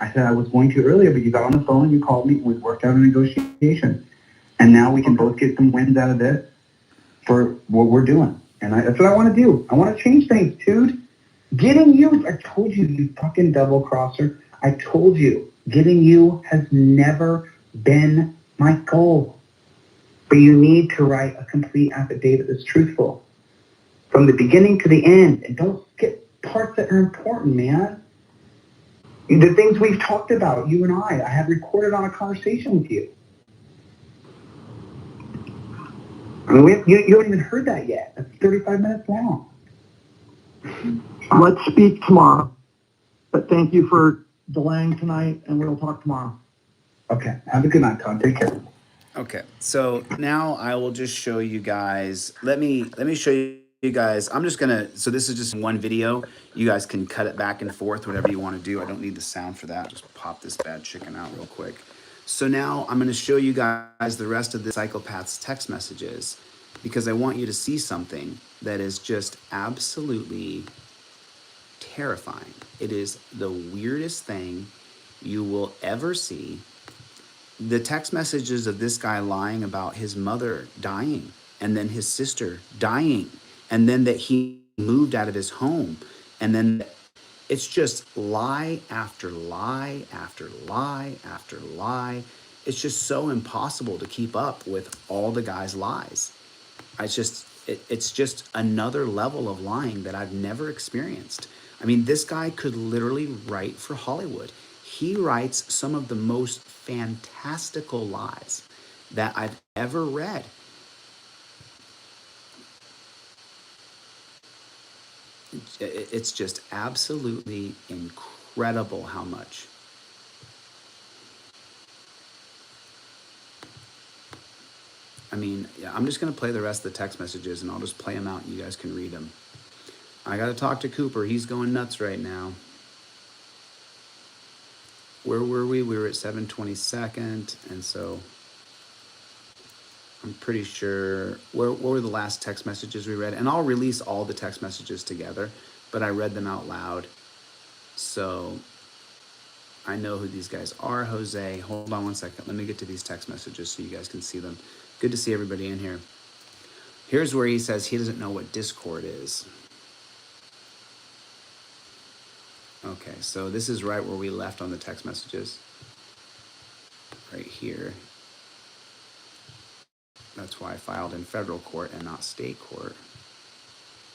I said I was going to earlier, but you got on the phone and you called me and we worked out a negotiation. And now we can both get some wins out of this for what we're doing. And that's what I want to do. I want to change things, dude. Getting you, I told you, you fucking double crosser. I told you, getting you has never been my goal. But you need to write a complete affidavit that's truthful. From the beginning to the end. And don't skip parts that are important, man. The things we've talked about, you and I have recorded on a conversation with you. I mean, you haven't even heard that yet. That's 35 minutes long. Let's speak tomorrow. But thank you for delaying tonight, and we'll talk tomorrow. Okay. Have a good night, Todd. Take care. Okay, so now I will just show you guys. Let me show you guys. I'm just gonna. So this is just one video. You guys can cut it back and forth, whatever you want to do. I don't need the sound for that. Just pop this bad chicken out real quick. So now I'm gonna show you guys the rest of the psychopath's text messages because I want you to see something that is just absolutely terrifying. It is the weirdest thing you will ever see. The text messages of this guy lying about his mother dying and then his sister dying and then that he moved out of his home and then it's just lie after lie after lie after lie. it's just so impossible to keep up with all the guy's lies. It's just another level of lying that I've never experienced. I mean, this guy could literally write for Hollywood. He writes some of the most fantastical lies that I've ever read. It's just absolutely incredible how much. I mean, yeah, I'm just going to play the rest of the text messages and I'll just play them out and you guys can read them. I got to talk to Cooper. He's going nuts right now. Where were we? We were at 7/22nd. And so I'm pretty sure, what were the last text messages we read? And I'll release all the text messages together, but I read them out loud. So I know who these guys are. Jose, hold on one second. Let me get to these text messages so you guys can see them. Good to see everybody in here. Here's where he says he doesn't know what Discord is. Okay, so this is right where we left on the text messages. Right here. That's why I filed in federal court and not state court.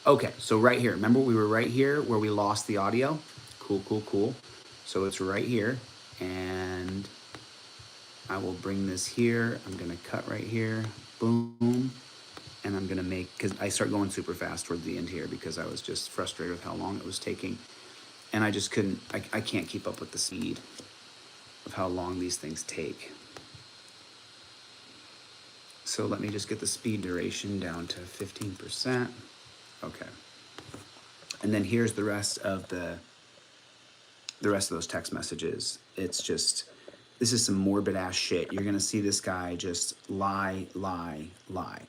Okay, so right here. Remember we were right here where we lost the audio? Cool, cool, cool. So it's right here. And I will bring this here. I'm going to cut right here. Boom. And I'm going to make, because I start going super fast towards the end here because I was just frustrated with how long it was taking. And I just couldn't, I can't keep up with the speed of how long these things take. So let me just get the speed duration down to 15%. Okay. And then here's the rest of those text messages. It's just, this is some morbid ass shit. You're gonna see this guy just lie, lie, lie.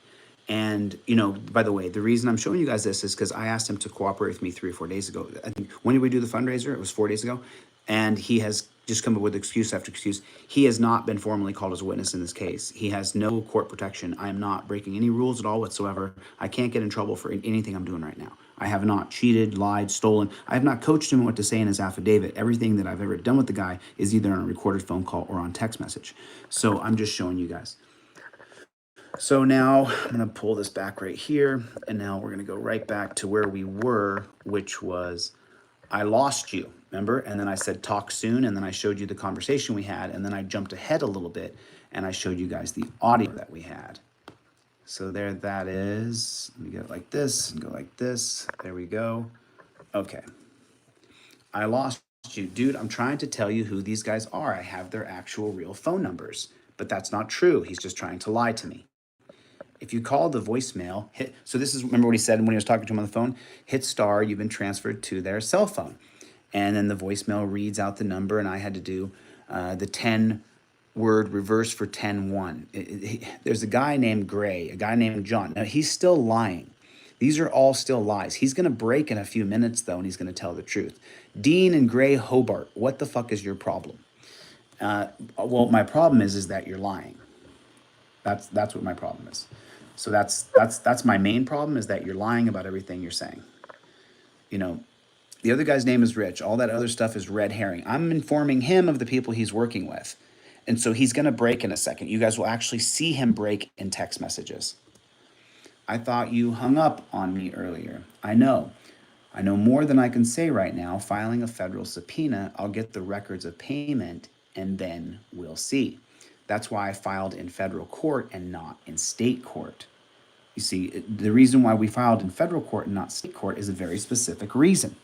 And, you know, by the way, the reason I'm showing you guys this is because I asked him to cooperate with me 3 or 4 days ago. I think, when did we do the fundraiser? It was 4 days ago. And he has just come up with excuse after excuse. He has not been formally called as a witness in this case. He has no court protection. I am not breaking any rules at all whatsoever. I can't get in trouble for anything I'm doing right now. I have not cheated, lied, stolen. I have not coached him what to say in his affidavit. Everything that I've ever done with the guy is either on a recorded phone call or on text message. So I'm just showing you guys. So now I'm going to pull this back right here. And now we're going to go right back to where we were, which was, I lost you, remember? And then I said, talk soon. And then I showed you the conversation we had. And then I jumped ahead a little bit and I showed you guys the audio that we had. So there that is. Let me get it like this and go like this. There we go. Okay. I lost you. Dude, I'm trying to tell you who these guys are. I have their actual real phone numbers. But that's not true. He's just trying to lie to me. If you call the voicemail, so this is, remember what he said when he was talking to him on the phone? Hit star, you've been transferred to their cell phone. And then the voicemail reads out the number, and I had to do the 10-word reverse for 10-1. There's a guy named Gray, a guy named John. Now, he's still lying. These are all still lies. He's going to break in a few minutes, though, and he's going to tell the truth. Dean and Gray Hobart, what the fuck is your problem? Well, my problem is that you're lying. That's what my problem is. So that's my main problem, is that you're lying about everything you're saying. You know, the other guy's name is Rich. All that other stuff is red herring. I'm informing him of the people he's working with. And so he's going to break in a second. You guys will actually see him break in text messages. I thought you hung up on me earlier. I know more than I can say right now. Filing a federal subpoena, I'll get the records of payment and then we'll see. That's why I filed in federal court and not in state court. You see, the reason why we filed in federal court and not state court is a very specific reason.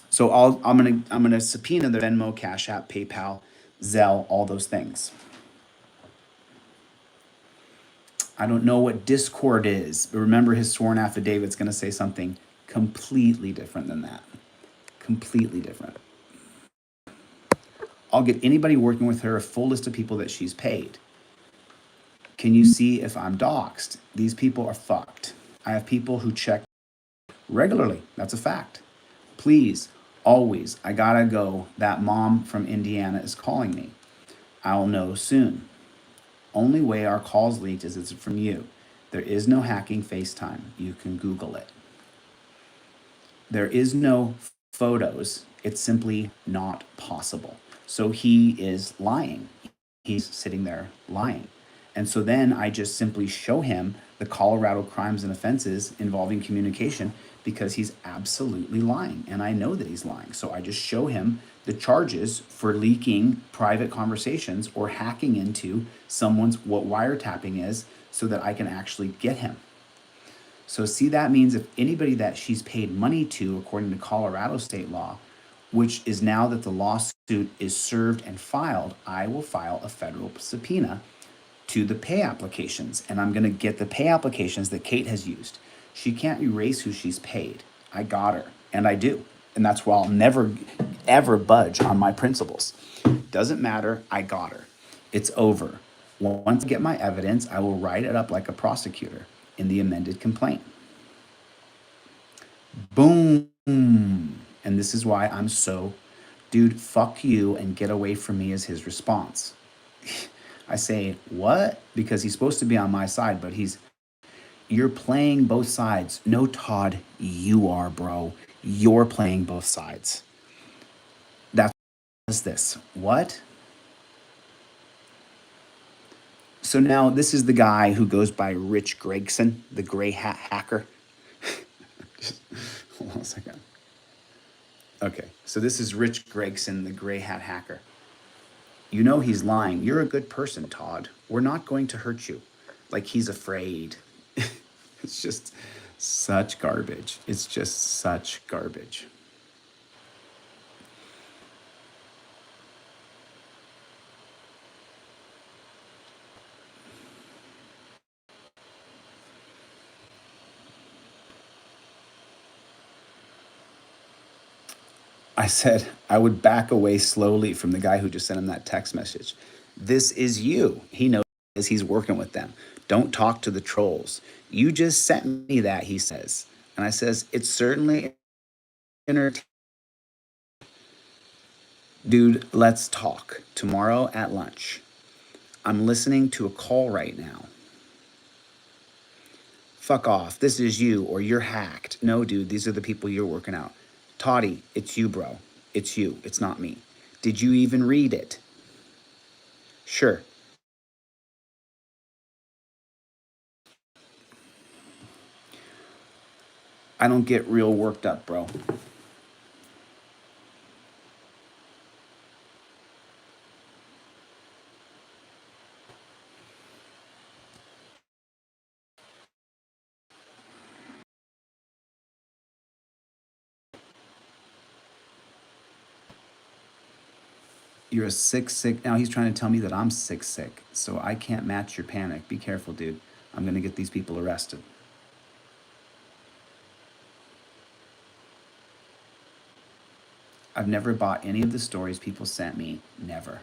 So I'm gonna subpoena the Venmo, Cash App, PayPal, Zelle, all those things. I don't know what Discord is, but remember his sworn affidavit's gonna say something completely different than that. Completely different. I'll get anybody working with her a full list of people that she's paid. Can you see if I'm doxxed? These people are fucked. I have people who check regularly. That's a fact. Please, always, I gotta go. That mom from Indiana is calling me. I'll know soon. Only way our calls leaked is it's from you. There is no hacking FaceTime. You can Google it. There is no photos. It's simply not possible. So he is lying. he's sitting there lying. And so then I just simply show him the Colorado crimes and offenses involving communication because he's absolutely lying. And I know that he's lying. So I just show him the charges for leaking private conversations or hacking into someone's, what wiretapping is, so that I can actually get him. So see, that means if anybody that she's paid money to, according to Colorado state law, which is now that the lawsuit is served and filed, I will file a federal subpoena to the pay applications. And I'm going to get the pay applications that Kate has used. She can't erase who she's paid. I got her, and I do. And that's why I'll never, ever budge on my principles. Doesn't matter, I got her. It's over. Once I get my evidence, I will write it up like a prosecutor in the amended complaint. Boom. And this is why I'm so, dude, fuck you and get away from me is his response. I say, what? Because he's supposed to be on my side, but you're playing both sides. No, Todd, you are, bro. You're playing both sides. That's this. What? So now this is the guy who goes by Rich Gregson, the gray hat hacker. Just, hold on a second. Okay, so this is Rich Gregson, the gray hat hacker. You know he's lying. You're a good person, Todd. We're not going to hurt you. Like he's afraid. It's just such garbage. It's just such garbage. I said I would back away slowly from the guy who just sent him that text message. This is you. He knows he's working with them. Don't talk to the trolls. You just sent me that, he says. And I says, it's certainly entertaining. Dude, let's talk tomorrow at lunch. I'm listening to a call right now. Fuck off. This is you, or you're hacked. No, dude, these are the people you're working out. Toddy, it's you, bro. It's you. It's not me. Did you even read it? Sure. I don't get real worked up, bro. You're a sick. Now he's trying to tell me that I'm sick. So I can't match your panic. Be careful, dude. I'm going to get these people arrested. I've never bought any of the stories people sent me. Never.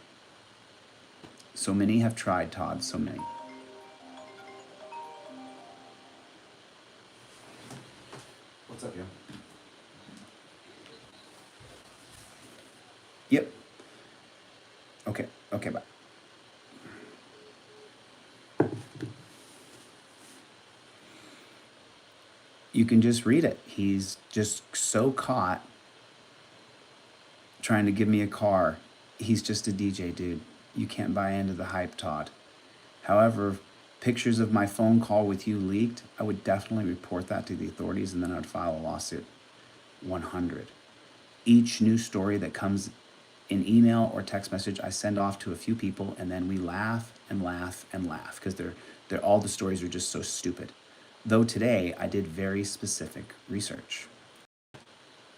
So many have tried, Todd. So many. What's up, yo? Yep. Okay, bye. You can just read it. He's just so caught trying to give me a car. He's just a DJ, dude. You can't buy into the hype, Todd. However, pictures of my phone call with you leaked, I would definitely report that to the authorities and then I'd file a lawsuit. 100. Each new story that comes in email or text message, I send off to a few people and then we laugh and laugh and laugh because they're all the stories are just so stupid. Though today I did very specific research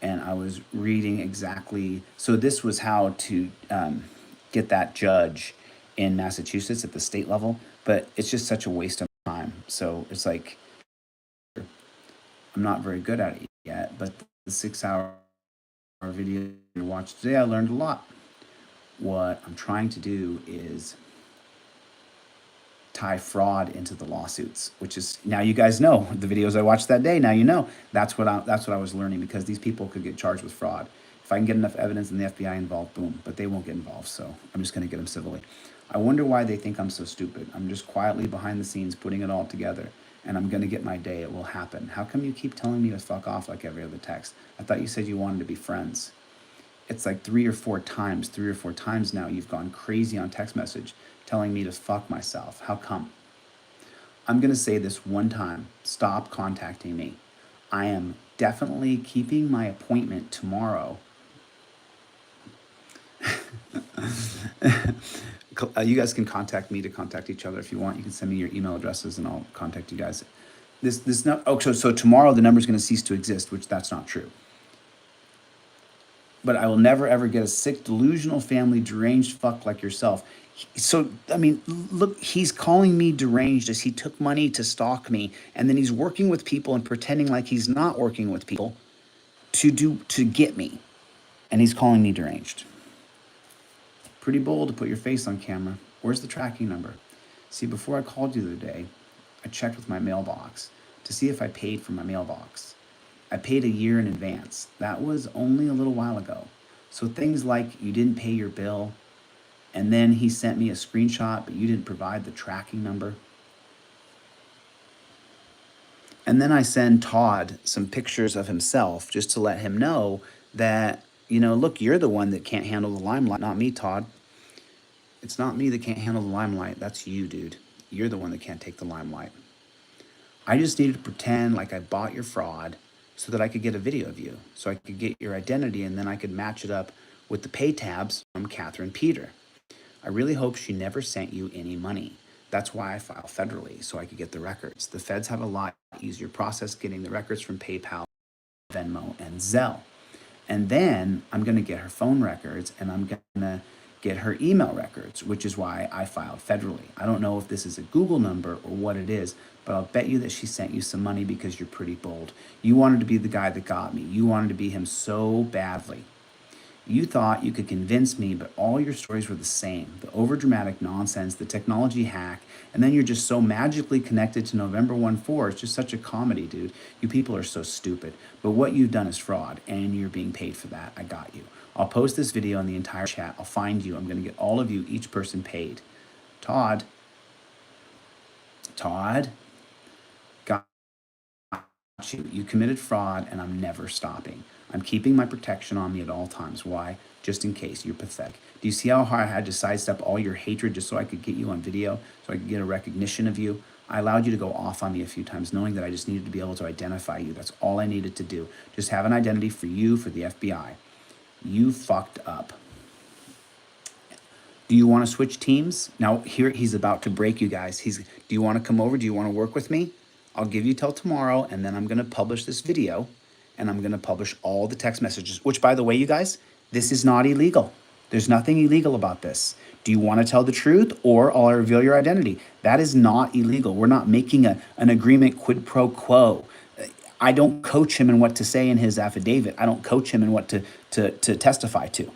and I was reading exactly, so this was how to get that judge in Massachusetts at the state level, but it's just such a waste of time. So it's like, I'm not very good at it yet, but the 6-hour video you watched today, I learned a lot. What I'm trying to do is tie fraud into the lawsuits, which is, now you guys know the videos I watched that day. Now you know that's what I was learning, because these people could get charged with fraud. If I can get enough evidence and the FBI involved, boom, but they won't get involved. So I'm just going to get them civilly. I wonder why they think I'm so stupid. I'm just quietly behind the scenes putting it all together, and I'm going to get my day. It will happen. How come you keep telling me to fuck off like every other text? I thought you said you wanted to be friends. It's like 3 or 4 times now you've gone crazy on text message telling me to fuck myself. How come? I'm going to say this one time. Stop contacting me. I am definitely keeping my appointment tomorrow. You guys can contact me to contact each other if you want. You can send me your email addresses and I'll contact you guys. This not, oh, so tomorrow the number's going to cease to exist, which that's not true. But I will never ever get a sick, delusional family, deranged fuck like yourself. So, I mean, look, he's calling me deranged as he took money to stalk me, and then he's working with people and pretending like he's not working with people to get me. And he's calling me deranged. Pretty bold to put your face on camera. Where's the tracking number? See, before I called you the other day, I checked with my mailbox to see if I paid for my mailbox. I paid a year in advance. That was only a little while ago. So things like you didn't pay your bill, and then he sent me a screenshot, but you didn't provide the tracking number. And then I send Todd some pictures of himself just to let him know that, you know, look, you're the one that can't handle the limelight, not me, Todd. It's not me that can't handle the limelight. That's you, dude. You're the one that can't take the limelight. I just needed to pretend like I bought your fraud so that I could get a video of you, so I could get your identity, and then I could match it up with the pay tabs from Catherine Peter. I really hope she never sent you any money. That's why I file federally, so I could get the records. The feds have a lot easier process getting the records from PayPal, Venmo, and Zelle. And then I'm going to get her phone records, and I'm going to get her email records, which is why I filed federally. I don't know if this is a Google number or what it is, but I'll bet you that she sent you some money because you're pretty bold. You wanted to be the guy that got me. You wanted to be him so badly. You thought you could convince me, but all your stories were the same. The overdramatic nonsense, the technology hack, and then you're just so magically connected to November 1/4. It's just such a comedy, dude. You people are so stupid. But what you've done is fraud, and you're being paid for that. I got you. I'll post this video in the entire chat. I'll find you. I'm going to get all of you, each person paid. Todd, got you. You committed fraud, and I'm never stopping. I'm keeping my protection on me at all times. Why? Just in case. You're pathetic. Do you see how hard I had to sidestep all your hatred just so I could get you on video, so I could get a recognition of you? I allowed you to go off on me a few times, knowing that I just needed to be able to identify you. That's all I needed to do. Just have an identity for you, for the FBI. You fucked up. Do you want to switch teams? Now, here he's about to break you guys. Do you want to come over? Do you want to work with me? I'll give you till tomorrow, and then I'm going to publish this video, and I'm going to publish all the text messages, which, by the way, you guys, this is not illegal. There's nothing illegal about this. Do you want to tell the truth, or I'll reveal your identity? That is not illegal. We're not making an agreement quid pro quo. I don't coach him in what to say in his affidavit. I don't coach him in what to testify to.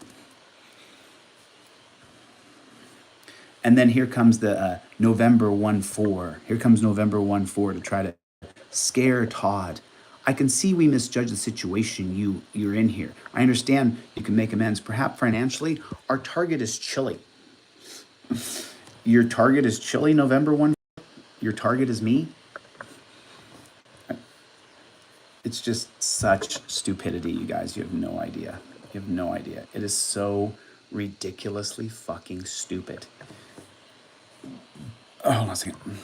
And then here comes the November 1/4. Here comes November 1/4 to try to scare Todd. I can see we misjudge the situation you're in here. I understand you can make amends, perhaps financially. Our target is Chile. Your target is Chile, November 1. Your target is me. It's just such stupidity, you guys. You have no idea. You have no idea. It is so ridiculously fucking stupid. Oh, hold on a second.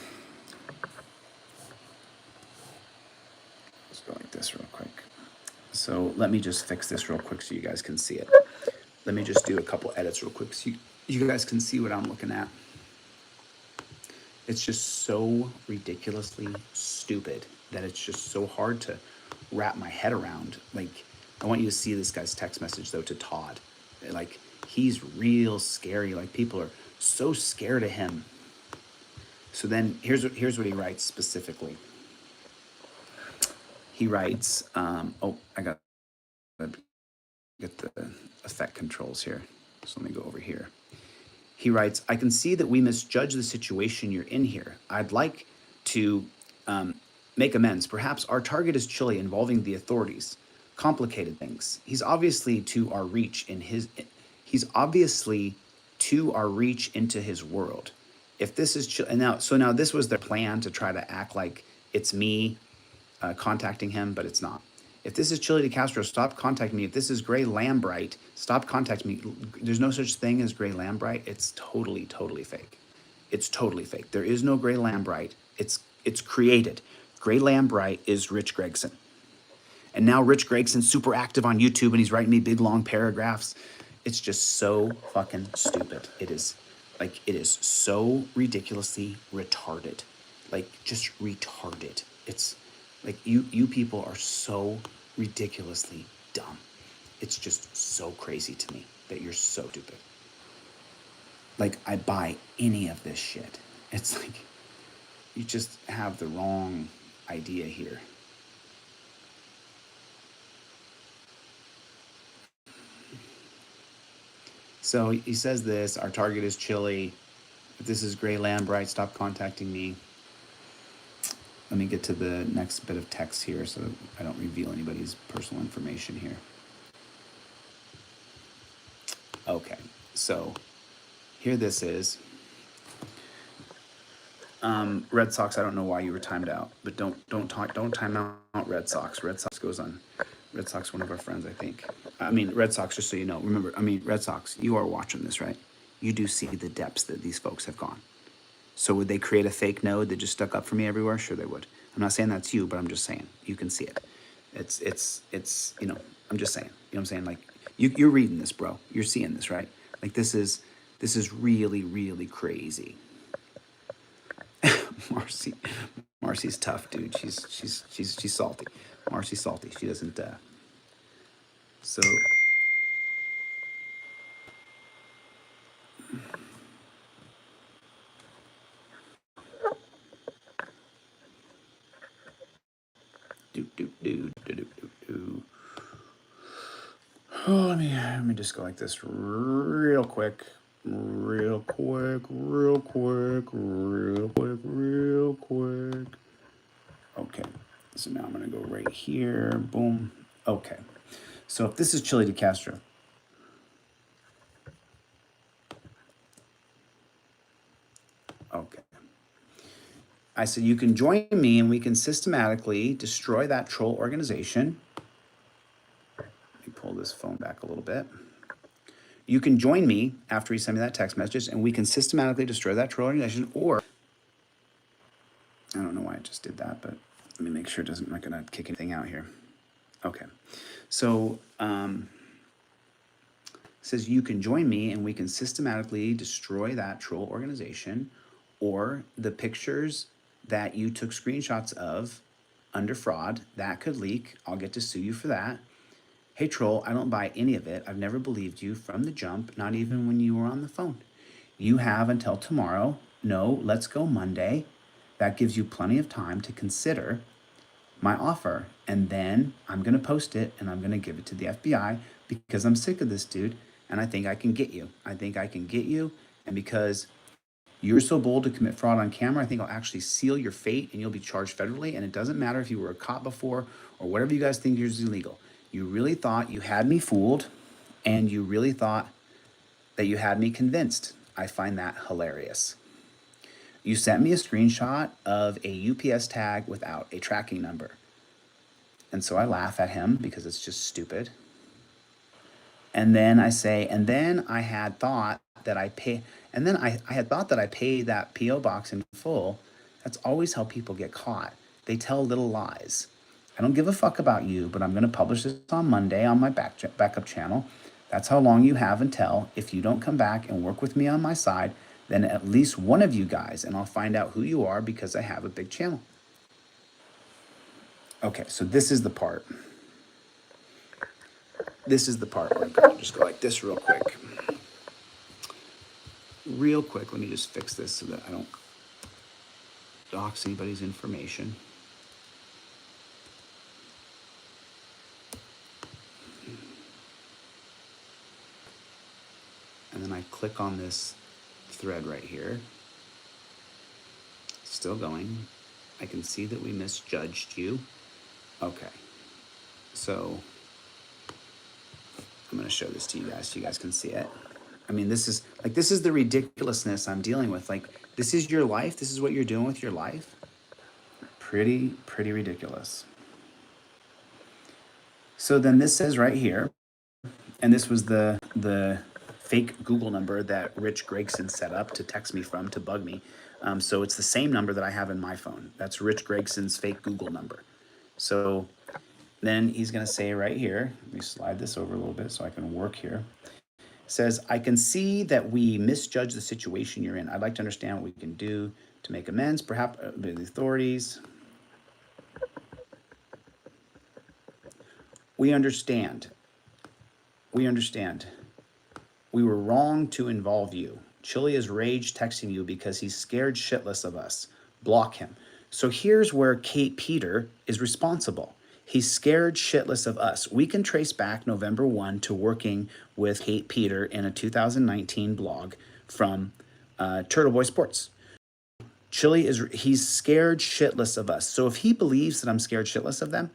Let's go like this real quick. So let me just fix this real quick so you guys can see it. Let me just do a couple edits real quick so you guys can see what I'm looking at. It's just so ridiculously stupid that it's just so hard to wrap my head around. Like, I want you to see this guy's text message though to Todd. Like, he's real scary. Like, people are so scared of him. So then here's what he writes specifically. He writes, oh, I got to get the effect controls here. So let me go over here. He writes, I can see that we misjudge the situation you're in here. I'd like to make amends. Perhaps our target is Chile, involving the authorities. Complicated things. He's obviously to our reach into his world. If this is Chile, and now this was their plan, to try to act like it's me contacting him, but it's not. If this is Chili DeCastro, stop contacting me. If this is Gray Lambright, stop contacting me. There's no such thing as Gray Lambright. It's totally, totally fake. It's totally fake. There is no Gray Lambright. It's created. Gray Lambright is Rich Gregson. And now Rich Gregson's super active on YouTube and he's writing me big long paragraphs. It's just so fucking stupid. It is so ridiculously retarded. Like just retarded. It's like you people are so ridiculously dumb. It's just so crazy to me that you're so stupid. Like I buy any of this shit. It's like you just have the wrong idea here. So he says this, our target is Chili. If this is Gray Lambright, stop contacting me. Let me get to the next bit of text here so I don't reveal anybody's personal information here. Okay, so here this is. Red Sox, I don't know why you were timed out, but don't time out Red Sox. Red Sox goes on. Red Sox, one of our friends, I think. I mean, Red Sox, just so you know, remember, Red Sox, you are watching this, right? You do see the depths that these folks have gone. So would they create a fake node that just stuck up for me everywhere? Sure they would. I'm not saying that's you, but I'm just saying, you can see it. It's you know, I'm just saying, you know what I'm saying? Like, you're reading this, bro. You're seeing this, right? Like, this is really, really crazy. Marcy's tough, dude. She's salty. Marcy's salty. She doesn't, so. Oh, let me just go like this real quick. Real quick. Okay, so now I'm gonna go right here, boom. Okay, so if this is Chili DeCastro, okay. I said, you can join me and we can systematically destroy that troll organization. Let me pull this phone back a little bit. You can join me after you send me that text message and we can systematically destroy that troll organization, or I don't know why I just did that, but let me make sure I'm not gonna kick anything out here. Okay, so it says you can join me and we can systematically destroy that troll organization, or the pictures that you took screenshots of under fraud, that could leak. I'll get to sue you for that. Hey troll, I don't buy any of it. I've never believed you from the jump, not even when you were on the phone. You have until tomorrow. No, let's go Monday. That gives you plenty of time to consider my offer. And then I'm gonna post it and I'm gonna give it to the FBI because I'm sick of this dude and I think I can get you. And because you're so bold to commit fraud on camera, I think I'll actually seal your fate and you'll be charged federally. And it doesn't matter if you were caught before or whatever you guys think is illegal. You really thought you had me fooled and you really thought that you had me convinced. I find that hilarious. You sent me a screenshot of a UPS tag without a tracking number. And so I laugh at him because it's just stupid. And then I say, and then I had thought that I had thought that I paid that PO box in full. That's always how people get caught. They tell little lies. I don't give a fuck about you, but I'm gonna publish this on Monday on my backup channel. That's how long you have until. If you don't come back and work with me on my side, then at least one of you guys, and I'll find out who you are because I have a big channel. Okay, so this is the part. This is the part where I'm gonna just go like this real quick. Real quick, let me just fix this so that I don't dox anybody's information. And then I click on this thread right here. Still going. I can see that we misjudged you. Okay. So I'm going to show this to you guys so you guys can see it. I mean, this is the ridiculousness I'm dealing with. Like, this is your life. This is what you're doing with your life. Pretty ridiculous. So then this says right here, and this was the fake Google number that Rich Gregson set up to text me from to bug me. So it's the same number that I have in my phone. That's Rich Gregson's fake Google number. So then he's going to say right here, let me slide this over a little bit so I can work here. Says, I can see that we misjudged the situation you're in. I'd like to understand what we can do to make amends, perhaps the authorities. We understand. We understand. We were wrong to involve you. Chili is rage texting you because he's scared shitless of us. Block him. So here's where Kate Peter is responsible. He's scared shitless of us. We can trace back November 1 to working with Kate Peter in a 2019 blog from Turtle Boy Sports. He's scared shitless of us. So if he believes that I'm scared shitless of them,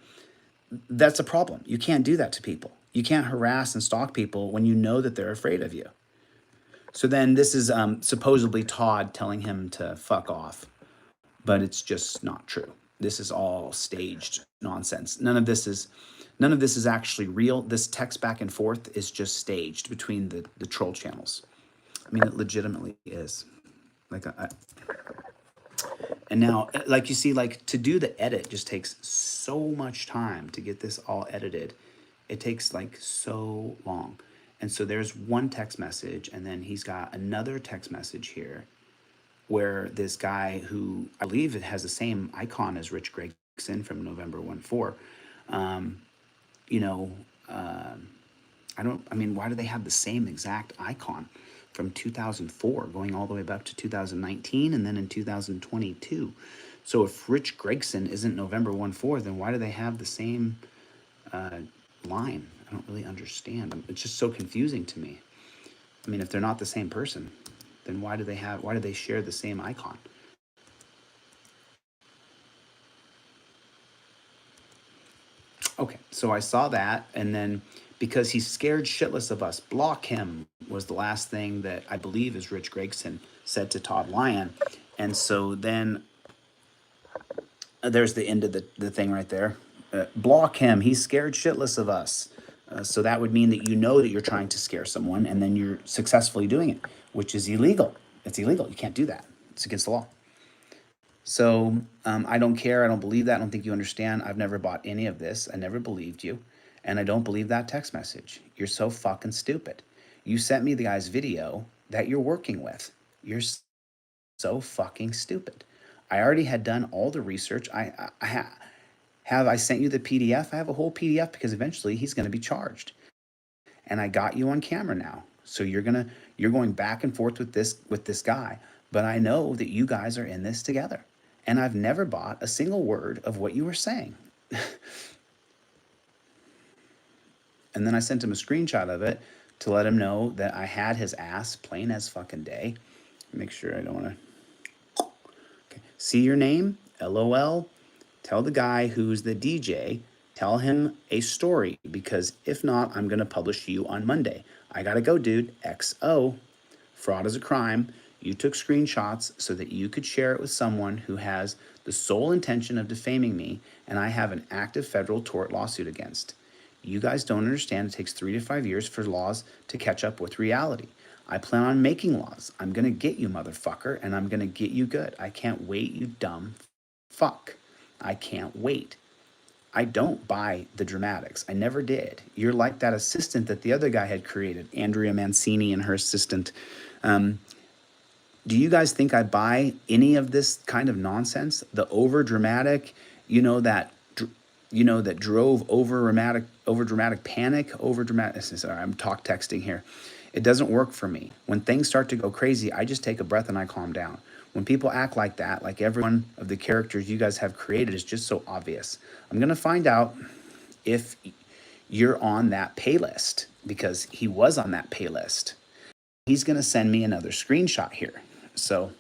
that's a problem. You can't do that to people. You can't harass and stalk people when you know that they're afraid of you. So then this is supposedly Todd telling him to fuck off, but it's just not true. This is all staged nonsense. None of this is actually real. This text back and forth is just staged between the troll channels. I mean, it legitimately is. And now, like you see, like to do the edit just takes so much time to get this all edited. It takes like so long. And so there's one text message, and then he's got another text message here where this guy who I believe it has the same icon as Rich Gregson from November 1-4, why do they have the same exact icon from 2004 going all the way back to 2019 and then in 2022? So if Rich Gregson isn't November 1-4, then why do they have the same line? I don't really understand. It's just so confusing to me. I mean, if they're not the same person, then why do they share the same icon? Okay, so I saw that, and then because he's scared shitless of us, block him was the last thing that I believe is Rich Gregson said to Todd Lyon. And so then there's the end of the thing right there. Block him, he's scared shitless of us. So that would mean that you know that you're trying to scare someone and then you're successfully doing it, which is illegal. It's illegal. You can't do that. It's against the law. So I don't care. I don't believe that. I don't think you understand. I've never bought any of this. I never believed you. And I don't believe that text message. You're so fucking stupid. You sent me the guy's video that you're working with. You're so fucking stupid. I already had done all the research. I sent you the PDF? I have a whole PDF because eventually he's going to be charged. And I got you on camera now. So you're going back and forth with this guy, but I know that you guys are in this together. And I've never bought a single word of what you were saying. And then I sent him a screenshot of it to let him know that I had his ass plain as fucking day. Make sure I don't want to. Okay. See your name? LOL. Tell the guy who's the DJ, tell him a story, because if not, I'm going to publish you on Monday. I got to go, dude. XO. Fraud is a crime. You took screenshots so that you could share it with someone who has the sole intention of defaming me, and I have an active federal tort lawsuit against. You guys don't understand. It takes 3 to 5 years for laws to catch up with reality. I plan on making laws. I'm going to get you, motherfucker, and I'm going to get you good. I can't wait, you dumb fuck. I can't wait. I don't buy the dramatics. I never did. You're like that assistant that the other guy had created, Andrea Mancini and her assistant. Do you guys think I buy any of this kind of nonsense? The over dramatic, that drove over dramatic panic, sorry, I'm talk texting here. It doesn't work for me. When things start to go crazy, I just take a breath and I calm down. When people act like that, like every one of the characters you guys have created is just so obvious. I'm going to find out if you're on that pay list, because he was on that pay list. He's going to send me another screenshot here. So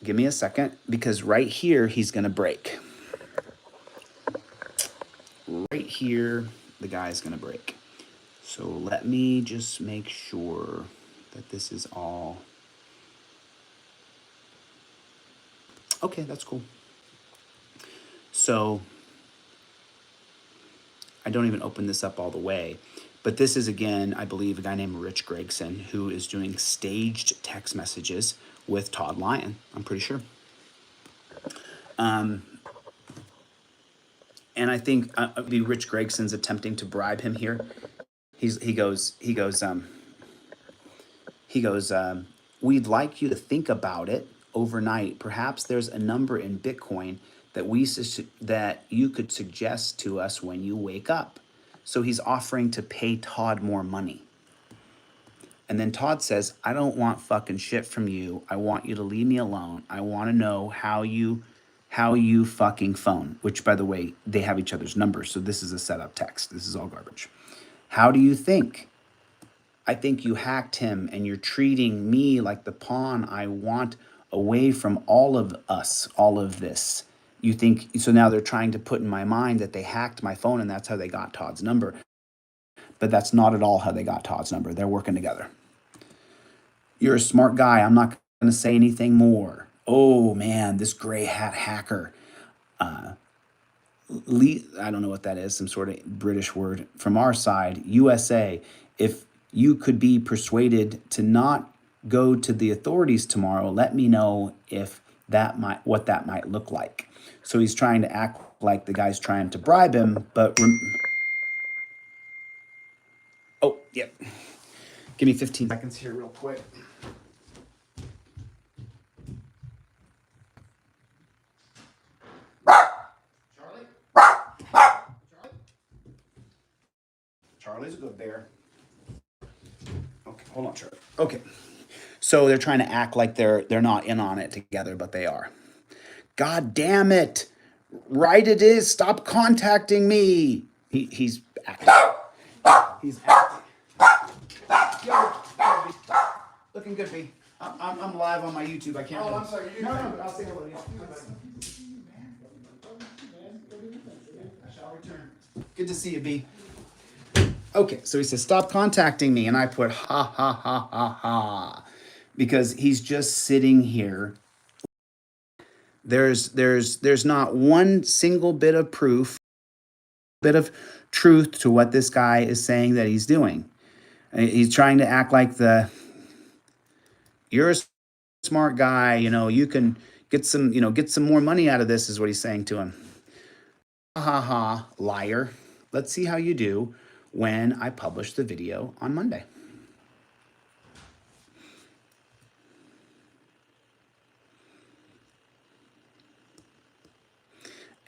give me a second, because right here, he's going to break. Right here, the guy's going to break. So let me just make sure that this is all... Okay, that's cool. So I don't even open this up all the way. But this is, again, I believe, a guy named Rich Gregson who is doing staged text messages with Todd Lyon. I'm pretty sure. And I think Rich Gregson's attempting to bribe him here. He goes, we'd like you to think about it overnight. Perhaps there's a number in Bitcoin that you could suggest to us when you wake up. So he's offering to pay Todd more money. And then Todd says, I don't want fucking shit from you. I want you to leave me alone. I want to know how you fucking phone, which, by the way, they have each other's numbers. So this is a setup text. This is all garbage. How do you think? I think you hacked him and you're treating me like the pawn I want away from all of us, all of this. You think, so now they're trying to put in my mind that they hacked my phone and that's how they got Todd's number. But that's not at all how they got Todd's number. They're working together. You're a smart guy. I'm not going to say anything more. Oh man, this gray hat hacker. I don't know what that is, some sort of British word. From our side, USA, if you could be persuaded to not go to the authorities tomorrow, let me know what that might look like. So he's trying to act like the guy's trying to bribe him, but oh, yep. Give me 15 seconds here real quick. Charlie's a good bear. Okay, hold on, Charlie. Okay. So they're trying to act like they're not in on it together, but they are. God damn it. Right it is. Stop contacting me. He's acting. He's acting. Yo, B. Looking good, B. I'm live on my YouTube. I can't. Oh, I'm sorry. No, I'll say hello. I shall return. Good to see you, B. Okay, so he says, stop contacting me. And I put, ha, ha, ha, ha, ha. Because he's just sitting here. There's not one single bit of proof, bit of truth to what this guy is saying that he's doing. He's trying to act like you're a smart guy, you can get some more money out of this, is what he's saying to him. Ha ha ha, liar. Let's see how you do when I publish the video on Monday.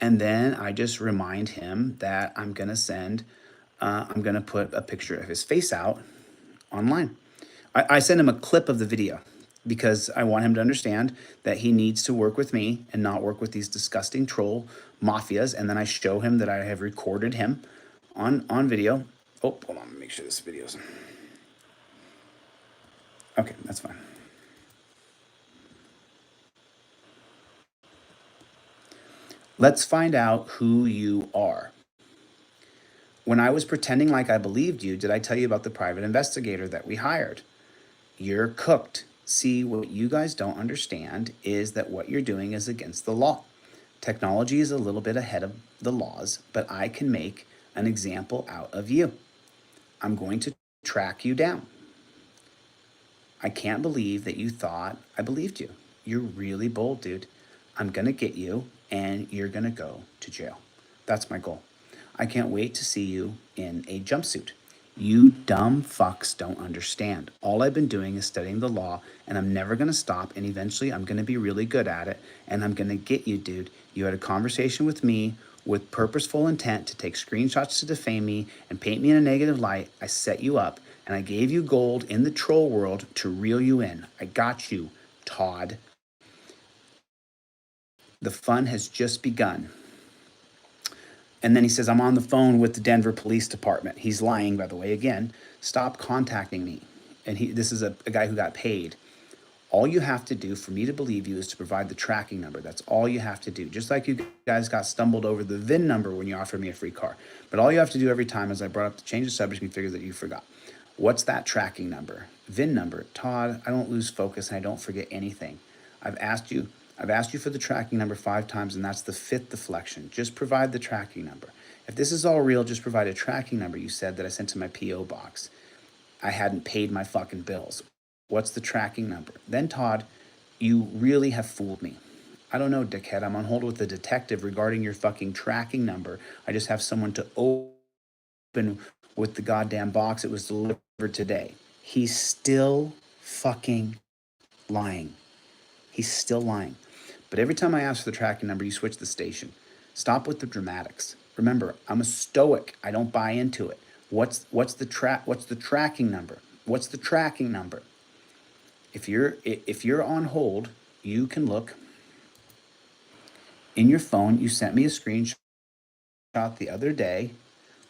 And then I just remind him that I'm going to put a picture of his face out online. I send him a clip of the video because I want him to understand that he needs to work with me and not work with these disgusting troll mafias. And then I show him that I have recorded him on video. Oh, hold on, make sure this video's. Okay, that's fine. Let's find out who you are. When I was pretending like I believed you, did I tell you about the private investigator that we hired? You're cooked. See, what you guys don't understand is that what you're doing is against the law. Technology is a little bit ahead of the laws, but I can make an example out of you. I'm going to track you down. I can't believe that you thought I believed you. You're really bold, dude. I'm going to get you and you're going to go to jail. That's my goal. I can't wait to see you in a jumpsuit. You dumb fucks don't understand. All I've been doing is studying the law, and I'm never going to stop, and eventually I'm going to be really good at it, and I'm going to get you, dude. You had a conversation with me with purposeful intent to take screenshots to defame me and paint me in a negative light. I set you up, and I gave you gold in the troll world to reel you in. I got you, Todd. The fun has just begun. And then he says, I'm on the phone with the Denver Police Department. He's lying, by the way, again. Stop contacting me. And this is a guy who got paid. All you have to do for me to believe you is to provide the tracking number. That's all you have to do. Just like you guys got stumbled over the VIN number when you offered me a free car. But all you have to do every time is I brought up to change the subject and figure that you forgot. What's that tracking number? VIN number. Todd, I don't lose focus and I don't forget anything. I've asked you I've asked you for the tracking number 5 times, and that's the 5th deflection. Just provide the tracking number. If this is all real, just provide a tracking number you said that I sent to my P.O. box. I hadn't paid my fucking bills. What's the tracking number? Then, Todd, you really have fooled me. I don't know, dickhead. I'm on hold with the detective regarding your fucking tracking number. I just have someone to open with the goddamn box. It was delivered today. He's still fucking lying. He's still lying. But every time I ask for the tracking number, you switch the station. Stop with the dramatics. Remember, I'm a stoic. I don't buy into it. What's the tracking number? What's the tracking number? If you're on hold, you can look in your phone. You sent me a screenshot the other day.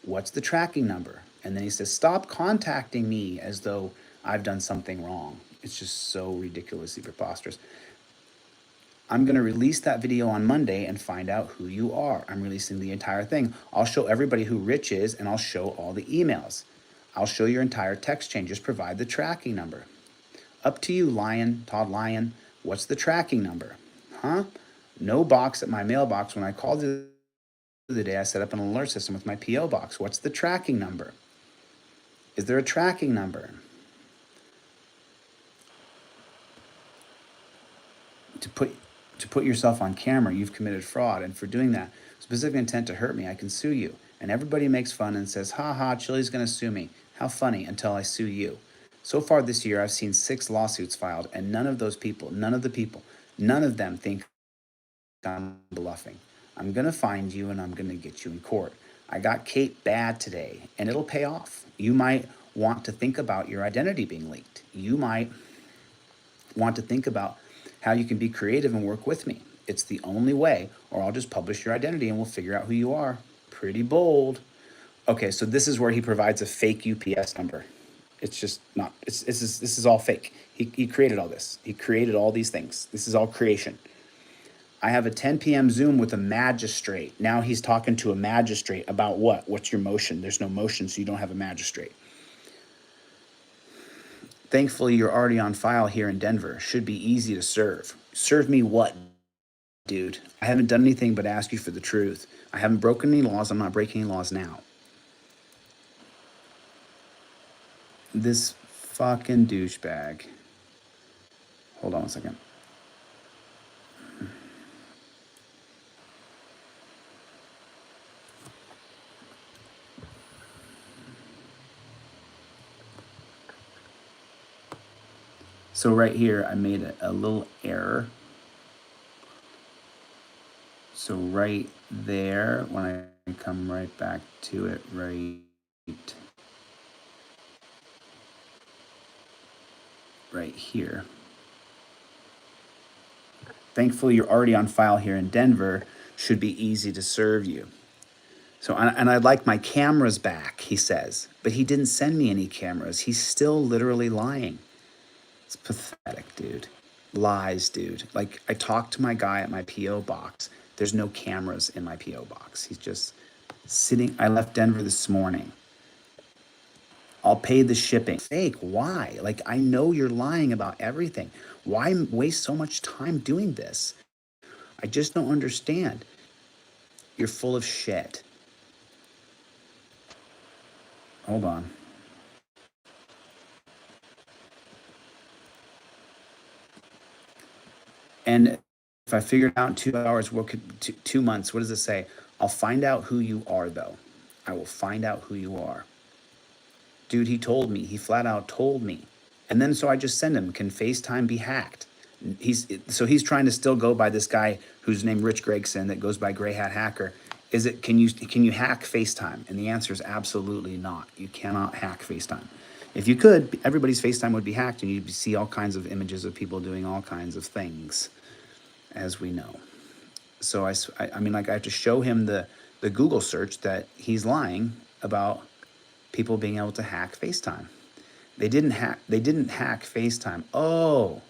What's the tracking number? And then he says, stop contacting me as though I've done something wrong. It's just so ridiculously preposterous. I'm going to release that video on Monday and find out who you are. I'm releasing the entire thing. I'll show everybody who Rich is, and I'll show all the emails. I'll show your entire text chain. Just provide the tracking number. Up to you, Lion, Todd Lion. What's the tracking number? Huh? No box at my mailbox. When I called the other day, I set up an alert system with my P.O. box. What's the tracking number? Is there a tracking number? To put yourself on camera, you've committed fraud, and for doing that, specific intent to hurt me, I can sue you. And everybody makes fun and says, ha ha, Chili's gonna sue me. How funny, until I sue you. So far this year, I've seen 6 lawsuits filed, and none of them think I'm bluffing. I'm gonna find you and I'm gonna get you in court. I got Kate bad today, and it'll pay off. You might want to think about your identity being leaked. You might want to think about how you can be creative and work with me. It's the only way, or I'll just publish your identity and we'll figure out who you are. Pretty bold. Okay, so this is where he provides a fake UPS number. It's just not, this is all fake. He created all this. He created all these things. This is all creation. I have a 10 p.m. Zoom with a magistrate. Now he's talking to a magistrate about what? What's your motion? There's no motion, so you don't have a magistrate. Thankfully, you're already on file here in Denver. Should be easy to serve. Serve me what, dude? I haven't done anything but ask you for the truth. I haven't broken any laws. I'm not breaking any laws now. This fucking douchebag. Hold on a second. So right here, I made a little error. So right there, when I come right back to it, right here. Thankfully, you're already on file here in Denver. Should be easy to serve you. So, and I'd like my cameras back, he says. But he didn't send me any cameras. He's still literally lying. It's pathetic, dude. Lies, dude. Like, I talked to my guy at my P.O. box. There's no cameras in my P.O. box. He's just sitting. I left Denver this morning. I'll pay the shipping. Fake, why? Like, I know you're lying about everything. Why waste so much time doing this? I just don't understand. You're full of shit. Hold on. And if I figure it out in 2 hours, what could 2 months? What does it say? I'll find out who you are, though. I will find out who you are. Dude, he told me. He flat out told me. And then so I just send him, can FaceTime be hacked? He's trying to still go by this guy who's named Rich Gregson that goes by Gray Hat Hacker. Can you hack FaceTime? And the answer is absolutely not. You cannot hack FaceTime. If you could, everybody's FaceTime would be hacked and you'd see all kinds of images of people doing all kinds of things, as we know. So I mean, like, I have to show him the Google search that he's lying about people being able to hack FaceTime. They didn't hack FaceTime. Oh,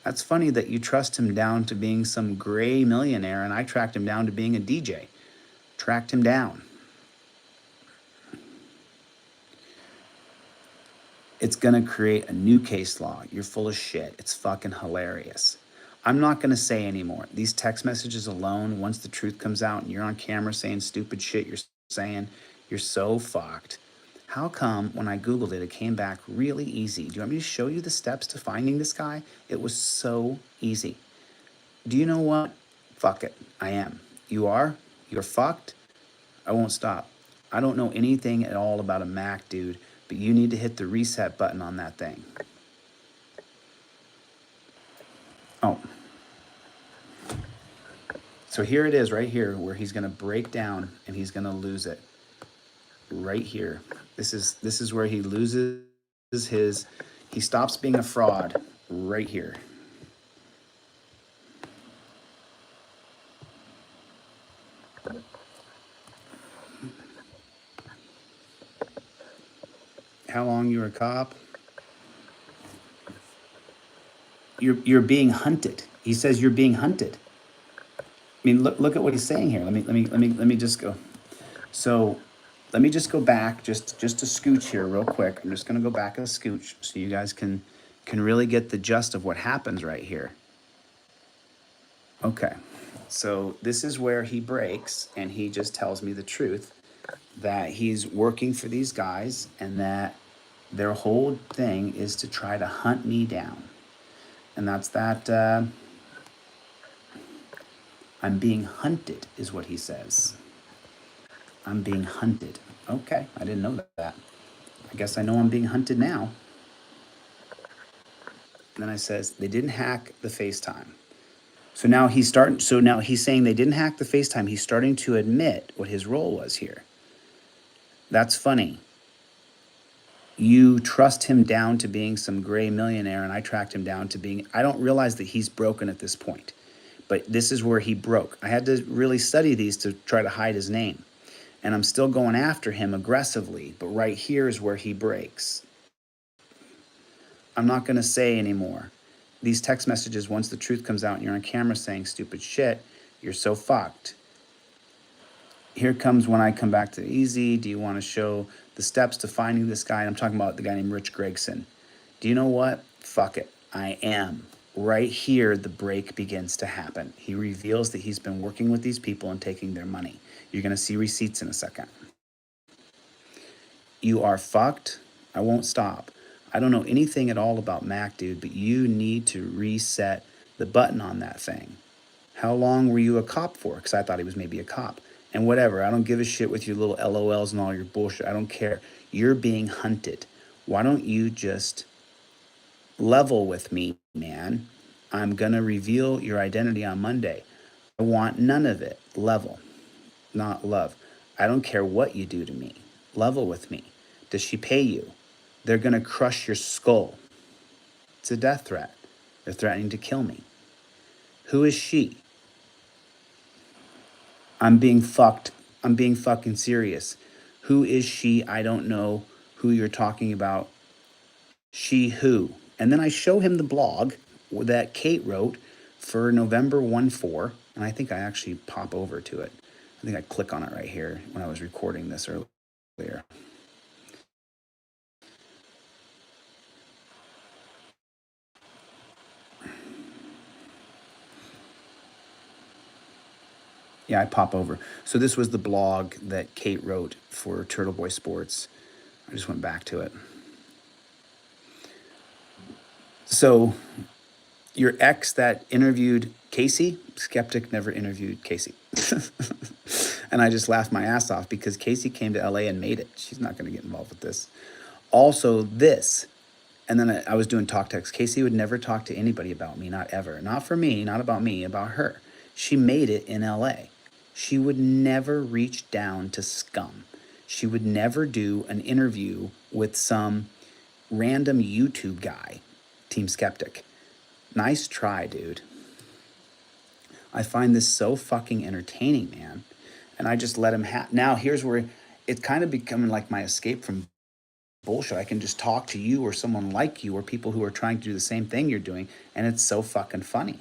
that's funny that you trust him down to being some gray millionaire and I tracked him down to being a DJ. Tracked him down. It's gonna create a new case law. You're full of shit. It's fucking hilarious. I'm not going to say anymore. These text messages alone, once the truth comes out and you're on camera saying stupid shit you're saying, you're so fucked. How come when I Googled it, it came back really easy? Do you want me to show you the steps to finding this guy? It was so easy. Do you know what? Fuck it. I am. You are? You're fucked? I won't stop. I don't know anything at all about a Mac, dude, but you need to hit the reset button on that thing. Oh. So here it is right here where he's going to break down and he's going to lose it. Right here. This is where he loses he stops being a fraud right here. How long you were a cop? You're being hunted. He says you're being hunted. I mean, look at what he's saying here. Let me just go. So, let me just go back just to scooch here real quick. I'm just going to go back a scooch so you guys can really get the gist of what happens right here. Okay. So, this is where he breaks and he just tells me the truth that he's working for these guys and that their whole thing is to try to hunt me down. And that's that I'm being hunted, is what he says. I'm being hunted. Okay, I didn't know that. I guess I know I'm being hunted now. And then I says, they didn't hack the FaceTime. So now he's saying they didn't hack the FaceTime. He's starting to admit what his role was here. That's funny. You trust him down to being some gray millionaire, and I tracked him down to being, I don't realize that he's broken at this point. But this is where he broke. I had to really study these to try to hide his name. And I'm still going after him aggressively, but right here is where he breaks. I'm not going to say anymore. These text messages, once the truth comes out and you're on camera saying stupid shit, you're so fucked. Here comes when I come back to easy. Do you want to show the steps to finding this guy? I'm talking about the guy named Rich Gregson. Do you know what? Fuck it. I am. Right here, the break begins to happen. He reveals that he's been working with these people and taking their money. You're going to see receipts in a second. You are fucked. I won't stop. I don't know anything at all about Mac, dude, but you need to reset the button on that thing. How long were you a cop for? Because I thought he was maybe a cop. And whatever, I don't give a shit with your little LOLs and all your bullshit. I don't care. You're being hunted. Why don't you just level with me, man? I'm going to reveal your identity on Monday. I want none of it. Level, not love. I don't care what you do to me. Level with me. Does she pay you? They're going to crush your skull. It's a death threat. They're threatening to kill me. Who is she? I'm being fucked. I'm being fucking serious. Who is she? I don't know who you're talking about. She who? And then I show him the blog that Kate wrote for November 1/4. And I think I actually pop over to it. I think I click on it right here when I was recording this earlier. Yeah, I pop over. So this was the blog that Kate wrote for Turtle Boy Sports. I just went back to it. So your ex that interviewed Casey, Skeptic never interviewed Casey. And I just laughed my ass off because Casey came to LA and made it. She's not going to get involved with this. Also this, and then I was doing talk text. Casey would never talk to anybody about me, not ever. Not for me, not about me, about her. She made it in LA. She would never reach down to scum. She would never do an interview with some random YouTube guy, Team Skeptic. Nice try, dude. I find this so fucking entertaining, man. And I just let him now here's where it's kind of becoming like my escape from bullshit. I can just talk to you or someone like you or people who are trying to do the same thing you're doing, and it's so fucking funny.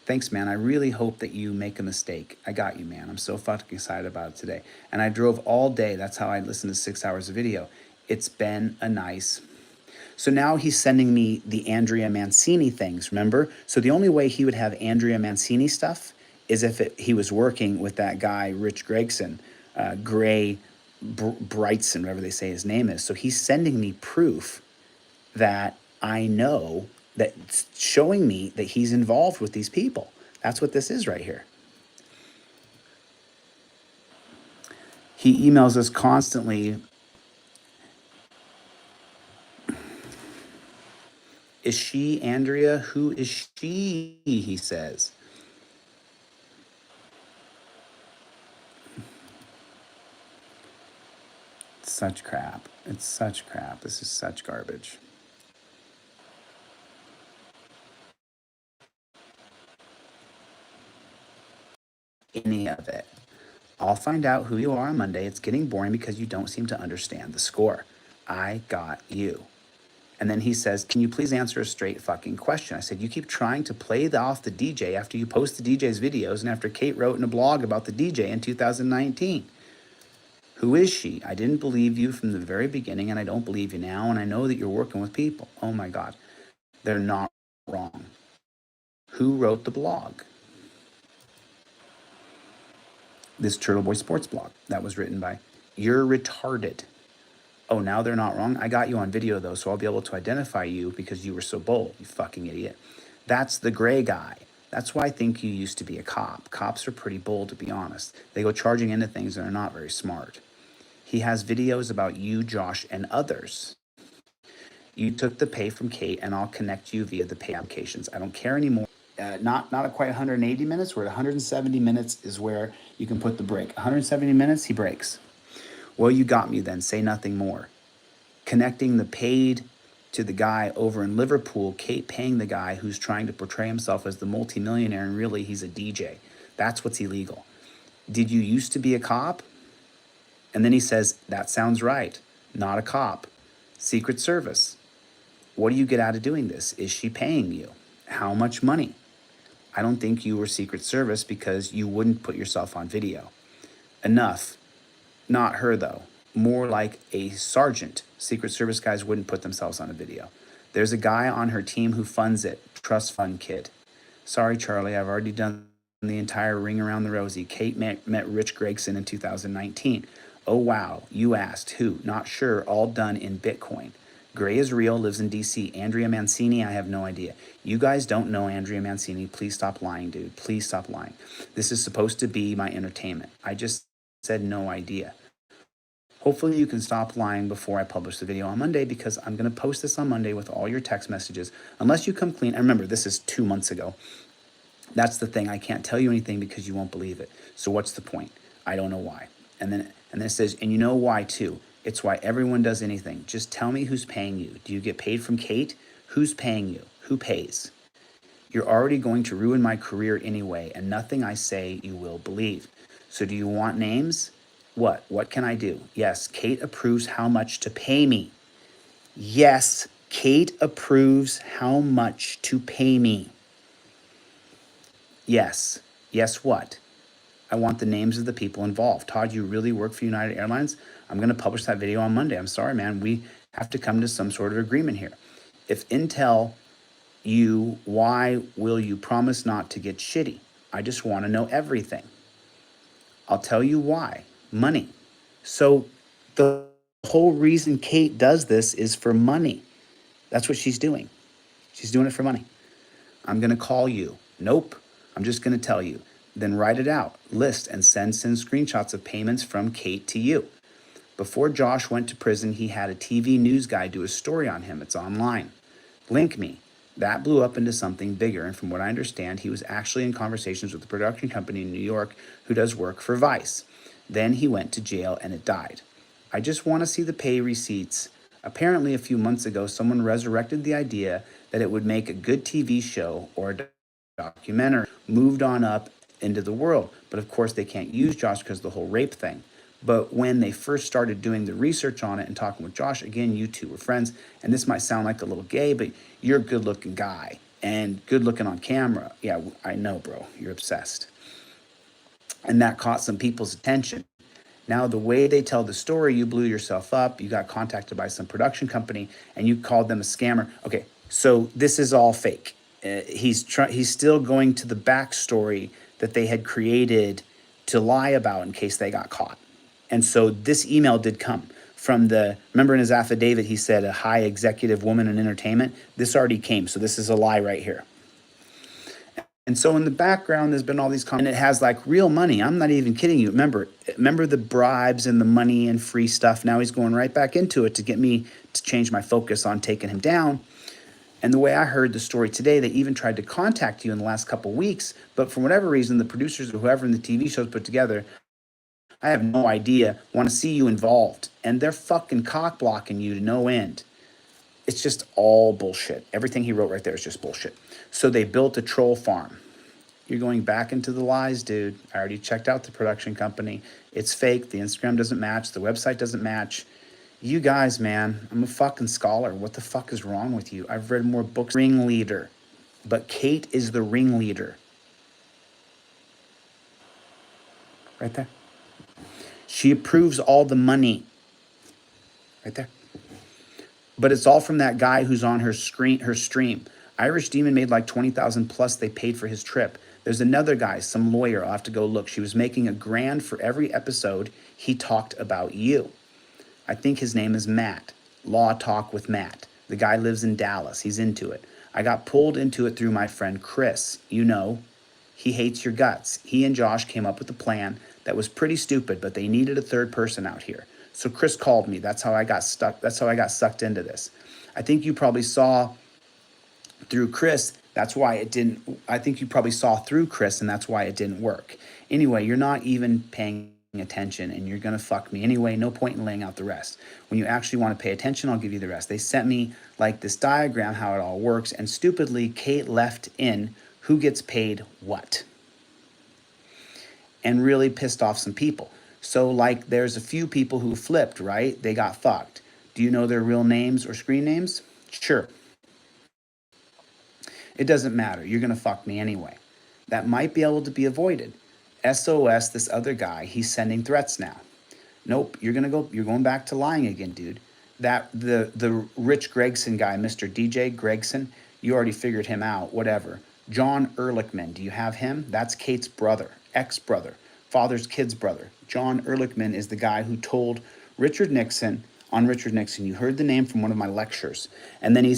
Thanks, man. I really hope that you make a mistake. I got you, man. I'm so fucking excited about it today. And I drove all day. That's how I listened to 6 hours of video. It's been a nice. So now he's sending me the Andrea Mancini things, remember? So the only way he would have Andrea Mancini stuff is if he was working with that guy, Rich Gregson, Brightson, whatever they say his name is. So he's sending me proof that I know, that showing me that he's involved with these people. That's what this is right here. He emails us constantly. Is she Andrea? Who is she? He says. It's such crap. It's such crap. This is such garbage. Any of it. I'll find out who you are on Monday. It's getting boring because you don't seem to understand the score. I got you. And then he says, can you please answer a straight fucking question? I said, you keep trying to play off the DJ after you post the DJ's videos and after Kate wrote in a blog about the DJ in 2019. Who is she? I didn't believe you from the very beginning, and I don't believe you now, and I know that you're working with people. Oh my God. They're not wrong. Who wrote the blog? This Turtle Boy Sports blog that was written by, you're retarded. Oh, now they're not wrong? I got you on video though, so I'll be able to identify you because you were so bold, you fucking idiot. That's the gray guy. That's why I think you used to be a cop. Cops are pretty bold, to be honest. They go charging into things that are not very smart. He has videos about you, Josh, and others. You took the pay from Kate, and I'll connect you via the pay applications. I don't care anymore. Not at quite 180 minutes. We're at 170 minutes is where you can put the break. 170 minutes, he breaks. Well, you got me then. Say nothing more. Connecting the paid to the guy over in Liverpool, Kate paying the guy who's trying to portray himself as the multimillionaire, and really he's a DJ. That's what's illegal. Did you used to be a cop? And then he says, that sounds right. Not a cop. Secret Service. What do you get out of doing this? Is she paying you? How much money? I don't think you were Secret Service because you wouldn't put yourself on video. Enough. Not her, though. More like a sergeant. Secret Service guys wouldn't put themselves on a video. There's a guy on her team who funds it. Trust fund kid. Sorry, Charlie, I've already done the entire ring around the rosy. Kate met Rich Gregson in 2019. Oh, wow. You asked. Who? Not sure. All done in Bitcoin. Gray is real, lives in D.C. Andrea Mancini, I have no idea. You guys don't know Andrea Mancini. Please stop lying, dude. Please stop lying. This is supposed to be my entertainment. I just said no idea. Hopefully you can stop lying before I publish the video on Monday, because I'm going to post this on Monday with all your text messages. Unless you come clean. And remember, this is 2 months ago. That's the thing. I can't tell you anything because you won't believe it. So what's the point? I don't know why. And then it says, and you know why too. It's why everyone does anything. Just tell me who's paying you. Do you get paid from Kate? Who's paying you? Who pays? You're already going to ruin my career anyway, and nothing I say you will believe. So do you want names? What? What can I do? Yes, Kate approves how much to pay me. Yes, Kate approves how much to pay me. Yes. Yes, what? I want the names of the people involved. Todd, you really work for United Airlines? I'm going to publish that video on Monday. I'm sorry, man. We have to come to some sort of agreement here. If Intel you, why will you promise not to get shitty? I just want to know everything. I'll tell you why. Money. So the whole reason Kate does this is for money. That's what she's doing. She's doing it for money. I'm going to call you. Nope. I'm just going to tell you. Then write it out, list, and send screenshots of payments from Kate to you. Before Josh went to prison, he had a TV news guy do a story on him. It's online. Link me. That blew up into something bigger, and from what I understand, he was actually in conversations with a production company in New York who does work for Vice. Then he went to jail, and it died. I just want to see the pay receipts. Apparently, a few months ago, someone resurrected the idea that it would make a good TV show or a documentary, moved on up into the world. But of course, they can't use Josh because of the whole rape thing. But when they first started doing the research on it and talking with Josh, again, you two were friends, and this might sound like a little gay, but you're a good-looking guy and good-looking on camera. Yeah, I know, bro. You're obsessed. And that caught some people's attention. Now, the way they tell the story, you blew yourself up, you got contacted by some production company, and you called them a scammer. Okay, so this is all fake. He's still going to the backstory that they had created to lie about in case they got caught. And so this email did come from remember in his affidavit, he said a high executive woman in entertainment. This already came. So this is a lie right here. And so in the background, there's been all these comments, and it has like real money. I'm not even kidding you. Remember the bribes and the money and free stuff. Now he's going right back into it to get me to change my focus on taking him down. And the way I heard the story today, they even tried to contact you in the last couple of weeks, but for whatever reason, the producers or whoever in the TV shows put together, I have no idea, want to see you involved. And they're fucking cock blocking you to no end. It's just all bullshit. Everything he wrote right there is just bullshit. So they built a troll farm. You're going back into the lies, dude. I already checked out the production company. It's fake. The Instagram doesn't match. The website doesn't match. You guys, man, I'm a fucking scholar. What the fuck is wrong with you? I've read more books. Ringleader. But Kate is the ringleader. Right there. She approves all the money. Right there. But it's all from that guy who's on her stream. Irish Demon made like 20,000 plus. They paid for his trip. There's another guy, some lawyer. I'll have to go look. She was making $1,000 for every episode he talked about you. I think his name is Matt. Law Talk with Matt. The guy lives in Dallas. He's into it. I got pulled into it through my friend Chris. You know, he hates your guts. He and Josh came up with a plan that was pretty stupid, but they needed a third person out here. So Chris called me. That's how I got stuck. That's how I got sucked into this. I think you probably saw through Chris. That's why it didn't. I think you probably saw through Chris, and that's why it didn't work. Anyway, you're not even paying attention, and you're gonna fuck me anyway. No point in laying out the rest. When you actually want to pay attention, I'll give you the rest. They sent me like this diagram how it all works, and stupidly Kate left in who gets paid what, and really pissed off some people. So like there's a few people who flipped, right? They got fucked. Do you know their real names or screen names? Sure. It doesn't matter. You're gonna fuck me anyway. That might be able to be avoided. SOS, this other guy, he's sending threats now. Nope, you're going back to lying again, dude. That the Rich Gregson guy, Mr. DJ Gregson, you already figured him out, whatever. John Ehrlichman, do you have him? That's Kate's brother, ex-brother, father's kid's brother. John Ehrlichman is the guy who told Richard Nixon, on Richard Nixon, you heard the name from one of my lectures. And then he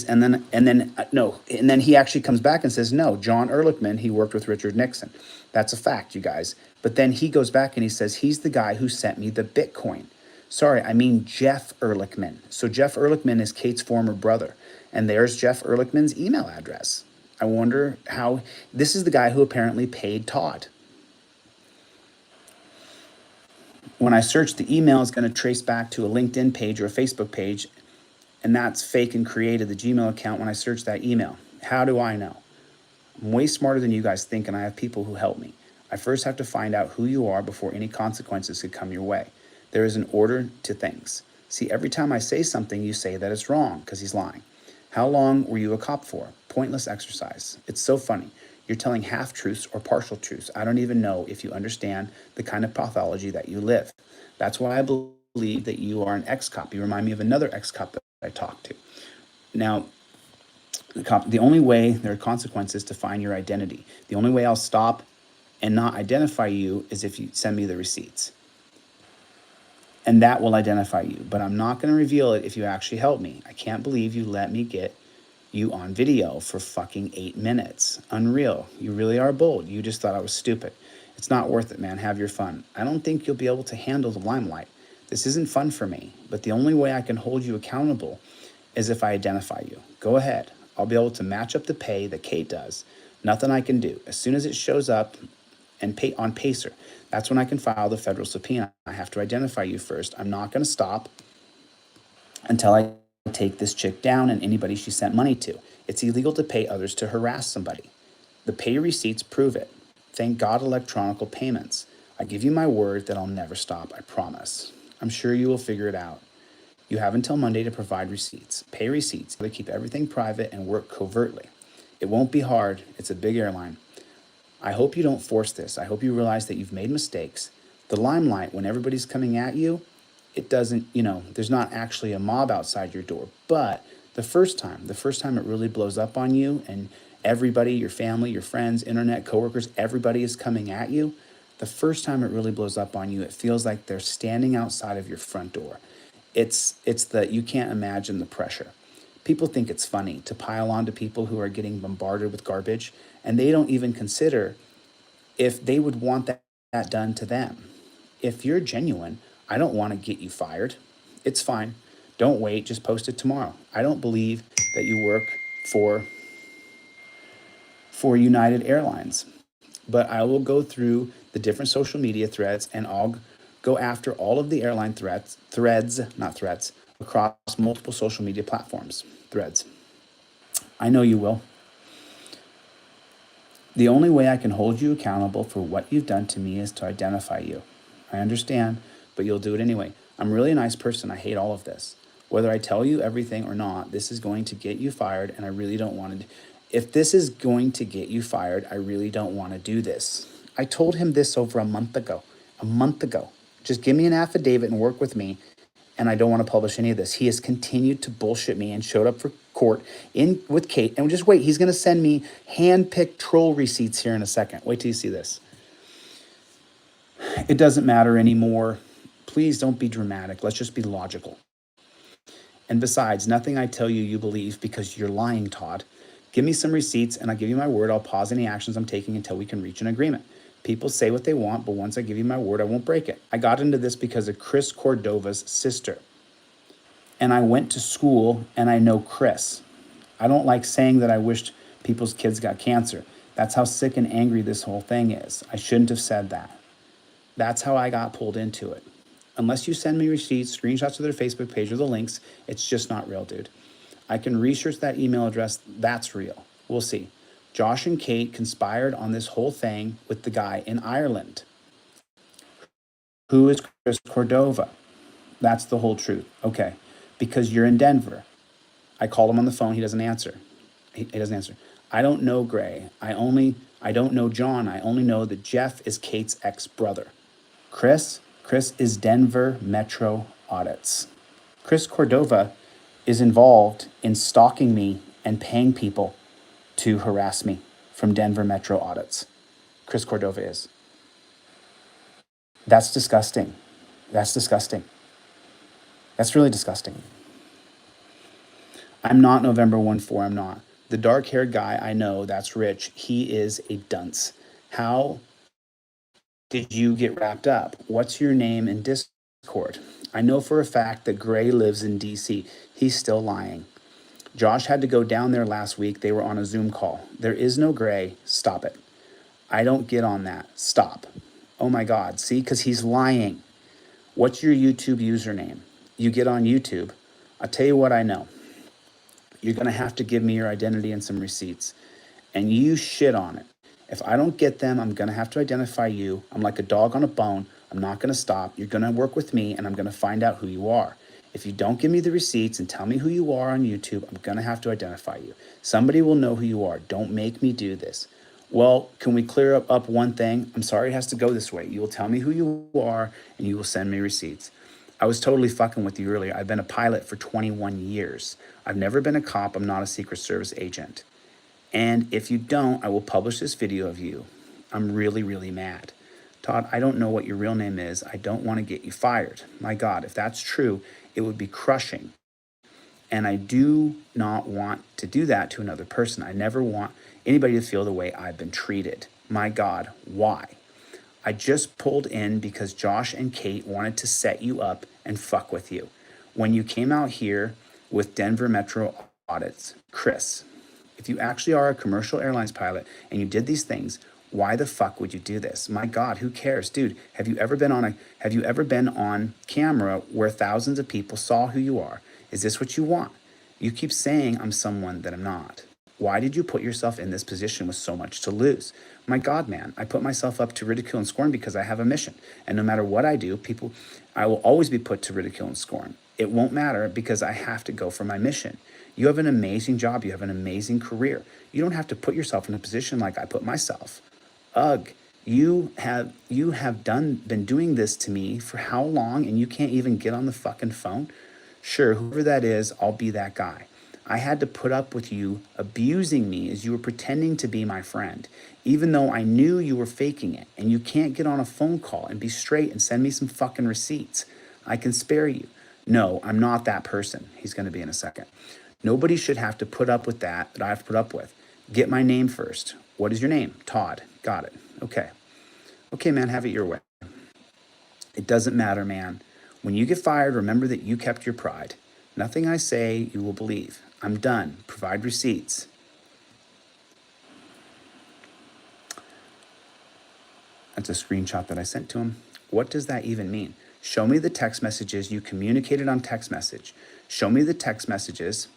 actually comes back and says, no, John Ehrlichman, he worked with Richard Nixon. That's a fact, you guys. But then he goes back and he says, he's the guy who sent me the Bitcoin. Sorry, I mean Jeff Ehrlichman. So Jeff Ehrlichman is Kate's former brother. And there's Jeff Ehrlichman's email address. I wonder how, this is the guy who apparently paid Todd. When I search the email, it's going to trace back to a LinkedIn page or a Facebook page, and that's fake and created the Gmail account when I search that email. How do I know? I'm way smarter than you guys think, and I have people who help me. I first have to find out who you are before any consequences could come your way. There is an order to things. See, every time I say something, you say that it's wrong because he's lying. How long were you a cop for? Pointless exercise. It's so funny. You're telling half-truths or partial truths. I don't even know if you understand the kind of pathology that you live. That's why I believe that you are an ex-cop. You remind me of another ex-cop that I talked to. Now, the only way there are consequences to find your identity. The only way I'll stop and not identify you is if you send me the receipts. And that will identify you. But I'm not going to reveal it if you actually help me. I can't believe you let me get you on video for fucking 8 minutes. Unreal. You really are bold. You just thought I was stupid. It's not worth it, man. Have your fun. I don't think you'll be able to handle the limelight. This isn't fun for me, but the only way I can hold you accountable is if I identify you. Go ahead. I'll be able to match up the pay that Kate does. Nothing I can do. As soon as it shows up and pay on Pacer, that's when I can file the federal subpoena. I have to identify you first. I'm not going to stop until I take this chick down and anybody she sent money to. It's illegal to pay others to harass somebody. The pay receipts prove it. Thank God electronic payments. I give you my word that I'll never stop, I promise. I'm sure you will figure it out. You have until Monday to provide receipts. Pay receipts. They keep everything private and work covertly. It won't be hard. It's a big airline. I hope you don't force this. I hope you realize that you've made mistakes, The limelight, when everybody's coming at you, it doesn't, there's not actually a mob outside your door. But the first time it really blows up on you and everybody, your family, your friends, internet, coworkers, everybody is coming at you. The first time it really blows up on you, it feels like they're standing outside of your front door. It's that you can't imagine the pressure. People think it's funny to pile on to people who are getting bombarded with garbage, and they don't even consider if they would want that done to them. If you're genuine, I don't want to get you fired. It's fine. Don't wait, just post it tomorrow. I don't believe that you work for United Airlines, but I will go through the different social media threads and I'll go after all of the airline threads, across multiple social media platforms, threads. I know you will. The only way I can hold you accountable for what you've done to me is to identify you. I understand, but you'll do it anyway. I'm really a nice person. I hate all of this. Whether I tell you everything or not, this is going to get you fired, and I really don't want to. If this is going to get you fired, I really don't want to do this. I told him this over a month ago. Just give me an affidavit and work with me, and I don't want to publish any of this. He has continued to bullshit me and showed up for court with Kate. And just wait, he's going to send me hand-picked troll receipts here in a second. Wait till you see this. It doesn't matter anymore. Please don't be dramatic. Let's just be logical. And besides, nothing I tell you believe because you're lying, Todd. Give me some receipts and I'll give you my word. I'll pause any actions I'm taking until we can reach an agreement. People say what they want, but once I give you my word, I won't break it. I got into this because of Chris Cordova's sister. And I went to school and I know Chris. I don't like saying that I wished people's kids got cancer. That's how sick and angry this whole thing is. I shouldn't have said that. That's how I got pulled into it. Unless you send me receipts, screenshots of their Facebook page or the links, it's just not real, dude. I can research that email address. That's real. We'll see. Josh and Kate conspired on this whole thing with the guy in Ireland. Who is Chris Cordova? That's the whole truth. Okay. Because you're in Denver. I called him on the phone. He doesn't answer. He doesn't answer. I don't know Gray. I don't know John. I only know that Jeff is Kate's ex-brother. Chris is Denver Metro Audits. Chris Cordova is involved in stalking me and paying people to harass me from Denver Metro Audits. Chris Cordova is. That's disgusting. That's really disgusting. I'm not November 1-4, I'm not. The dark-haired guy I know, that's Rich, he is a dunce. How did you get wrapped up? What's your name in Discord? I know for a fact that Gray lives in DC. He's still lying. Josh had to go down there last week. They were on a Zoom call. There is no Gray. Stop it. I don't get on that. Stop. Oh my God. See, because he's lying. What's your YouTube username? You get on YouTube. I'll tell you what I know. You're going to have to give me your identity and some receipts. And you shit on it. If I don't get them, I'm going to have to identify you. I'm like a dog on a bone. I'm not going to stop. You're going to work with me, and I'm going to find out who you are. If you don't give me the receipts and tell me who you are on YouTube, I'm going to have to identify you. Somebody will know who you are. Don't make me do this. Well, can we clear up one thing? I'm sorry it has to go this way. You will tell me who you are, and you will send me receipts. I was totally fucking with you earlier. I've been a pilot for 21 years. I've never been a cop. I'm not a Secret Service agent. And if you don't, I will publish this video of you. I'm really, really mad. Todd, I don't know what your real name is. I don't want to get you fired. My God, if that's true, it would be crushing. And I do not want to do that to another person. I never want anybody to feel the way I've been treated. My God, why? I just pulled in because Josh and Kate wanted to set you up and fuck with you. When you came out here with Denver Metro Audits, Chris, if you actually are a commercial airlines pilot and you did these things, why the fuck would you do this? My God, who cares? Dude, have you ever been on camera where thousands of people saw who you are? Is this what you want? You keep saying I'm someone that I'm not. Why did you put yourself in this position with so much to lose? My God, man, I put myself up to ridicule and scorn because I have a mission. And no matter what I do, I will always be put to ridicule and scorn. It won't matter because I have to go for my mission. You have an amazing job. You have an amazing career. You don't have to put yourself in a position like I put myself. Ugh, You have been doing this to me for how long, and you can't even get on the fucking phone? Sure, whoever that is, I'll be that guy. I had to put up with you abusing me as you were pretending to be my friend, even though I knew you were faking it, and you can't get on a phone call and be straight and send me some fucking receipts. I can spare you. No, I'm not that person. He's going to be in a second. Nobody should have to put up with that I've put up with. Get my name first. What is your name? Todd. Got it. Okay. Okay, man, have it your way. It doesn't matter, man. When you get fired, remember that you kept your pride. Nothing I say you will believe. I'm done. Provide receipts. That's a screenshot that I sent to him. What does that even mean? Show me the text messages you communicated on text message. Show me the text messages.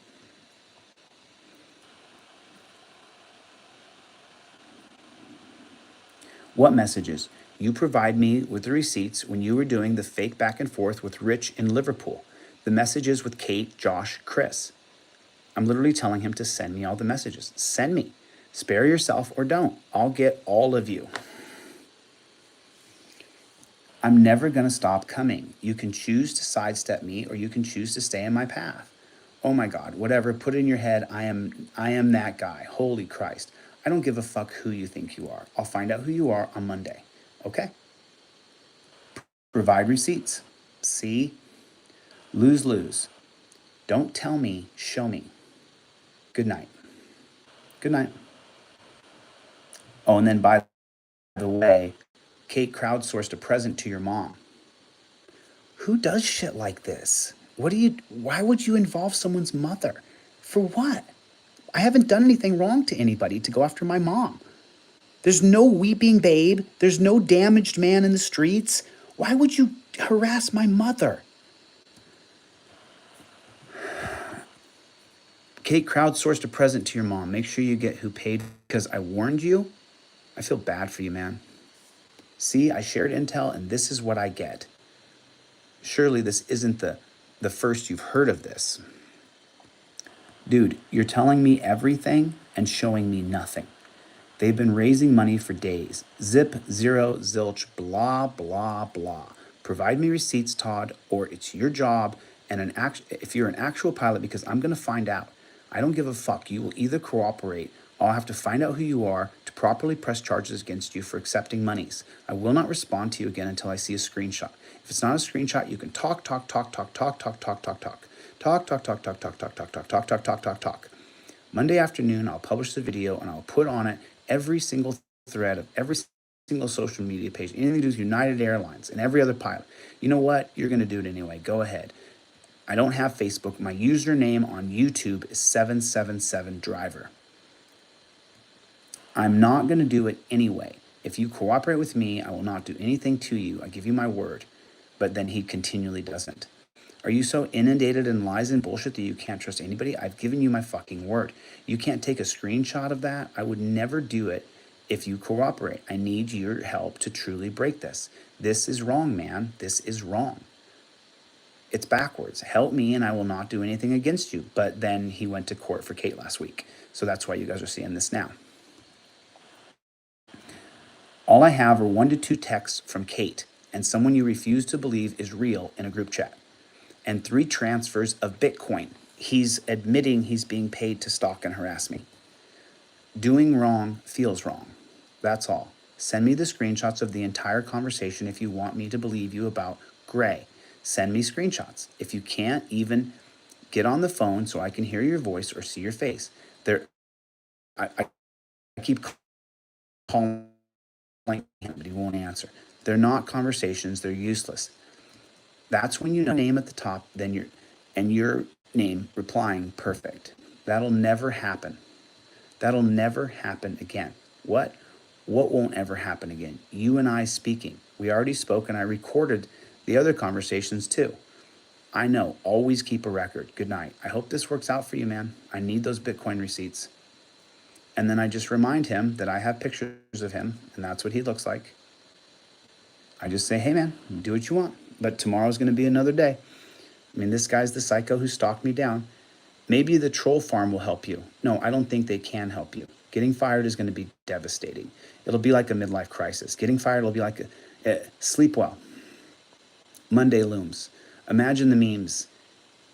What messages? You provide me with the receipts when you were doing the fake back and forth with Rich in Liverpool. The messages with Kate, Josh, Chris. I'm literally telling him to send me all the messages. Send me. Spare yourself or don't. I'll get all of you. I'm never going to stop coming. You can choose to sidestep me or you can choose to stay in my path. Oh my God, whatever, put it in your head. I am that guy. Holy Christ. I don't give a fuck who you think you are. I'll find out who you are on Monday. Okay? Provide receipts. See? Lose, lose. Don't tell me, show me. Good night. Good night. Oh, and then by the way, Kate crowdsourced a present to your mom. Who does shit like this? Why would you involve someone's mother? For what? I haven't done anything wrong to anybody to go after my mom. There's no weeping babe. There's no damaged man in the streets. Why would you harass my mother? Kate crowdsourced a present to your mom. Make sure you get who paid because I warned you. I feel bad for you, man. See, I shared intel and this is what I get. Surely this isn't the first you've heard of this. Dude, you're telling me everything and showing me nothing. They've been raising money for days. Zip, zero, zilch, blah, blah, blah. Provide me receipts, Todd, or it's your job. And if you're an actual pilot, because I'm going to find out. I don't give a fuck. You will either cooperate. I'll have to find out who you are to properly press charges against you for accepting monies. I will not respond to you again until I see a screenshot. If it's not a screenshot, you can talk. Monday afternoon, I'll publish the video and I'll put on it every single thread of every single social media page, anything to do with United Airlines and every other pilot. You know what? You're going to do it anyway. Go ahead. I don't have Facebook. My username on YouTube is 777driver. I'm not going to do it anyway. If you cooperate with me, I will not do anything to you. I give you my word. But then he continually doesn't. Are you so inundated in lies and bullshit that you can't trust anybody? I've given you my fucking word. You can't take a screenshot of that. I would never do it if you cooperate. I need your help to truly break this. This is wrong, man. This is wrong. It's backwards. Help me and I will not do anything against you. But then he went to court for Kate last week. So that's why you guys are seeing this now. All I have are 1 to 2 texts from Kate and someone you refuse to believe is real in a group chat. And 3 transfers of Bitcoin. He's admitting he's being paid to stalk and harass me. Doing wrong feels wrong. That's all. Send me the screenshots of the entire conversation if you want me to believe you about Gray. Send me screenshots. If you can't even get on the phone so I can hear your voice or see your face. I keep calling him, but he won't answer. They're not conversations. They're useless. That's when you know name at the top, then your name replying perfect. That'll never happen. That'll never happen again. What won't ever happen again? You and I speaking. We already spoke and I recorded the other conversations too. I know, always keep a record. Good night. I hope this works out for you, man. I need those Bitcoin receipts. And then I just remind him that I have pictures of him and that's what he looks like. I just say, hey man, do what you want. But tomorrow's going to be another day. I mean, this guy's the psycho who stalked me down. Maybe the troll farm will help you. No, I don't think they can help you. Getting fired is going to be devastating. It'll be like a midlife crisis. Getting fired will be like sleep well. Monday looms. Imagine the memes.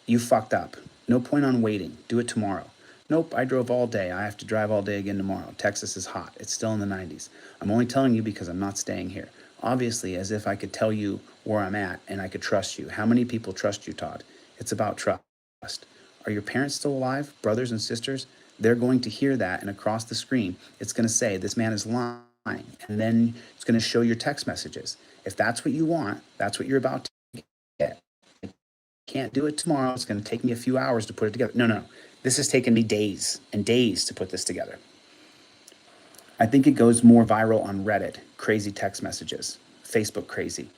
You fucked up. No point on waiting. Do it tomorrow. Nope, I drove all day. I have to drive all day again tomorrow. Texas is hot. It's still in the 90s. I'm only telling you because I'm not staying here. Obviously, as if I could tell you where I'm at and I could trust you. How many people trust you, Todd? It's about trust. Are your parents still alive? Brothers and sisters? They're going to hear that, and across the screen, it's going to say, this man is lying. And then it's going to show your text messages. If that's what you want, that's what you're about to get. I can't do it tomorrow. It's going to take me a few hours to put it together. No. This has taken me days and days to put this together. I think it goes more viral on Reddit, crazy text messages, Facebook crazy.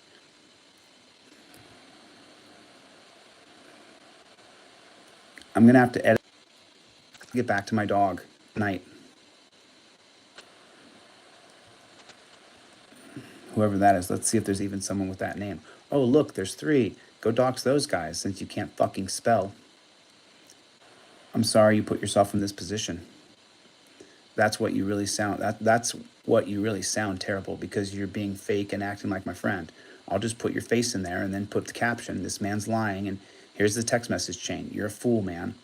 I'm going to have to edit. Get back to my dog. Night. Whoever that is, let's see if there's even someone with that name. Oh, look, there's 3. Go dox those guys since you can't fucking spell. I'm sorry you put yourself in this position. That's what you really sound. That's what you really sound terrible because you're being fake and acting like my friend. I'll just put your face in there and then put the caption, this man's lying, and here's the text message chain. You're a fool, man.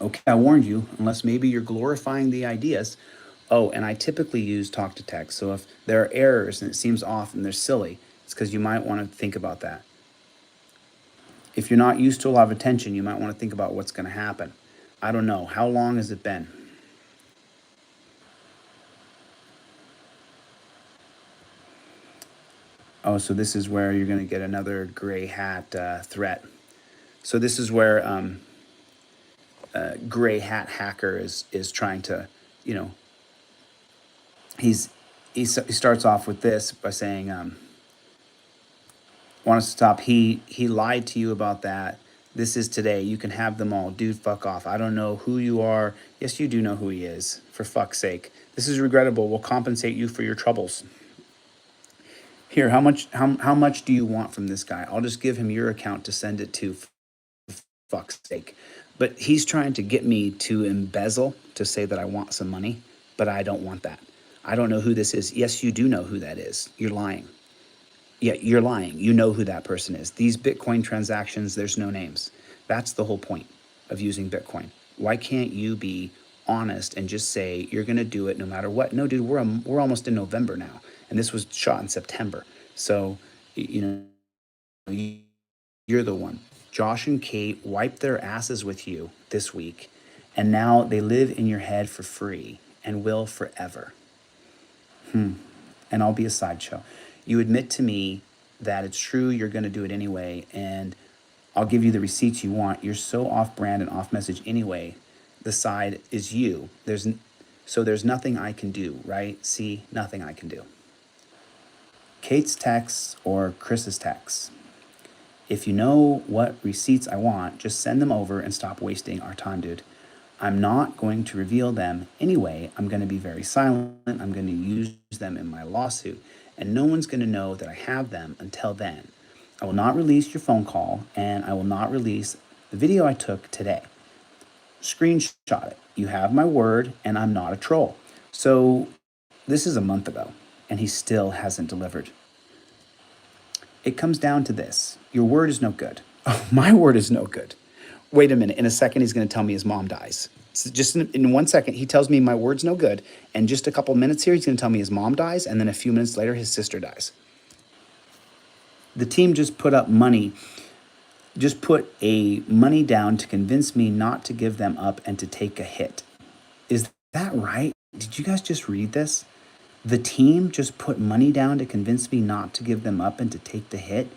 Okay, I warned you, unless maybe you're glorifying the ideas. Oh, and I typically use talk to text. So if there are errors and it seems off and they're silly, it's because you might want to think about that. If you're not used to a lot of attention, you might want to think about what's going to happen. I don't know. How long has it been? Oh, so this is where you're going to get another gray hat threat. So this is where gray hat hacker is trying to, he starts off with this by saying, want us to stop. He lied to you about that. This is today. You can have them all. Dude, fuck off. I don't know who you are. Yes, you do know who he is. For fuck's sake. This is regrettable. We'll compensate you for your troubles. Here, how much do you want from this guy? I'll just give him your account to send it to, for fuck's sake. But he's trying to get me to embezzle, to say that I want some money, but I don't want that. I don't know who this is. Yes, you do know who that is. You're lying. Yeah, you're lying. You know who that person is. These Bitcoin transactions, there's no names. That's the whole point of using Bitcoin. Why can't you be honest and just say you're going to do it no matter what? No, dude, we're almost in November now, and this was shot in September. So, you're the one. Josh and Kate wiped their asses with you this week, and now they live in your head for free and will forever. And I'll be a sideshow. You admit to me that it's true, you're going to do it anyway, and I'll give you the receipts you want. You're so off-brand and off-message anyway. The side is you. So there's nothing I can do, right? See, nothing I can do. Kate's texts or Chris's texts. If you know what receipts I want, just send them over and stop wasting our time, dude. I'm not going to reveal them anyway. I'm going to be very silent. I'm going to use them in my lawsuit. And no one's going to know that I have them until then. I will not release your phone call, and I will not release the video I took today. Screenshot it. You have my word, and I'm not a troll. So this is a month ago, and he still hasn't delivered. It comes down to this. Your word is no good. Oh, my word is no good. Wait a minute. In a second, he's going to tell me his mom dies. So just in 1 second, he tells me my word's no good. And just a couple minutes here, he's going to tell me his mom dies. And then a few minutes later, his sister dies. The team just put up money, just put a money down to convince me not to give them up and to take a hit. Is that right? Did you guys just read this? The team just put money down to convince me not to give them up and to take the hit.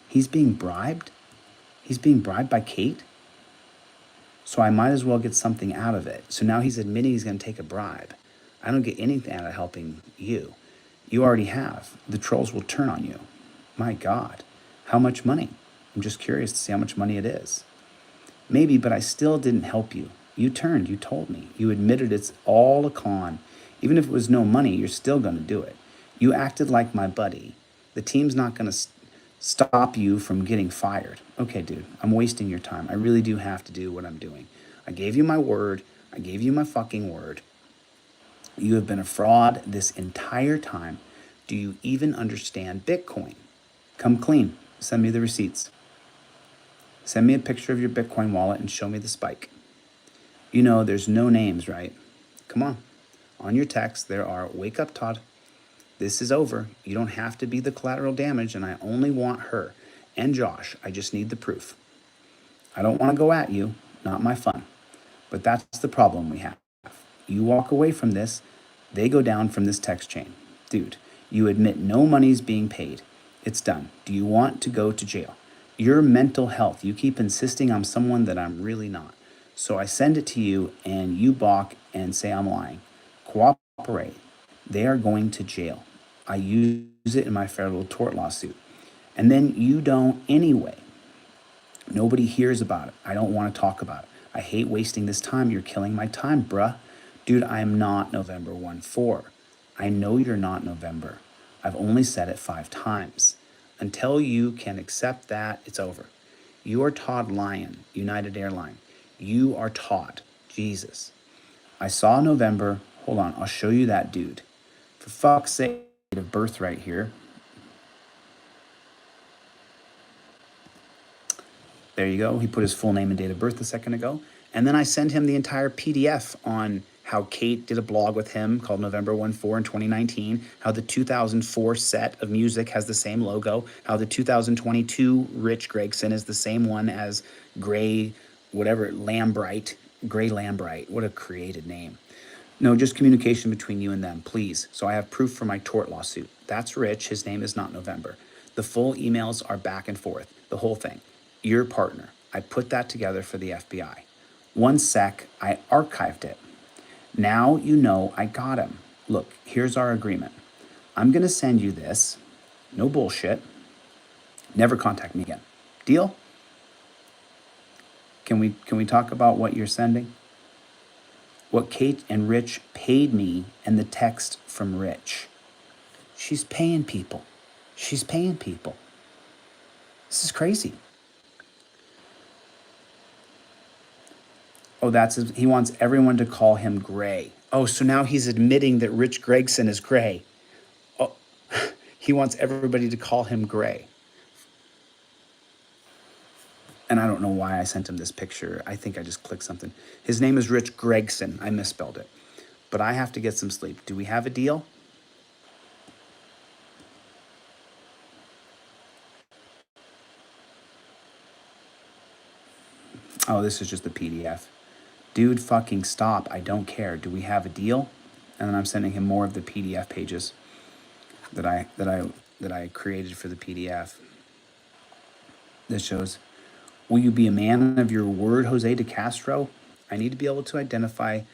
He's being bribed? He's being bribed by Kate? So I might as well get something out of it. So now he's admitting he's going to take a bribe. I don't get anything out of helping you. You already have. The trolls will turn on you. My God. How much money? I'm just curious to see how much money it is. Maybe, but I still didn't help you. You turned. You told me. You admitted it's all a con. Even if it was no money, you're still going to do it. You acted like my buddy. The team's not going to stop you from getting fired. Okay, dude, I'm wasting your time. I really do have to do what I'm doing. I gave you my word. I gave you my fucking word. You have been a fraud this entire time. Do you even understand Bitcoin? Come clean. Send me the receipts. Send me a picture of your Bitcoin wallet and show me the spike. You know, there's no names, right? Come on. On your text, there are, wake up, Todd. This is over. You don't have to be the collateral damage, and I only want her. And Josh, I just need the proof. I don't want to go at you. Not my fun. But that's the problem we have. You walk away from this, they go down from this text chain. Dude, you admit no money's being paid. It's done. Do you want to go to jail? Your mental health. You keep insisting I'm someone that I'm really not. So I send it to you and you balk and say I'm lying. Cooperate. They are going to jail. I use it in my federal tort lawsuit. And then you don't anyway. Nobody hears about it. I don't want to talk about it. I hate wasting this time. You're killing my time, bruh. Dude, I am not November 1-4. I know you're not November. I've only said it 5 times. Until you can accept that, it's over. You are Todd Lyon, United Airlines. You are Todd. Jesus. I saw November. Hold on, I'll show you that dude. For fuck's sake, date of birth right here. There you go. He put his full name and date of birth a second ago. And then I send him the entire PDF on how Kate did a blog with him called November 1-4 in 2019, how the 2004 set of music has the same logo, how the 2022 Rich Gregson is the same one as Gray, whatever, Lambright, Gray Lambright. What a created name. No, just communication between you and them, please. So I have proof for my tort lawsuit. That's Rich. His name is not November. The full emails are back and forth, the whole thing. Your partner. I put that together for the FBI. 1 sec, I archived it. Now you know I got him. Look, here's our agreement. I'm gonna send you this. No bullshit. Never contact me again. Deal? Can we talk about what you're sending? What Kate and Rich paid me and the text from Rich. She's paying people. She's paying people. This is crazy. Oh, he wants everyone to call him Gray. Oh, so now he's admitting that Rich Gregson is Gray. Oh, he wants everybody to call him Gray. And I don't know why I sent him this picture. I think I just clicked something. His name is Rich Gregson. I misspelled it. But I have to get some sleep. Do we have a deal? Oh, this is just the PDF. Dude, fucking stop. I don't care. Do we have a deal? And then I'm sending him more of the PDF pages that I created for the PDF. This shows, will you be a man of your word, Jose de Castro? I need to be able to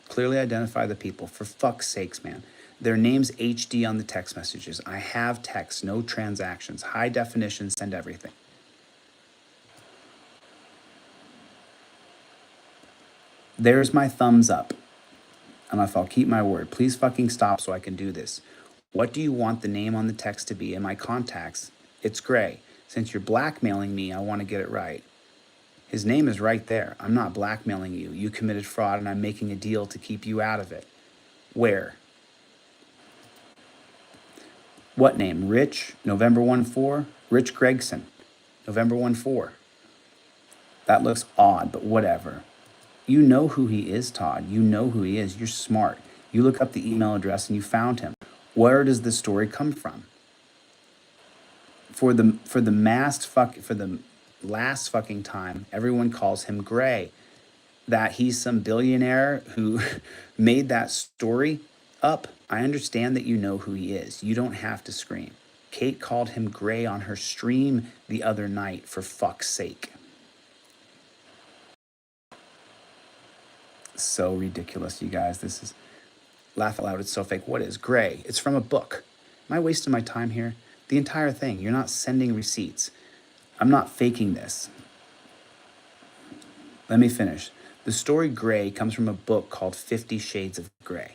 clearly identify the people. For fuck's sakes, man. Their name's HD on the text messages. I have text, no transactions. High definition, send everything. There's my thumbs up. And if I'll keep my word, please fucking stop so I can do this. What do you want the name on the text to be? In my contacts, it's Gray. Since you're blackmailing me, I want to get it right. His name is right there. I'm not blackmailing you. You committed fraud and I'm making a deal to keep you out of it. Where? What name? Rich, November 1-4? Rich Gregson, November 1-4. That looks odd, but whatever. You know who he is, Todd. You know who he is. You're smart. You look up the email address and you found him. Where does the story come from? For the last fucking time, everyone calls him Gray. That he's some billionaire who made that story up. I understand that you know who he is. You don't have to scream. Kate called him Gray on her stream the other night, for fuck's sake. So ridiculous, you guys. This is, laugh out loud, it's so fake. What is Gray? It's from a book. Am I wasting my time here? The entire thing. You're not sending receipts. I'm not faking this. Let me finish. The story Gray comes from a book called 50 Shades of Gray.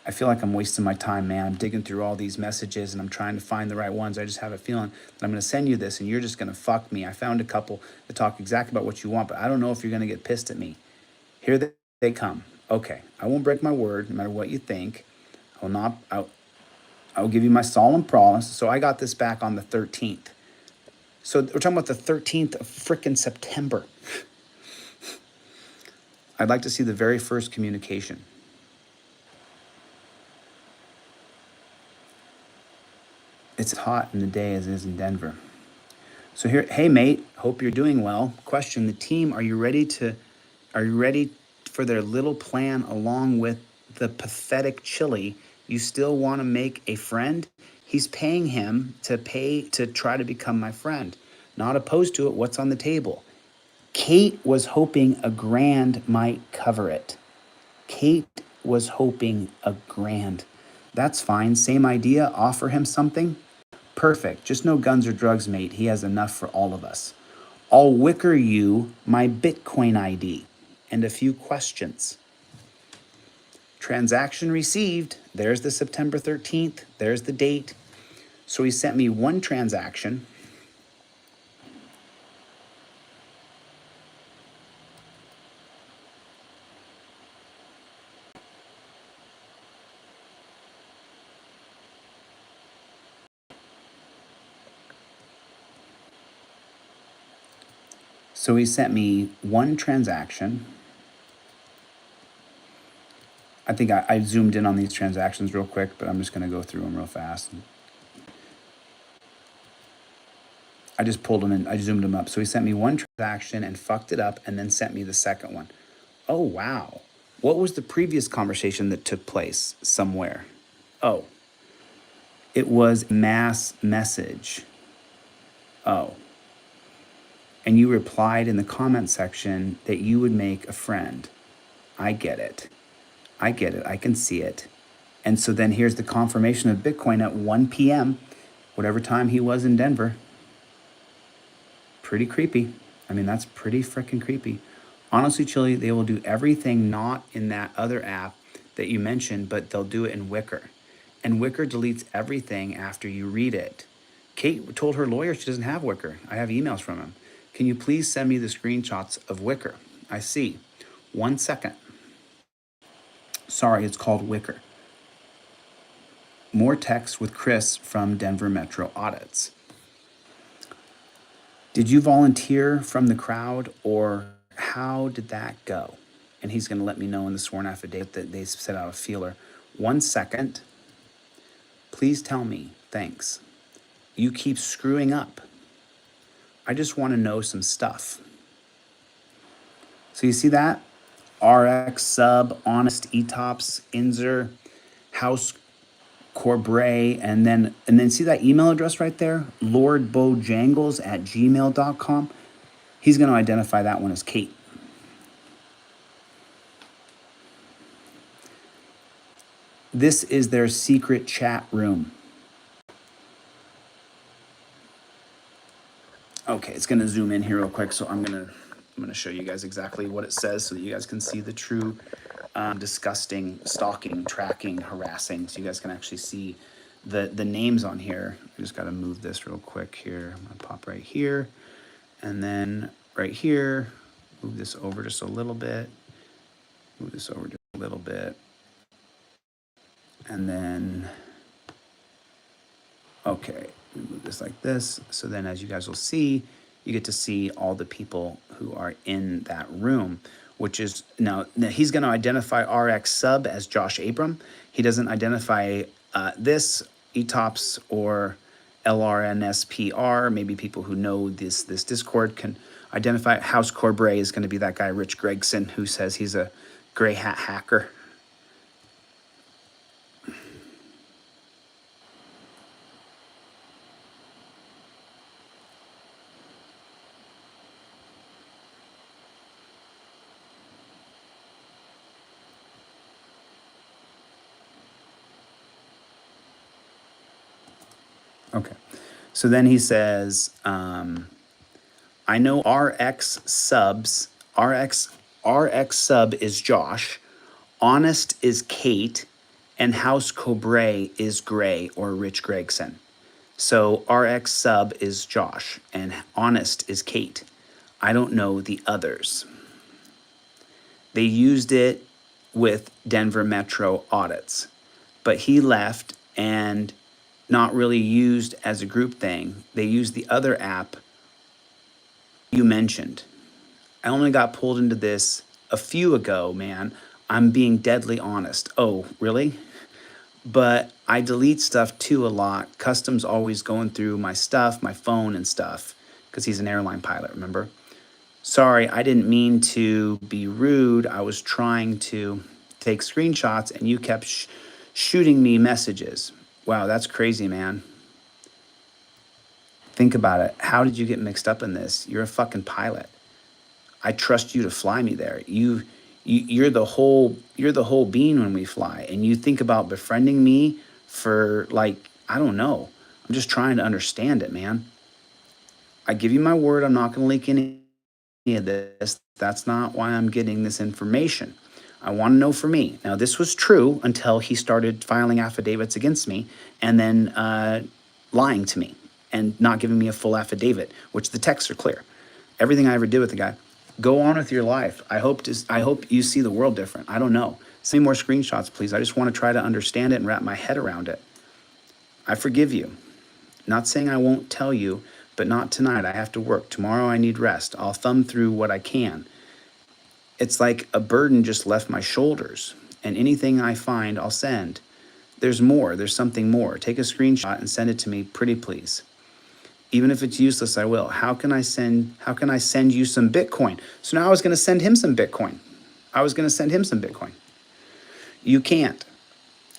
I feel like I'm wasting my time, man. I'm digging through all these messages and I'm trying to find the right ones. I just have a feeling that I'm going to send you this and you're just going to fuck me. I found a couple that talk exactly about what you want, but I don't know if you're going to get pissed at me. Here they come. Okay, I won't break my word no matter what you think. I will not. I will give you my solemn promise. So I got this back on the 13th. So we're talking about the 13th of frickin' September. I'd like to see the very first communication. It's hot in the day as it is in Denver. So here, hey mate, hope you're doing well. Question: the team, are you ready for their little plan along with the pathetic chili? You still want to make a friend? He's paying him to try to become my friend. Not opposed to it. What's on the table? Kate was hoping $1,000 might cover it. Kate was hoping $1,000. That's fine. Same idea. Offer him something. Perfect. Just no guns or drugs, mate. He has enough for all of us. I'll wicker you my Bitcoin ID and a few questions. Transaction received. There's the September 13th. There's the date. So he sent me one transaction. So he sent me one transaction. I think I zoomed in on these transactions real quick, but I'm just going to go through them real fast. I just pulled them in. I zoomed them up. So he sent me one transaction and fucked it up and then sent me the second one. Oh, wow. What was the previous conversation that took place somewhere? Oh, it was mass message. Oh. And you replied in the comment section that you would make a friend. I get it. I get it. I can see it. And so then here's the confirmation of Bitcoin at 1 p.m., whatever time he was in Denver. Pretty creepy. I mean, that's pretty freaking creepy. Honestly, Chili, they will do everything not in that other app that you mentioned, but they'll do it in Wicker. And Wicker deletes everything after you read it. Kate told her lawyer she doesn't have Wicker. I have emails from him. Can you please send me the screenshots of Wicker? I see. 1 second. Sorry, it's called Wicker. More text with Chris from Denver Metro Audits. Did you volunteer from the crowd or how did that go? And he's going to let me know in the sworn affidavit that they set out a feeler. 1 second. Please tell me. Thanks. You keep screwing up. I just want to know some stuff. So you see that? RX, Sub, Honest, Etops, Inzer, House, Corbray, and then see that email address right there? LordBojangles@gmail.com. He's going to identify that one as Kate. This is their secret chat room. Okay, it's going to zoom in here real quick, so I'm going to show you guys exactly what it says so that you guys can see the true disgusting, stalking, tracking, harassing, so you guys can actually see the names on here. I just got to move this real quick here. I'm going to pop right here, and then right here, move this over just a little bit, move this over just a little bit, and then, okay, move this like this. So then as you guys will see, you get to see all the people who are in that room, which is, now he's going to identify RX Sub as Josh Abram. He doesn't identify this, ETOPS or LRNSPR. Maybe people who know this Discord can identify. House Corbray is going to be that guy, Rich Gregson, who says he's a gray hat hacker. Okay, so then he says, I know RX Sub is Josh, Honest is Kate, and House Cobre is Gray or Rich Gregson. So RX Sub is Josh, and Honest is Kate. I don't know the others. They used it with Denver Metro audits, but he left and not really used as a group thing. They used the other app you mentioned. I only got pulled into this a few ago, man. I'm being deadly honest. Oh, really? But I delete stuff too a lot. Custom's always going through my stuff, my phone and stuff, because he's an airline pilot, remember? Sorry, I didn't mean to be rude. I was trying to take screenshots and you kept shooting me messages. Wow, that's crazy, man. Think about it. How did you get mixed up in this? You're a fucking pilot. I trust you to fly me there. You're the whole bean when we fly, and you think about befriending me for, like, I don't know. I'm just trying to understand it, man. I give you my word, I'm not going to leak any of this. That's not why I'm getting this information. I want to know for me. Now, this was true until he started filing affidavits against me and then lying to me and not giving me a full affidavit, which the texts are clear. Everything I ever did with the guy. Go on with your life. I hope you see the world different. I don't know. Send me more screenshots, please. I just want to try to understand it and wrap my head around it. I forgive you. Not saying I won't tell you, but not tonight. I have to work. Tomorrow I need rest. I'll thumb through what I can. It's like a burden just left my shoulders, and anything I find, I'll send. There's more. There's something more. Take a screenshot and send it to me, pretty please. Even if it's useless, I will. How can I send you some Bitcoin? So now I was going to send him some Bitcoin. You can't.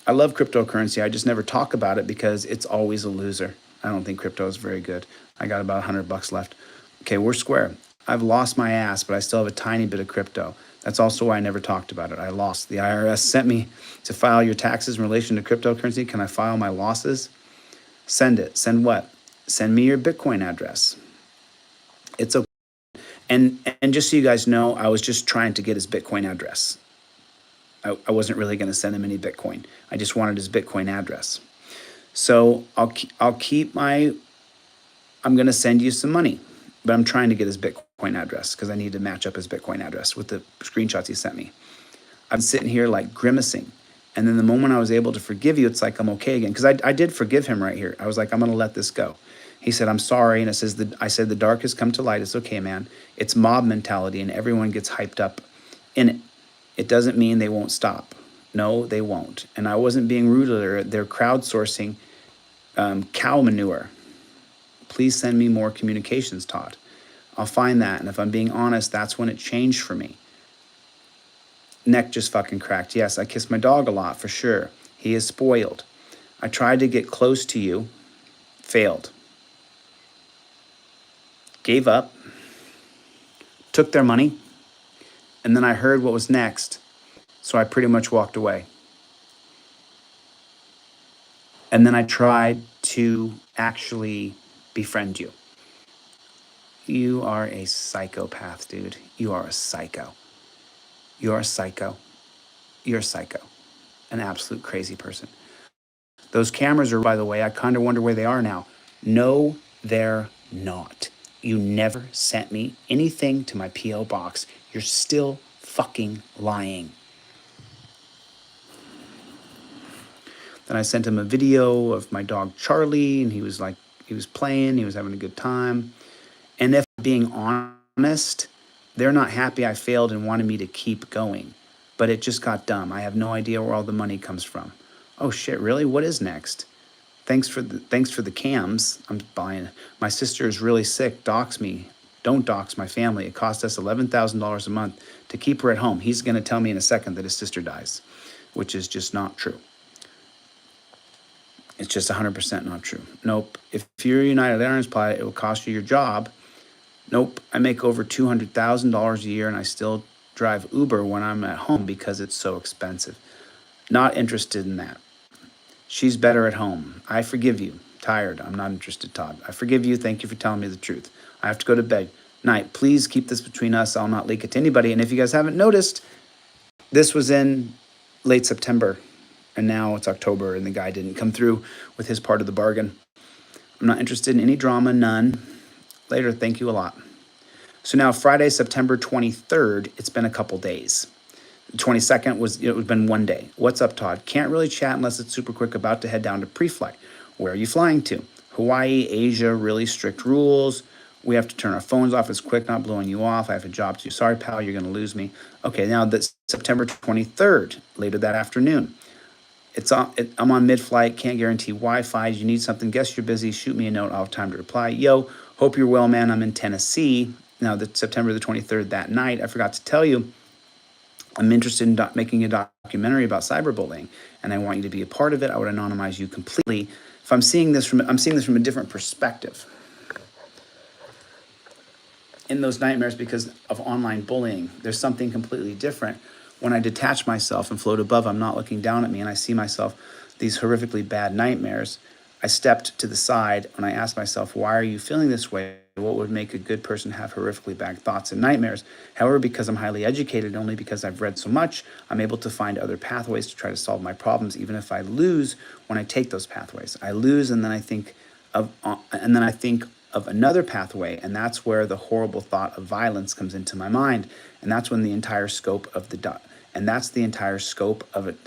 I love cryptocurrency. I just never talk about it because it's always a loser. I don't think crypto is very good. I got about $100 left. Okay, we're square. I've lost my ass, but I still have a tiny bit of crypto. That's also why I never talked about it. I lost. The IRS sent me to file your taxes in relation to cryptocurrency. Can I file my losses? Send it. Send what? Send me your Bitcoin address. It's okay. And just so you guys know, I was just trying to get his Bitcoin address. I wasn't really going to send him any Bitcoin. I just wanted his Bitcoin address. So I'm going to send you some money, but I'm trying to get his Bitcoin address because I need to match up his Bitcoin address with the screenshots he sent me. I'm sitting here like grimacing. And then the moment I was able to forgive you, it's like I'm okay again. Because I did forgive him right here. I was like, I'm going to let this go. He said, I'm sorry. And I said, the dark has come to light. It's okay, man. It's mob mentality and everyone gets hyped up in it. It doesn't mean they won't stop. No, they won't. And I wasn't being rude. They're crowdsourcing cow manure. Please send me more communications, Todd. I'll find that. And if I'm being honest, that's when it changed for me. Neck just fucking cracked. Yes, I kiss my dog a lot, for sure. He is spoiled. I tried to get close to you. Failed. Gave up. Took their money. And then I heard what was next. So I pretty much walked away. And then I tried to actually befriend you. You are a psychopath, dude. You are a psycho. You're a psycho. You're a psycho. An absolute crazy person. Those cameras are, by the way, I kind of wonder where they are now. No, they're not. You never sent me anything to my P.O. box. You're still fucking lying. Then I sent him a video of my dog Charlie, and he was playing, he was having a good time. And if being honest, they're not happy I failed and wanted me to keep going. But it just got dumb. I have no idea where all the money comes from. Oh shit, really? What is next? Thanks for the cams. I'm buying. My sister is really sick. Dox me. Don't dox my family. It cost us $11,000 a month to keep her at home. He's going to tell me in a second that his sister dies, which is just not true. It's just 100% not true. Nope. If you're a United Airlines pilot, it will cost you your job. Nope. I make over $200,000 a year and I still drive Uber when I'm at home because it's so expensive. Not interested in that. She's better at home. I forgive you. Tired. I'm not interested, Todd. I forgive you. Thank you for telling me the truth. I have to go to bed. Night. Please keep this between us. I'll not leak it to anybody. And if you guys haven't noticed, this was in late September. And now it's October and the guy didn't come through with his part of the bargain. I'm not interested in any drama, none. Later, thank you a lot. So now Friday, September 23rd, it's been a couple days. The 22nd was, it would have been one day. What's up, Todd? Can't really chat unless it's super quick, about to head down to pre-flight. Where are you flying to? Hawaii, Asia, really strict rules. We have to turn our phones off. It's quick, not blowing you off. I have a job too. Sorry, pal, you're going to lose me. Okay, now that's September 23rd, later that afternoon. I'm on mid-flight, can't guarantee Wi-Fi. You need something, guess you're busy, shoot me a note, I'll have time to reply. Yo, hope you're well, man, I'm in Tennessee. Now, September the 23rd, that night, I forgot to tell you, I'm interested in making a documentary about cyberbullying, and I want you to be a part of it. I would anonymize you completely. If I'm seeing this from a different perspective in those nightmares because of online bullying. There's something completely different. When I detach myself and float above, I'm not looking down at me, and I see myself, these horrifically bad nightmares. I stepped to the side and I asked myself, why are you feeling this way? What would make a good person have horrifically bad thoughts and nightmares? However, because I'm highly educated, only because I've read so much, I'm able to find other pathways to try to solve my problems, even if I lose when I take those pathways. I lose, and then I think of another pathway, and that's where the horrible thought of violence comes into my mind, and that's when the entire scope of the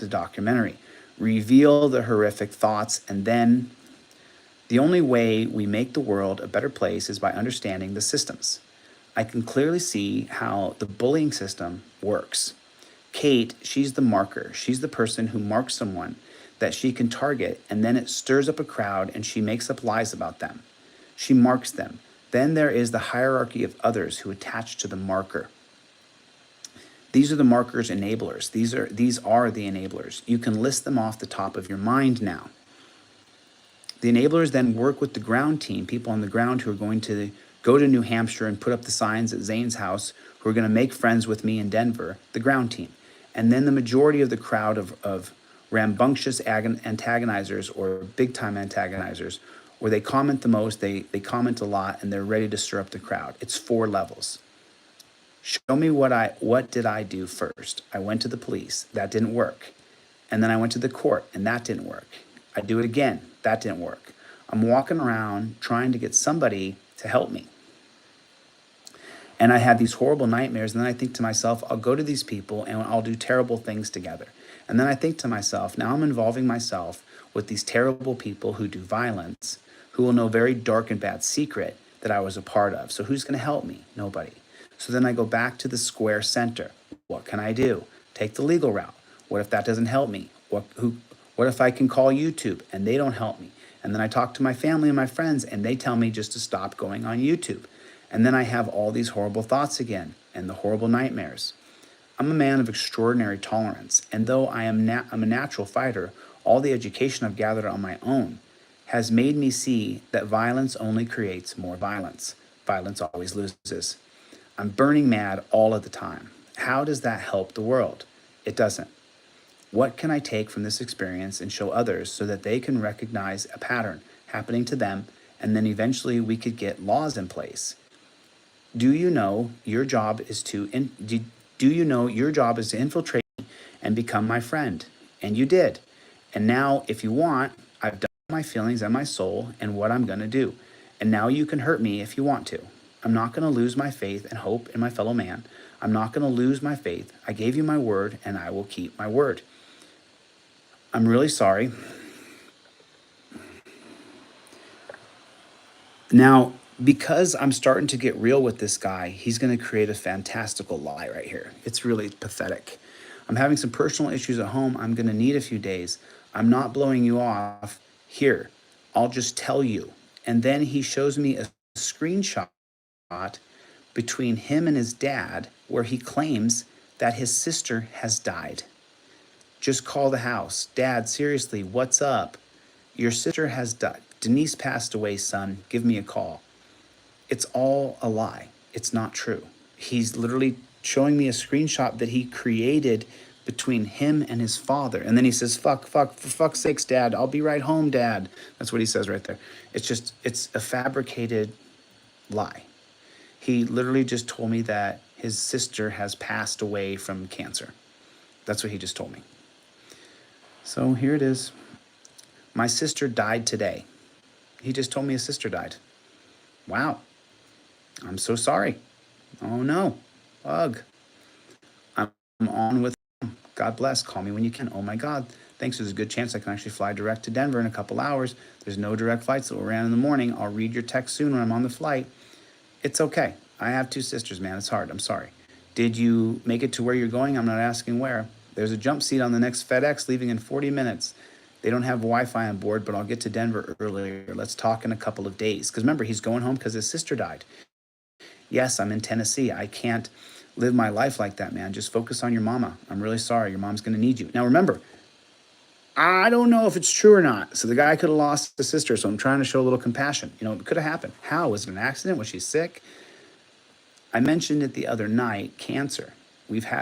documentary. Reveal the horrific thoughts, and then the only way we make the world a better place is by understanding the systems. I can clearly see how the bullying system works. Kate, she's the marker. She's the person who marks someone that she can target, and then it stirs up a crowd and she makes up lies about them. She marks them. Then there is the hierarchy of others who attach to the marker. These are the markers' enablers. These are the enablers. You can list them off the top of your mind now. The enablers then work with the ground team, people on the ground who are going to go to New Hampshire and put up the signs at Zane's house, who are going to make friends with me in Denver, the ground team. And then the majority of the crowd of rambunctious antagonizers or big-time antagonizers, where they comment the most, they comment a lot, and they're ready to stir up the crowd. It's 4 levels. Show me what did I do first? I went to the police. That didn't work. And then I went to the court, and that didn't work. I do it again. That didn't work. I'm walking around trying to get somebody to help me. And I have these horrible nightmares, and then I think to myself, I'll go to these people and I'll do terrible things together. And then I think to myself, now I'm involving myself with these terrible people who do violence, who will know very dark and bad secret that I was a part of. So who's going to help me? Nobody. So then I go back to the square center. What can I do? Take the legal route. What if that doesn't help me? What if I can call YouTube and they don't help me? And then I talk to my family and my friends and they tell me just to stop going on YouTube. And then I have all these horrible thoughts again and the horrible nightmares. I'm a man of extraordinary tolerance, and though I'm a natural fighter, all the education I've gathered on my own has made me see that violence only creates more violence. Violence always loses. I'm burning mad all of the time. How does that help the world? It doesn't. What can I take from this experience and show others so that they can recognize a pattern happening to them, and then eventually we could get laws in place? Do you know your job is to infiltrate me and become my friend? And you did. And now, if you want, I've done my feelings and my soul and what I'm going to do. And now you can hurt me if you want to. I'm not going to lose my faith and hope in my fellow man. I'm not going to lose my faith. I gave you my word, and I will keep my word. I'm really sorry. Now, because I'm starting to get real with this guy, he's going to create a fantastical lie right here. It's really pathetic. I'm having some personal issues at home. I'm going to need a few days. I'm not blowing you off. Here, I'll just tell you. And then he shows me a screenshot between him and his dad where he claims that his sister has died. Just call the house. Dad, seriously, what's up? Your sister has died. Denise passed away, son. Give me a call. It's all a lie. It's not true. He's literally showing me a screenshot that he created between him and his father. And then he says, fuck, for fuck's sakes, Dad. I'll be right home, Dad. That's what he says right there. It's a fabricated lie. He literally just told me that his sister has passed away from cancer. That's what he just told me. So here it is. My sister died today. He just told me his sister died. Wow. I'm so sorry. Oh no. Ugh. I'm on with him. God bless. Call me when you can. Oh my God. Thanks. There's a good chance I can actually fly direct to Denver in a couple hours. There's no direct flights that will ran in the morning. I'll read your text soon when I'm on the flight. It's okay. I have two sisters, man. It's hard. I'm sorry. Did you make it to where you're going? I'm not asking where. There's a jump seat on the next FedEx leaving in 40 minutes. They don't have Wi-Fi on board, but I'll get to Denver earlier. Let's talk in a couple of days. Because remember, he's going home because his sister died. Yes, I'm in Tennessee. I can't live my life like that, man. Just focus on your mama. I'm really sorry. Your mom's going to need you. Now, remember, I don't know if it's true or not. So the guy could have lost a sister, so I'm trying to show a little compassion. You know, it could have happened. How? Was it an accident? Was she sick? I mentioned it the other night, cancer.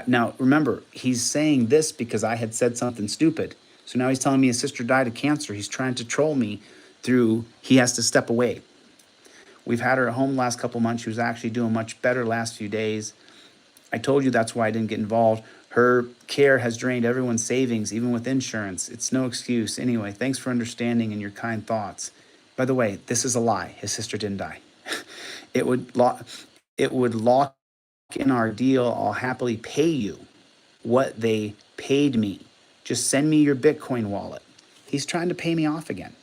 Now, remember, he's saying this because I had said something stupid. So now he's telling me his sister died of cancer. He's trying to troll me through, he has to step away. We've had her at home the last couple months. She was actually doing much better last few days. I told you that's why I didn't get involved. Her care has drained everyone's savings, even with insurance. It's no excuse. Anyway, thanks for understanding and your kind thoughts. By the way, this is a lie. His sister didn't die. It would lock in our deal. I'll happily pay you what they paid me. Just send me your Bitcoin wallet. He's trying to pay me off again.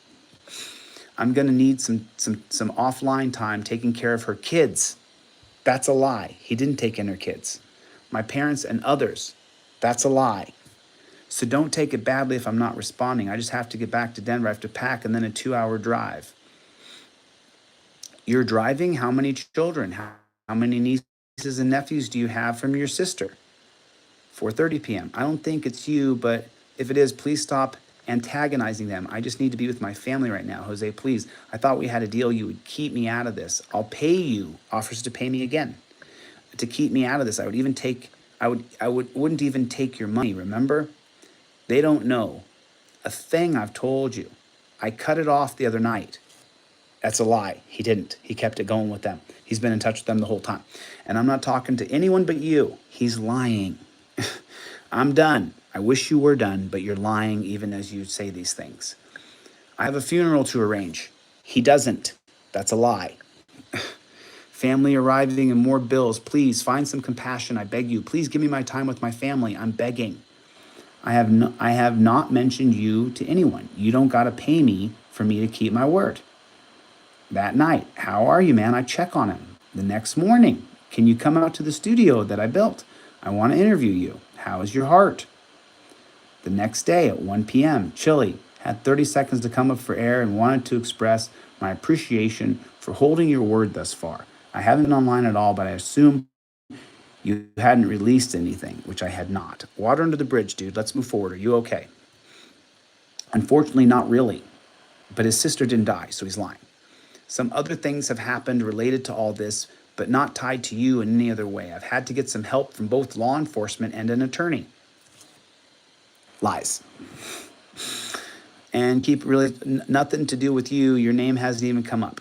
I'm going to need some offline time taking care of her kids. That's a lie. He didn't take in her kids. My parents and others. That's a lie. So don't take it badly if I'm not responding. I just have to get back to Denver. I have to pack and then a 2-hour drive. You're driving? How many children? How many nieces and nephews do you have from your sister? 4:30 p.m. I don't think it's you, but if it is, please stop antagonizing them. I just need to be with my family right now. Jose, please. I thought we had a deal. You would keep me out of this. I'll pay you. Offers to pay me again. To keep me out of this. I wouldn't even take your money, remember? They don't know a thing I've told you. I cut it off the other night. That's a lie. He didn't. He kept it going with them. He's been in touch with them the whole time. And I'm not talking to anyone but you. He's lying. I'm done. I wish you were done, but you're lying even as you say these things. I have a funeral to arrange. He doesn't. That's a lie. Family arriving and more bills. Please find some compassion. I beg you. Please give me my time with my family. I'm begging. I have not mentioned you to anyone. You don't got to pay me for me to keep my word. That night, how are you, man? I check on him. The next morning, can you come out to the studio that I built? I want to interview you. How is your heart? The next day at 1 p.m., chilly, had 30 seconds to come up for air and wanted to express my appreciation for holding your word thus far. I haven't been online at all, but I assume you hadn't released anything, which I had not. Water under the bridge, dude. Let's move forward. Are you okay? Unfortunately, not really. But his sister didn't die, so he's lying. Some other things have happened related to all this, but not tied to you in any other way. I've had to get some help from both law enforcement and an attorney. Lies. And keep really nothing to do with you. Your name hasn't even come up.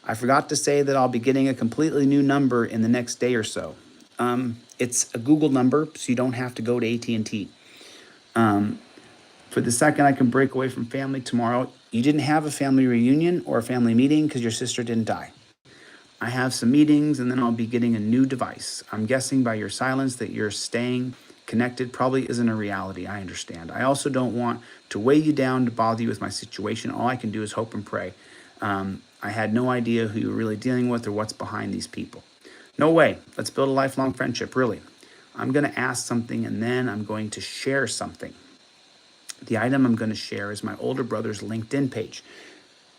I forgot to say that I'll be getting a completely new number in the next day or so. It's a Google number, so you don't have to go to AT&T. For the second I can break away from family tomorrow, you didn't have a family reunion or a family meeting because your sister didn't die. I have some meetings and then I'll be getting a new device. I'm guessing by your silence that you're staying connected probably isn't a reality. I understand. I also don't want to weigh you down, to bother you with my situation. All I can do is hope and pray. I had no idea who you were really dealing with or what's behind these people. No way. Let's build a lifelong friendship, really. I'm going to ask something and then I'm going to share something. The item I'm going to share is my older brother's LinkedIn page,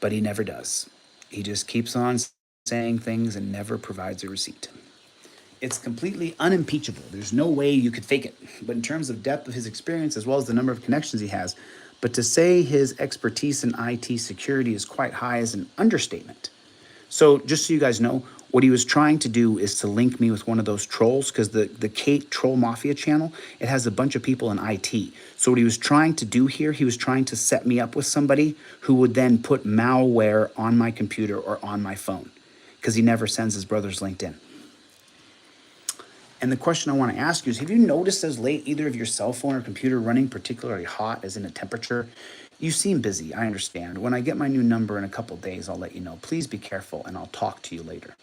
but he never does. He just keeps on saying things and never provides a receipt. It's completely unimpeachable. There's no way you could fake it. But in terms of depth of his experience, as well as the number of connections he has, but to say his expertise in IT security is quite high is an understatement. So just so you guys know, what he was trying to do is to link me with one of those trolls, because the Kate Troll Mafia channel, it has a bunch of people in IT. So what he was trying to do here, he was trying to set me up with somebody who would then put malware on my computer or on my phone, because he never sends his brother's LinkedIn. And the question I want to ask you is, have you noticed as late either of your cell phone or computer running particularly hot, as in a temperature? You seem busy, I understand. When I get my new number in a couple days, I'll let you know. Please be careful, and I'll talk to you later.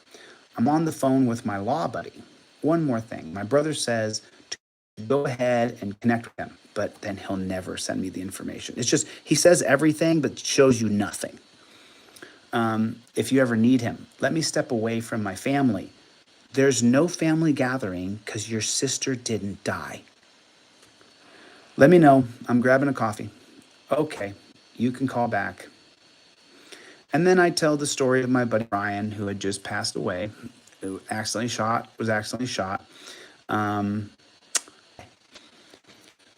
I'm on the phone with my law buddy. One more thing. My brother says to go ahead and connect with him, but then he'll never send me the information. It's just, he says everything, but shows you nothing. If you ever need him, let me step away from my family. There's no family gathering because your sister didn't die. Let me know. I'm grabbing a coffee. Okay, you can call back. And then I tell the story of my buddy Brian, who had just passed away, who was accidentally shot.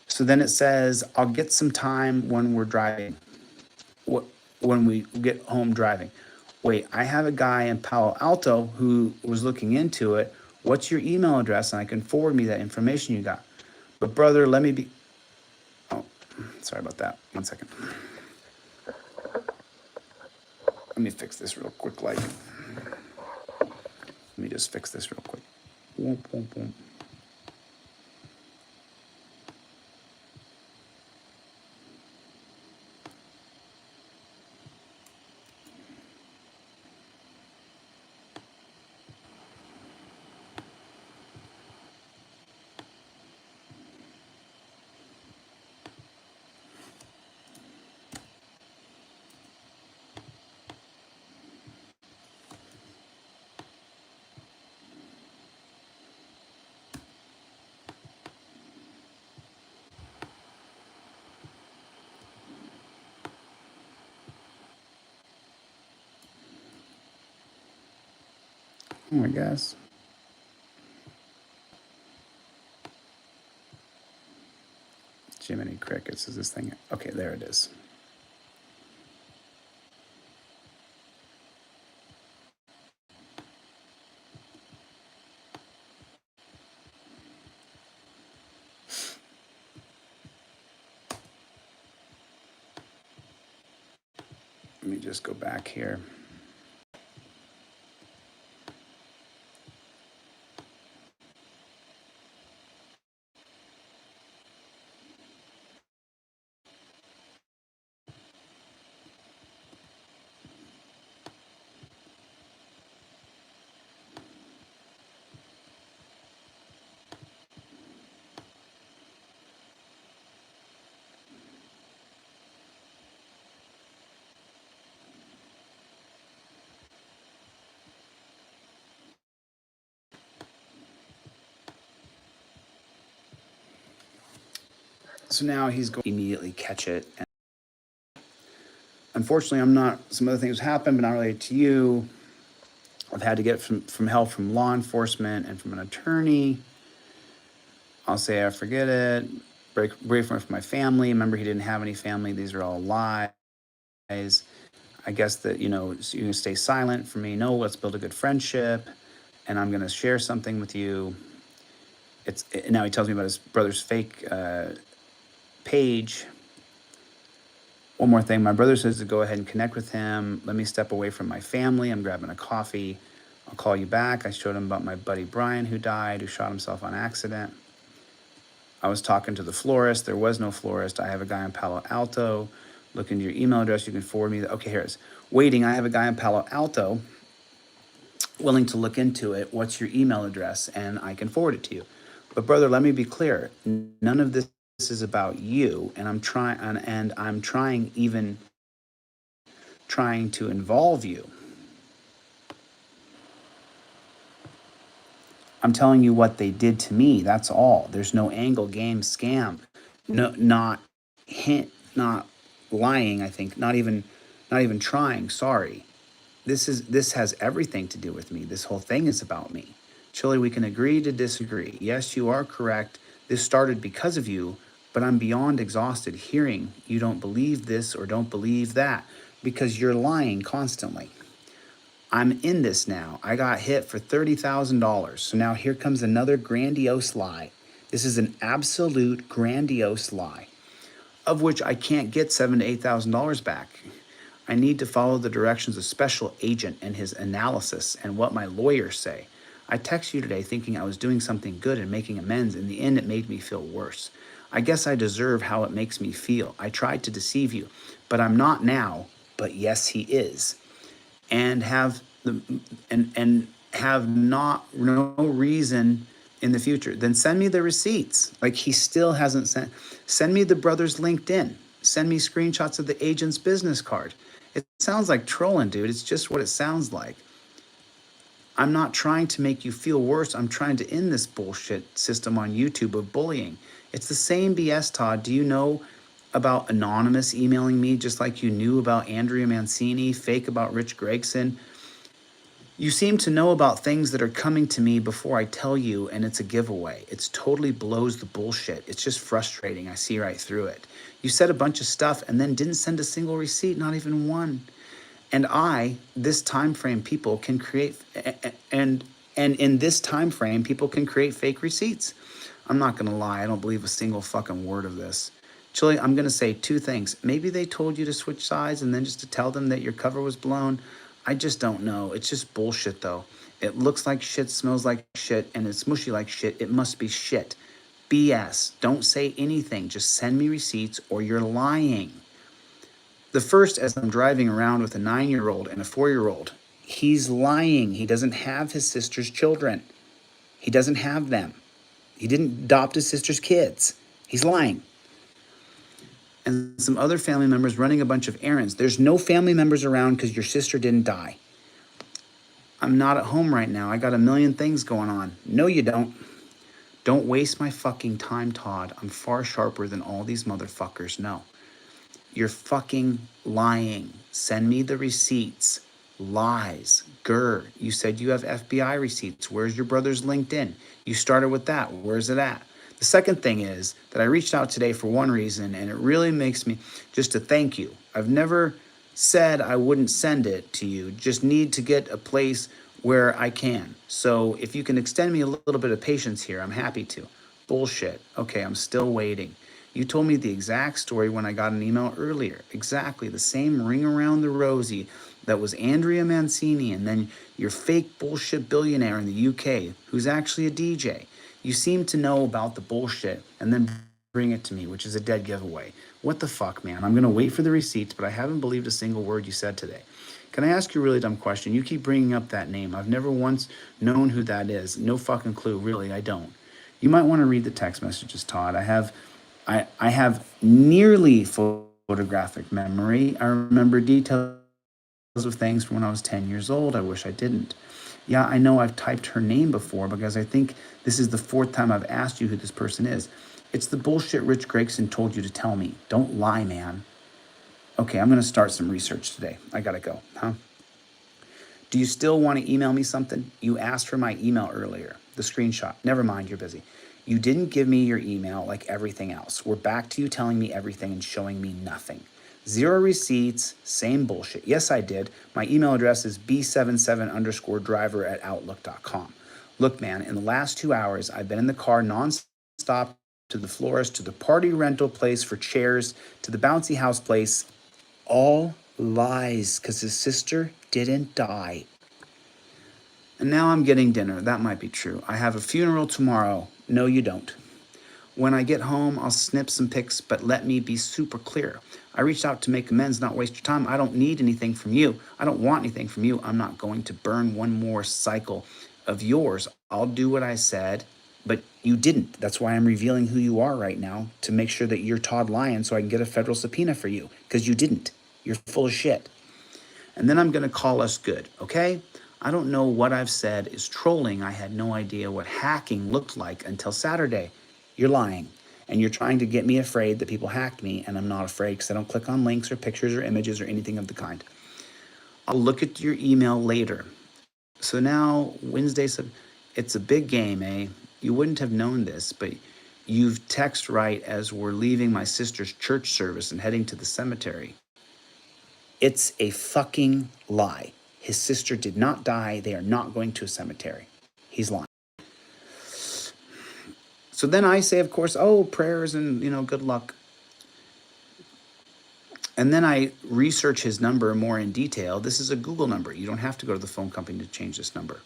So then it says, I'll get some time when we're driving, when we get home driving. Wait, I have a guy in Palo Alto who was looking into it. What's your email address? And I can forward me that information you got. But brother, let me be, oh, sorry about that. 1 second. Let me fix this real quick, Let me just fix this real quick. Boom, boom, boom. Oh, I guess. Jiminy Crickets, is this thing? Okay, there it is. Let me just go back here. So now he's going to immediately catch it. And unfortunately, some other things happened, but not related to you. I've had to get from help from law enforcement and from an attorney. I'll say I forget it. Break from my family. Remember, he didn't have any family. These are all lies. I guess that, so you can stay silent for me. No, let's build a good friendship. And I'm going to share something with you. Now he tells me about his brother's fake page. One more thing. My brother says to go ahead and connect with him. Let me step away from my family. I'm grabbing a coffee. I'll call you back. I showed him about my buddy Brian who died, who shot himself on accident. I was talking to the florist. There was no florist. I have a guy in Palo Alto. Look into your email address. You can forward me. Okay, here it is. Waiting. I have a guy in Palo Alto willing to look into it. What's your email address? And I can forward it to you. But brother, let me be clear. None of this is about you. And I'm trying to involve you. I'm telling you what they did to me. That's all. There's no angle, game, scam. No, not lying. I think not even trying. Sorry. This has everything to do with me. This whole thing is about me. Chili, we can agree to disagree. Yes, you are correct. This started because of you, but I'm beyond exhausted hearing you don't believe this or don't believe that because you're lying constantly. I'm in this now. I got hit for $30,000. So now here comes another grandiose lie. This is an absolute grandiose lie, of which I can't get $7,000 to $8,000 back. I need to follow the directions of special agent and his analysis and what my lawyers say. I texted you today thinking I was doing something good and making amends. In the end, it made me feel worse. I guess I deserve how it makes me feel. I tried to deceive you, but I'm not now. But yes, he is, and have the and have not no reason in the future. Then send me the receipts. Like, he still hasn't sent. Send me the brother's LinkedIn. Send me screenshots of the agent's business card. It sounds like trolling, dude. It's just what it sounds like. I'm not trying to make you feel worse. I'm trying to end this bullshit system on YouTube of bullying. It's the same BS, Todd. Do you know about Anonymous emailing me just like you knew about Andrea Mancini, fake about Rich Gregson? You seem to know about things that are coming to me before I tell you, and it's a giveaway. It's totally blows the bullshit. It's just frustrating. I see right through it. You said a bunch of stuff and then didn't send a single receipt, not even one. And this time frame, people can create, and in this time frame, people can create fake receipts. I'm not gonna lie, I don't believe a single fucking word of this. Chili, I'm gonna say two things. Maybe they told you to switch sides and then just to tell them that your cover was blown. I just don't know. It's just bullshit though. It looks like shit, smells like shit, and it's mushy like shit. It must be shit. BS. Don't say anything. Just send me receipts or you're lying. The first, as I'm driving around with a 9-year-old and a 4-year-old, he's lying. He doesn't have his sister's children. He doesn't have them. He didn't adopt his sister's kids. He's lying. And some other family members running a bunch of errands. There's no family members around because your sister didn't die. I'm not at home right now. I got a million things going on. No, you don't. Don't waste my fucking time, Todd. I'm far sharper than all these motherfuckers. No. You're fucking lying. Send me the receipts. Lies. Grr. You said you have FBI receipts. Where's your brother's LinkedIn? You started with that. Where's it at? The second thing is that I reached out today for one reason, and it really makes me just to thank you. I've never said I wouldn't send it to you. Just need to get a place where I can. So if you can extend me a little bit of patience here, I'm happy to. Bullshit. Okay, I'm still waiting. You told me the exact story when I got an email earlier. Exactly the same ring around the rosy that was Andrea Mancini, and then your fake bullshit billionaire in the UK who's actually a DJ. You seem to know about the bullshit and then bring it to me, which is a dead giveaway. What the fuck, man? I'm going to wait for the receipts, but I haven't believed a single word you said today. Can I ask you a really dumb question? You keep bringing up that name. I've never once known who that is. No fucking clue. Really, I don't. You might want to read the text messages, Todd. I have nearly photographic memory. I remember details of things from when I was 10 years old. I wish I didn't. Yeah, I know I've typed her name before because I think this is the 4th time I've asked you who this person is. It's the bullshit Rich Gregson told you to tell me. Don't lie, man. Okay, I'm going to start some research today. I got to go, huh? Do you still want to email me something? You asked for my email earlier. The screenshot. Never mind, you're busy. You didn't give me your email like everything else. We're back to you telling me everything and showing me nothing. 0 receipts, same bullshit. Yes, I did. My email address is b77_driver@outlook.com. Look, man, in the last 2 hours, I've been in the car nonstop to the florist, to the party rental place for chairs, to the bouncy house place. All lies, because his sister didn't die. And now I'm getting dinner. That might be true. I have a funeral tomorrow. No, you don't. When I get home, I'll snip some pics, but let me be super clear. I reached out to make amends, not waste your time. I don't need anything from you. I don't want anything from you. I'm not going to burn one more cycle of yours. I'll do what I said, but you didn't. That's why I'm revealing who you are right now, to make sure that you're Todd Lyon so I can get a federal subpoena for you, because you didn't. You're full of shit. And then I'm going to call us good, okay? I don't know what I've said is trolling. I had no idea what hacking looked like until Saturday. You're lying. And you're trying to get me afraid that people hacked me, and I'm not afraid because I don't click on links or pictures or images or anything of the kind. I'll look at your email later. So now, Wednesday, it's a big game, eh? You wouldn't have known this, but you've text right as we're leaving my sister's church service and heading to the cemetery. It's a fucking lie. His sister did not die. They are not going to a cemetery. He's lying. So then I say, of course, oh, prayers and, good luck. And then I research his number more in detail. This is a Google number. You don't have to go to the phone company to change this number.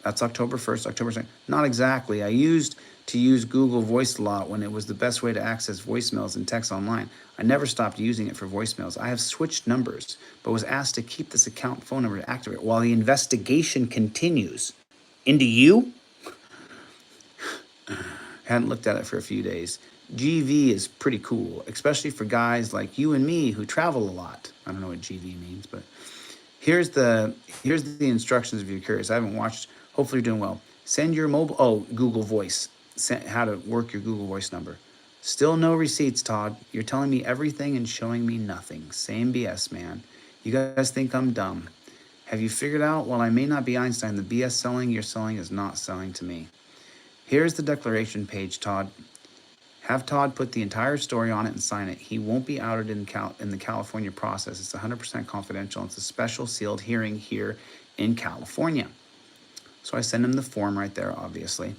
That's October 1st, October 2nd. Not exactly. I used to use Google Voice a lot when it was the best way to access voicemails and text online. I never stopped using it for voicemails. I have switched numbers, but was asked to keep this account phone number to activate while the investigation continues. Into you? Hadn't looked at it for a few days. GV is pretty cool, especially for guys like you and me who travel a lot. I don't know what GV means, but here's the instructions if you're curious. I haven't watched. Hopefully you're doing well. Send your mobile. Oh, Google Voice. How to work your Google Voice number. Still no receipts, Todd. You're telling me everything and showing me nothing. Same BS, man. You guys think I'm dumb. Have you figured out, while I may not be Einstein, the BS you're selling is not selling to me. Here's the declaration page, Todd. Have Todd put the entire story on it and sign it. He won't be outed in the California process. It's 100% confidential. It's a special sealed hearing here in California. So I send him the form right there, obviously.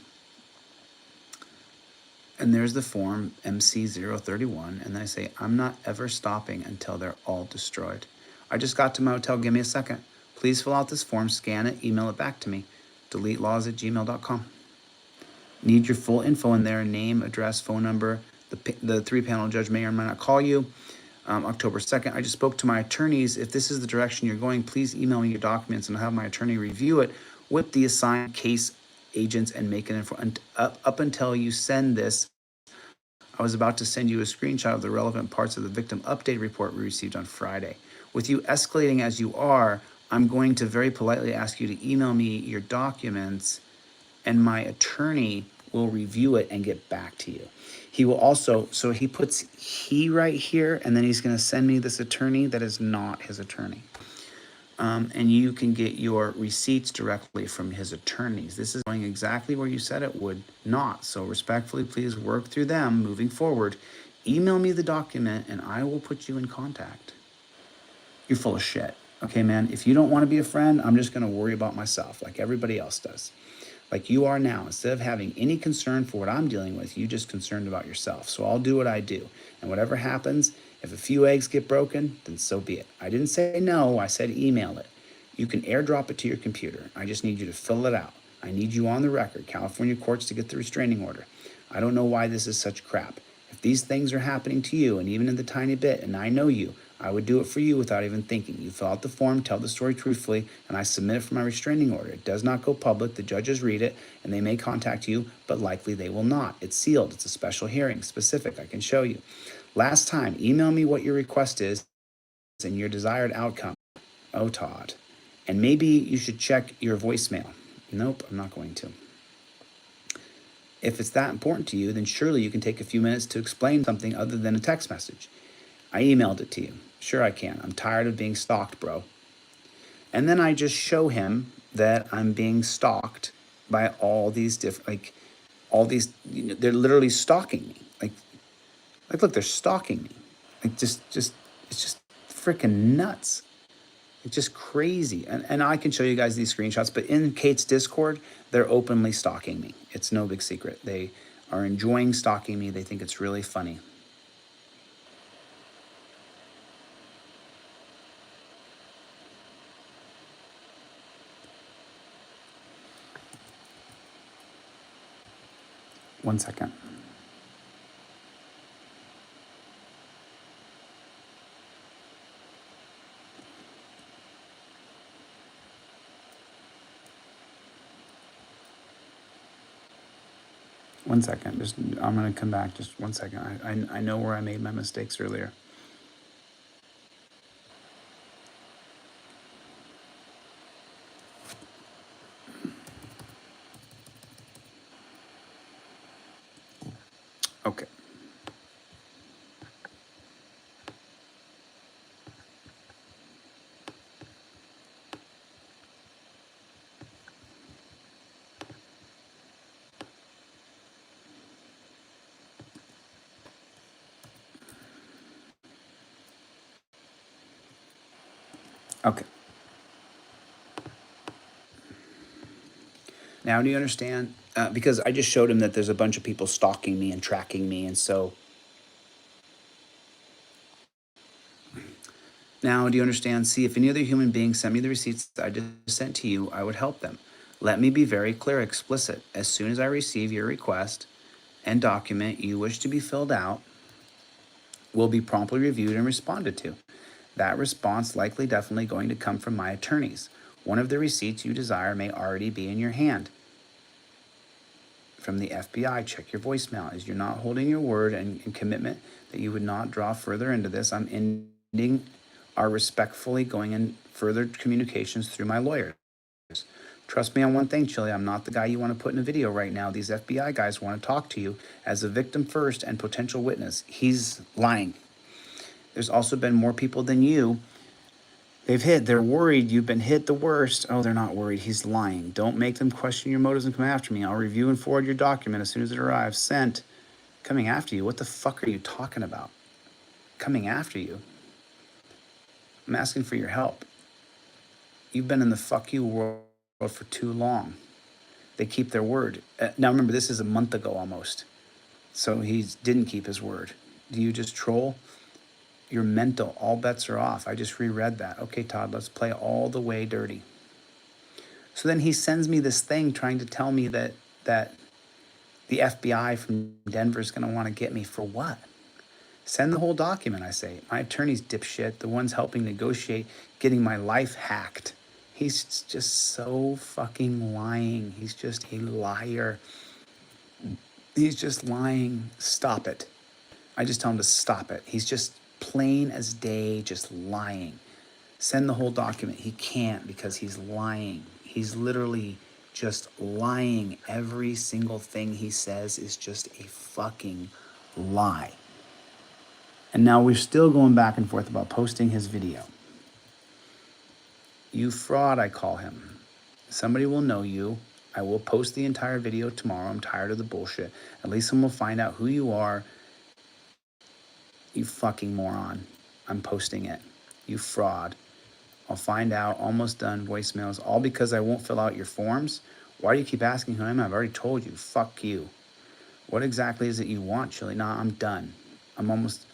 And there's the form, MC031, and I say, I'm not ever stopping until they're all destroyed. I just got to my hotel, give me a second. Please fill out this form, scan it, email it back to me. DeleteLawz@gmail.com. Need your full info in there, name, address, phone number. The three-panel judge may or may not call you. October 2nd, I just spoke to my attorneys. If this is the direction you're going, please email me your documents and I'll have my attorney review it with the assigned case agents and make an info. Up until you send this, I was about to send you a screenshot of the relevant parts of the victim update report we received on Friday. With you escalating as you are, I'm going to very politely ask you to email me your documents and my attorney will review it and get back to you. He will also, so he puts he right here, and then he's gonna send me this attorney that is not his attorney. And you can get your receipts directly from his attorneys. This is going exactly where you said it would not. So respectfully, please work through them moving forward. Email me the document and I will put you in contact. You're full of shit. Okay, man, if you don't want to be a friend, I'm just gonna worry about myself like everybody else does. Like you are now. Instead of having any concern for what I'm dealing with, you just concerned about yourself. So I'll do what I do. And whatever happens, if a few eggs get broken, then so be it. I didn't say no, I said email it. You can airdrop it to your computer. I just need you to fill it out. I need you on the record, California courts, to get the restraining order. I don't know why this is such crap. If these things are happening to you, and even in the tiny bit, and I know you, I would do it for you without even thinking. You fill out the form, tell the story truthfully, and I submit it for my restraining order. It does not go public. The judges read it, and they may contact you, but likely they will not. It's sealed. It's a special hearing, specific. I can show you. Last time, email me what your request is and your desired outcome. Oh, Todd. And maybe you should check your voicemail. Nope, I'm not going to. If it's that important to you, then surely you can take a few minutes to explain something other than a text message. I emailed it to you. Sure I can. I'm tired of being stalked, bro. And then I just show him that I'm being stalked by all these different, they're literally stalking me. Like, look, they're stalking me. Like, it's just freaking nuts. It's just crazy. And I can show you guys these screenshots, but in Kate's Discord, they're openly stalking me. It's no big secret. They are enjoying stalking me. They think it's really funny. One second. One second. I'm gonna come back. Just 1 second. I know where I made my mistakes earlier. Okay. Okay. Now, do you understand? Because I just showed him that there's a bunch of people stalking me and tracking me, and so. Now, do you understand? See, if any other human being sent me the receipts I just sent to you, I would help them. Let me be very clear, explicit. As soon as I receive your request and document you wish to be filled out, will be promptly reviewed and responded to. That response likely definitely going to come from my attorneys. One of the receipts you desire may already be in your hand. From the FBI, check your voicemail. As you're not holding your word and commitment that you would not draw further into this, I'm ending our respectfully going in further communications through my lawyers. Trust me on one thing, Chili, I'm not the guy you want to put in a video right now. These FBI guys want to talk to you as a victim first and potential witness. He's lying. There's also been more people than you. They're worried you've been hit the worst. Oh, they're not worried. He's lying. Don't make them question your motives and come after me. I'll review and forward your document as soon as it arrives. Sent. Coming after you? What the fuck are you talking about? Coming after you? I'm asking for your help. You've been in the fuck you world for too long. They keep their word. Now remember, this is a month ago almost. So he didn't keep his word. Do you just troll? You're mental. All bets are off. I just reread that. Okay, Todd, let's play all the way dirty. So then he sends me this thing trying to tell me that the FBI from Denver is going to want to get me for what? Send the whole document, I say. My attorney's dipshit, the one's helping negotiate getting my life hacked. He's just so fucking lying. He's just a liar. He's just lying. Stop it. I just tell him to stop it. He's just plain as day, just lying. Send the whole document. He can't because he's lying. He's literally just lying. Every single thing he says is just a fucking lie. And now we're still going back and forth about posting his video. You fraud, I call him. Somebody will know you. I will post the entire video tomorrow. I'm tired of the bullshit. At least someone will find out who you are. You fucking moron. I'm posting it. You fraud. I'll find out. Almost done. Voicemails. All because I won't fill out your forms? Why do you keep asking who I am? I've already told you. Fuck you. What exactly is it you want, Chili? Nah, I'm done. I'm almost...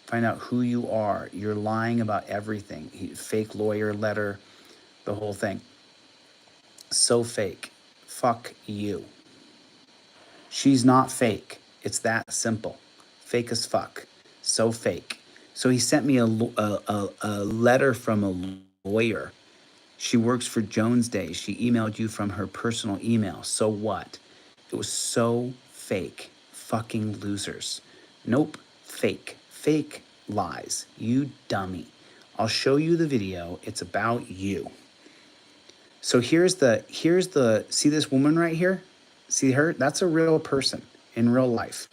Find out who you are. You're lying about everything. Fake lawyer letter. The whole thing. So fake. Fuck you. She's not fake. It's that simple. Fake as fuck. So fake. So he sent me a letter from a lawyer. She works for Jones Day. She emailed you from her personal email. So what? It was so fake. Fucking losers. Nope. Fake. Fake lies. You dummy. I'll show you the video. It's about you. So here's the, see this woman right here? See her? That's a real person in real life.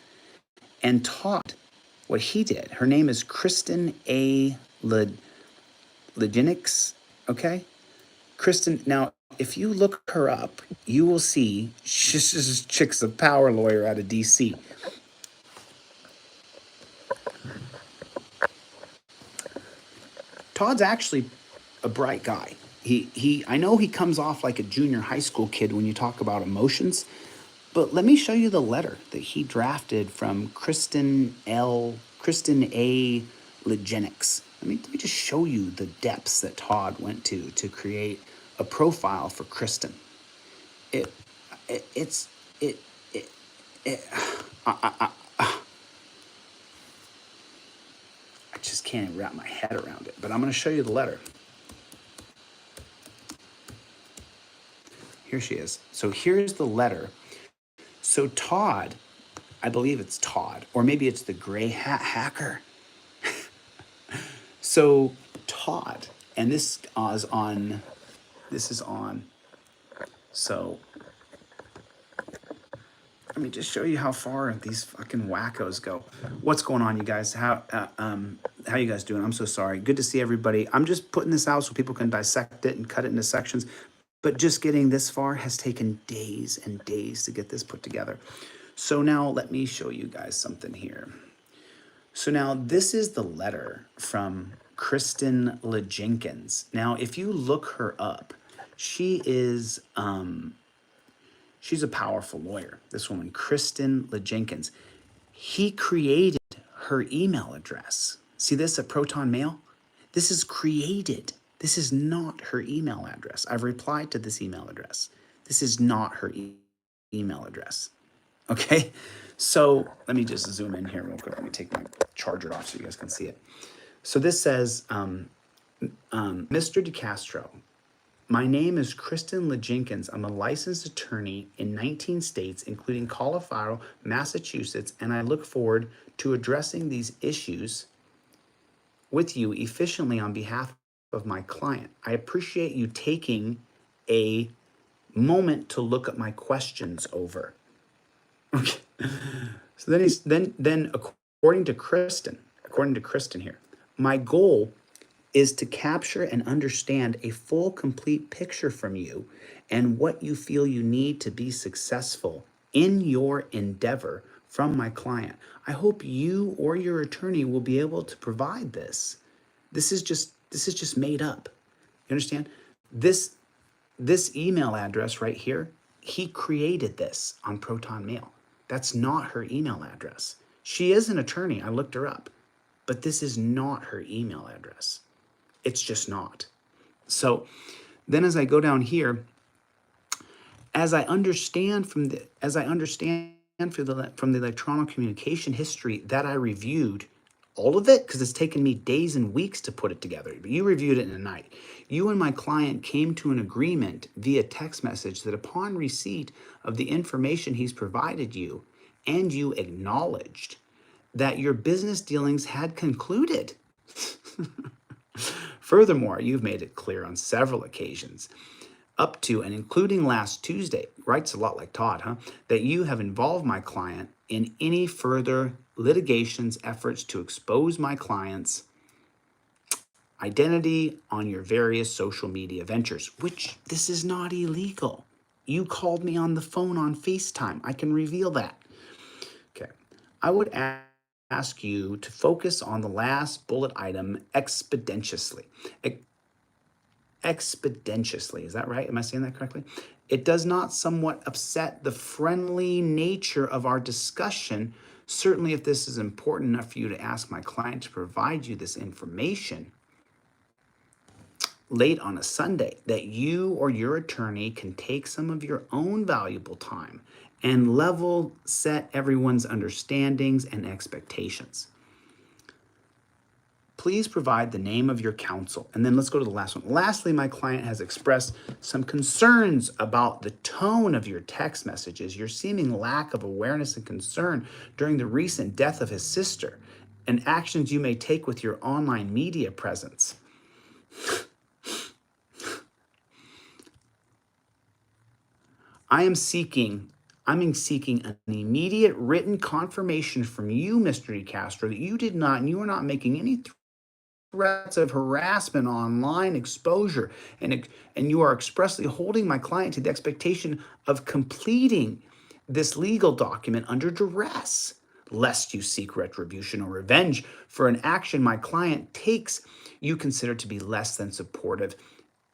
And Todd, what he did, her name is Kristen A. Legenix, okay? Kristen, now, if you look her up, you will see this chick's a power lawyer out of D.C. Todd's actually a bright guy. I know he comes off like a junior high school kid when you talk about emotions, but let me show you the letter that he drafted from Kristen A. Legenix. Let me just show you the depths that Todd went to create a profile for Kristen. I just can't wrap my head around it, but I'm going to show you the letter. Here she is. So here's the letter. So Todd, I believe it's Todd, or maybe it's the gray hat hacker. So Todd, and this is on, so let me just show you how far these fucking wackos go. What's going on, you guys? How you guys doing? I'm so sorry. Good to see everybody. I'm just putting this out so people can dissect it and cut it into sections. But just getting this far has taken days and days to get this put together. So now let me show you guys something here. So now this is the letter from Kristen LeJenkins. Now, if you look her up, she is she's a powerful lawyer. This woman, Kristen LeJenkins. He created her email address. See this at Proton Mail? This is created. This is not her email address. I've replied to this email address. This is not her email address. Okay, so let me just zoom in here real quick. Let me take my charger off so you guys can see it. So this says, Mr. DeCastro, my name is Kristen LeJenkins. I'm a licensed attorney in 19 states, including Colorado, Massachusetts, and I look forward to addressing these issues with you efficiently on behalf of my client. I appreciate you taking a moment to look at my questions over. Okay. So then according to Kristen here, my goal is to capture and understand a full, complete picture from you and what you feel you need to be successful in your endeavor from my client. I hope you or your attorney will be able to provide this. This is just made up. You understand? This email address right here, he created this on Proton Mail. That's not her email address. She is an attorney. I looked her up, but this is not her email address. It's just not. So then as I go down here, as I understand from the electronic communication history that I reviewed, all of it, because it's taken me days and weeks to put it together, but you reviewed it in a night. You and my client came to an agreement via text message that upon receipt of the information he's provided you, and you acknowledged that your business dealings had concluded. Furthermore, you've made it clear on several occasions, up to and including last Tuesday, writes a lot like Todd, huh? That you have involved my client in any further litigations efforts to expose my client's identity on your various social media ventures, which this is not illegal. You called me on the phone on FaceTime. I can reveal that. Okay. I would ask you to focus on the last bullet item expeditiously. Expeditiously, is that right? Am I saying that correctly? It does not somewhat upset the friendly nature of our discussion. Certainly, if this is important enough for you to ask my client to provide you this information late on a Sunday, that you or your attorney can take some of your own valuable time and level set everyone's understandings and expectations. Please provide the name of your counsel. And then let's go to the last one. Lastly, my client has expressed some concerns about the tone of your text messages, your seeming lack of awareness and concern during the recent death of his sister, and actions you may take with your online media presence. I'm seeking an immediate written confirmation from you, Mr. DeCastro, that you did not, and you are not making any threats of harassment, online exposure, and you are expressly holding my client to the expectation of completing this legal document under duress, lest you seek retribution or revenge for an action my client takes you consider to be less than supportive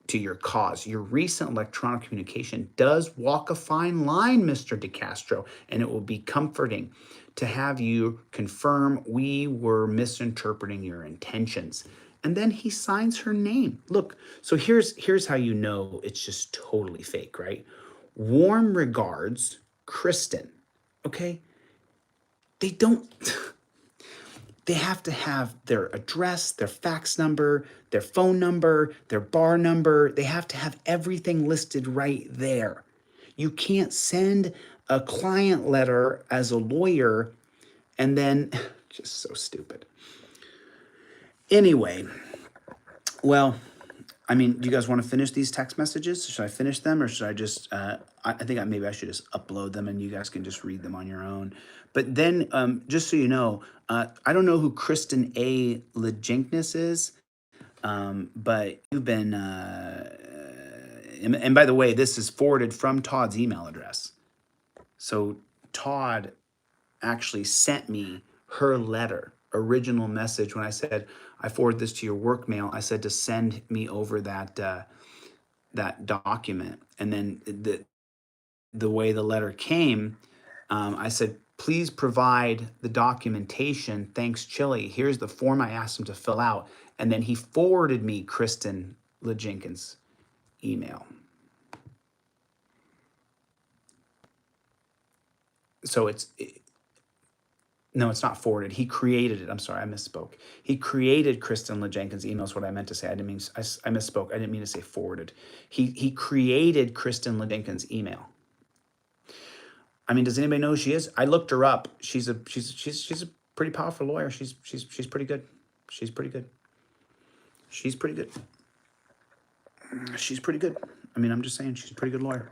to your cause. Your recent electronic communication does walk a fine line, Mr. DeCastro, and it will be comforting to have you confirm we were misinterpreting your intentions. And then he signs her name. Look, so here's how you know it's just totally fake, right? Warm regards, Kristen. Okay? They have to have their address, their fax number, their phone number, their bar number. They have to have everything listed right there. You can't send a client letter as a lawyer and then, just so stupid. Anyway, well, I mean, do you guys want to finish these text messages? Should I finish them, or should I just, I think maybe I should just upload them and you guys can just read them on your own. But then, just so you know, I don't know who Kristen A. LeJenkins is, but you've been, and by the way, this is forwarded from Todd's email address. So Todd actually sent me her letter, original message, when I said, I forward this to your work mail. I said to send me over that that document. And then the way the letter came, I said, please provide the documentation. Thanks, Chili. Here's the form I asked him to fill out. And then he forwarded me Kristen LeJenkins' email. so no, it's not forwarded. He created it. I'm sorry, I misspoke. He created Kristen LeJenkins' email is what I meant to say. I didn't mean, I misspoke. I didn't mean to say forwarded. He created Kristen LeJenkins' email. I mean, does anybody know who she is? I looked her up. She's a pretty powerful lawyer. She's pretty good. She's pretty good. She's pretty good. She's pretty good. I mean, I'm just saying, she's a pretty good lawyer.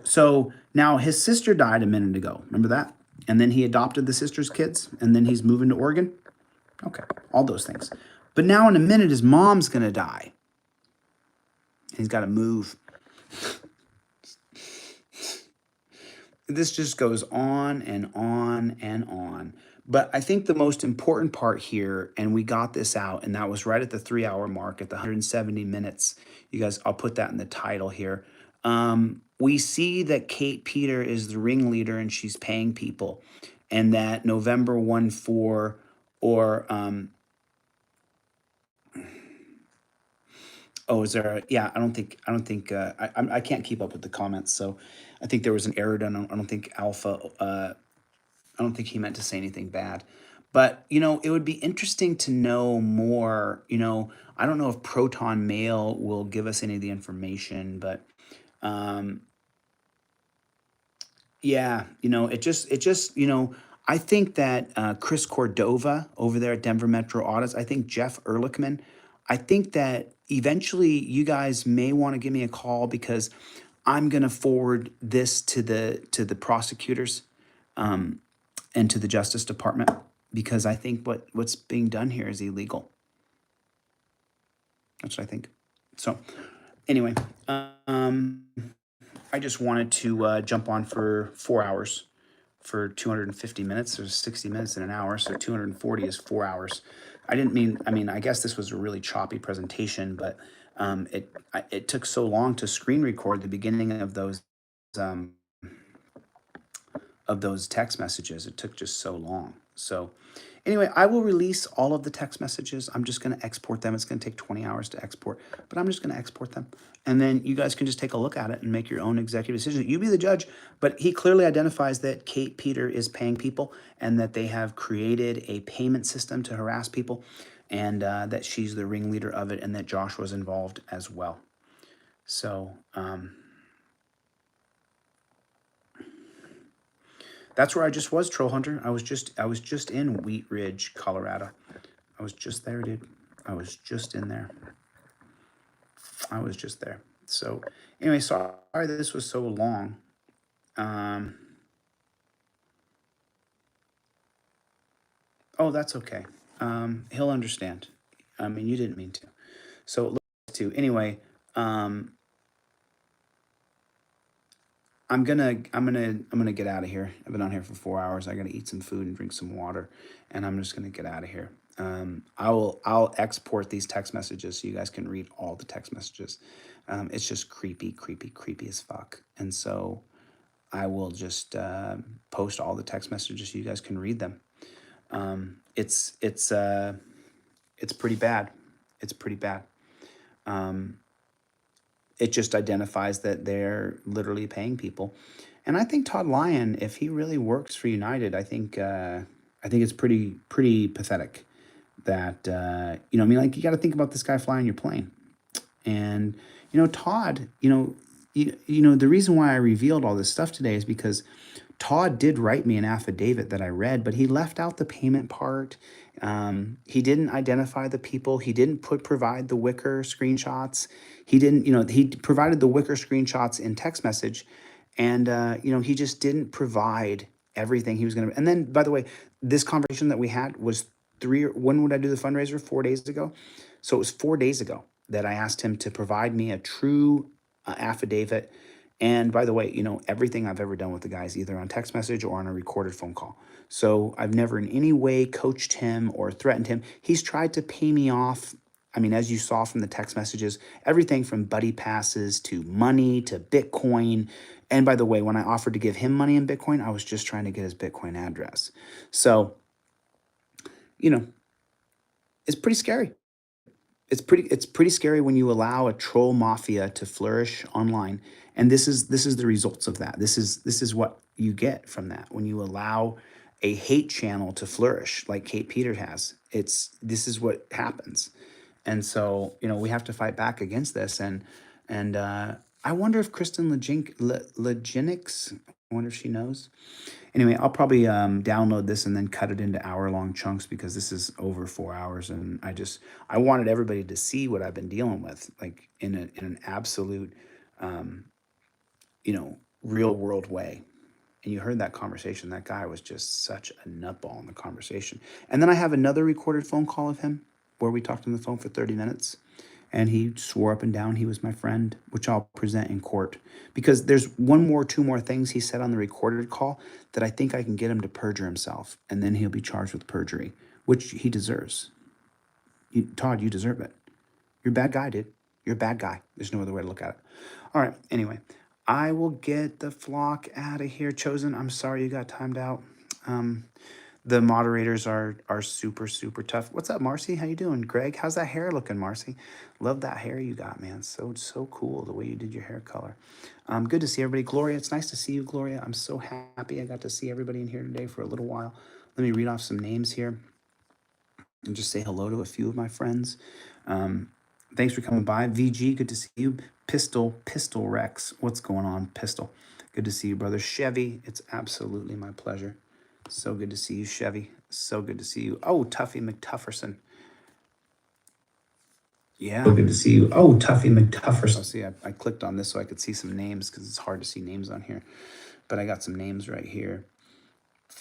So now his sister died a minute ago. Remember that? And then he adopted the sister's kids, and then he's moving to Oregon. Okay, all those things. But now in a minute, his mom's gonna die. He's got to move. This just goes on and on and on. But I think the most important part here, and we got this out, and that was right at the 3-hour mark, at the 170 minutes. You guys, I'll put that in the title here. We see that Kate Peter is the ringleader and she's paying people, and that November 1-4 or oh, is there? Yeah, I don't think I can't keep up with the comments, so I think there was an error done. I don't think Alpha. I don't think he meant to say anything bad, but you know, it would be interesting to know more. You know, I don't know if Proton Mail will give us any of the information, but yeah, you know, it just, you know, I think that Chris Cordova over there at Denver Metro Audits, I think Jeff Ehrlichman, I think that eventually you guys may want to give me a call, because I'm going to forward this to the prosecutors and to the Justice Department, because I think what's being done here is illegal. That's what I think. So anyway, I just wanted to jump on for 4 hours for 250 minutes. There's 60 minutes in an hour, so 240 is 4 hours. I mean, I guess this was a really choppy presentation, but it took so long to screen record the beginning of those text messages. It took just so long. So anyway, I will release all of the text messages. I'm just going to export them. It's going to take 20 hours to export, but I'm just going to export them. And then you guys can just take a look at it and make your own executive decision. You be the judge, but he clearly identifies that Kate Peter is paying people, and that they have created a payment system to harass people, and that she's the ringleader of it, and that Josh was involved as well. So that's where I just was, Troll Hunter. I was just in Wheat Ridge, Colorado. I was just there, dude. I was just in there. I was just there. So anyway, sorry this was so long. Oh, that's okay. He'll understand. I mean, you didn't mean to. So let's anyway. I'm gonna get out of here. I've been on here for 4 hours. I gotta eat some food and drink some water, and I'm just gonna get out of here. I'll export these text messages so you guys can read all the text messages. It's just creepy as fuck. And so I will just post all the text messages so you guys can read them. It's pretty bad. It's pretty bad. It just identifies that they're literally paying people. And I think Todd Lyon, if he really works for United, I think it's pretty pathetic that, you know, I mean, like, you got to think about this guy flying your plane. And, you know, Todd, you know, the reason why I revealed all this stuff today is because Todd did write me an affidavit that I read, but he left out the payment part. He didn't identify the people. He didn't provide the Wicker screenshots. He didn't, you know, he provided the Wicker screenshots in text message, and, you know, he just didn't provide everything he was going to. And then, by the way, this conversation that we had was when would I do the fundraiser? 4 days ago. So it was 4 days ago that I asked him to provide me a true affidavit. And by the way, you know, everything I've ever done with the guy is either on text message or on a recorded phone call. So I've never in any way coached him or threatened him. He's tried to pay me off. I mean, as you saw from the text messages, everything from buddy passes to money to Bitcoin. And by the way, when I offered to give him money in Bitcoin, I was just trying to get his Bitcoin address. So, you know, it's pretty scary. it's pretty scary when you allow a troll mafia to flourish online, and this is the results of that. This is what you get from that when you allow a hate channel to flourish like Kate Peter has. This is what happens. And so, we have to fight back against this. And I wonder if Kristen Leginix, I wonder if she knows. Anyway, I'll probably download this and then cut it into hour-long chunks, because this is over 4 hours, and I wanted everybody to see what I've been dealing with, like in an absolute, real world way. And you heard that conversation. That guy was just such a nutball in the conversation. And then I have another recorded phone call of him where we talked on the phone for 30 minutes. And he swore up and down he was my friend, which I'll present in court. Because there's two more things he said on the recorded call that I think I can get him to perjure himself. And then he'll be charged with perjury, which he deserves. Todd, you deserve it. You're a bad guy, dude. You're a bad guy. There's no other way to look at it. All right, anyway. I will get the flock out of here. Chosen, I'm sorry you got timed out. The moderators are super, super tough. What's up, Marcy? How you doing? Greg, how's that hair looking, Marcy? Love that hair you got, man. So cool the way you did your hair color. Good to see everybody. Gloria, it's nice to see you, Gloria. I'm so happy I got to see everybody in here today for a little while. Let me read off some names here and just say hello to a few of my friends. Thanks for coming by. VG, good to see you. Pistol Rex, what's going on, Pistol? Good to see you, brother. Chevy, it's absolutely my pleasure. So good to see you, Chevy. So good to see you. Oh, Tuffy McTufferson. Yeah. So good to see you. Oh, Tuffy McTufferson. See, I clicked on this so I could see some names, because it's hard to see names on here. But I got some names right here.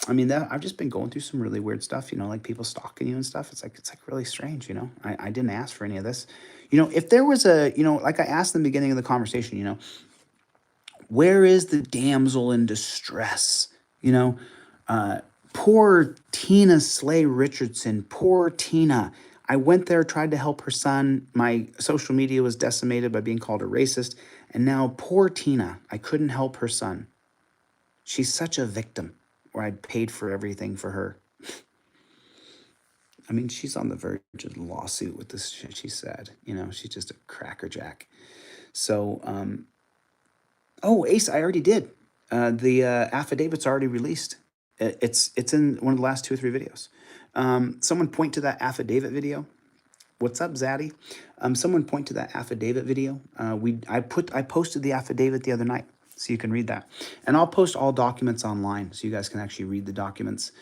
I mean, I've just been going through some really weird stuff, like people stalking you and stuff. It's like really strange, I didn't ask for any of this. If there was like I asked in the beginning of the conversation, where is the damsel in distress? Poor Tina Slay Richardson, poor Tina. I went there, tried to help her son. My social media was decimated by being called a racist. And now poor Tina, I couldn't help her son. She's such a victim, where I'd paid for everything for her. I mean, she's on the verge of a lawsuit with this shit she said. She's just a crackerjack. So, Ace, I already did. The affidavit's already released. It's in one of the last 2 or 3 videos. Someone point to that affidavit video. What's up, Zaddy? Someone point to that affidavit video. I posted the affidavit the other night, so you can read that. And I'll post all documents online, so you guys can actually read the documents.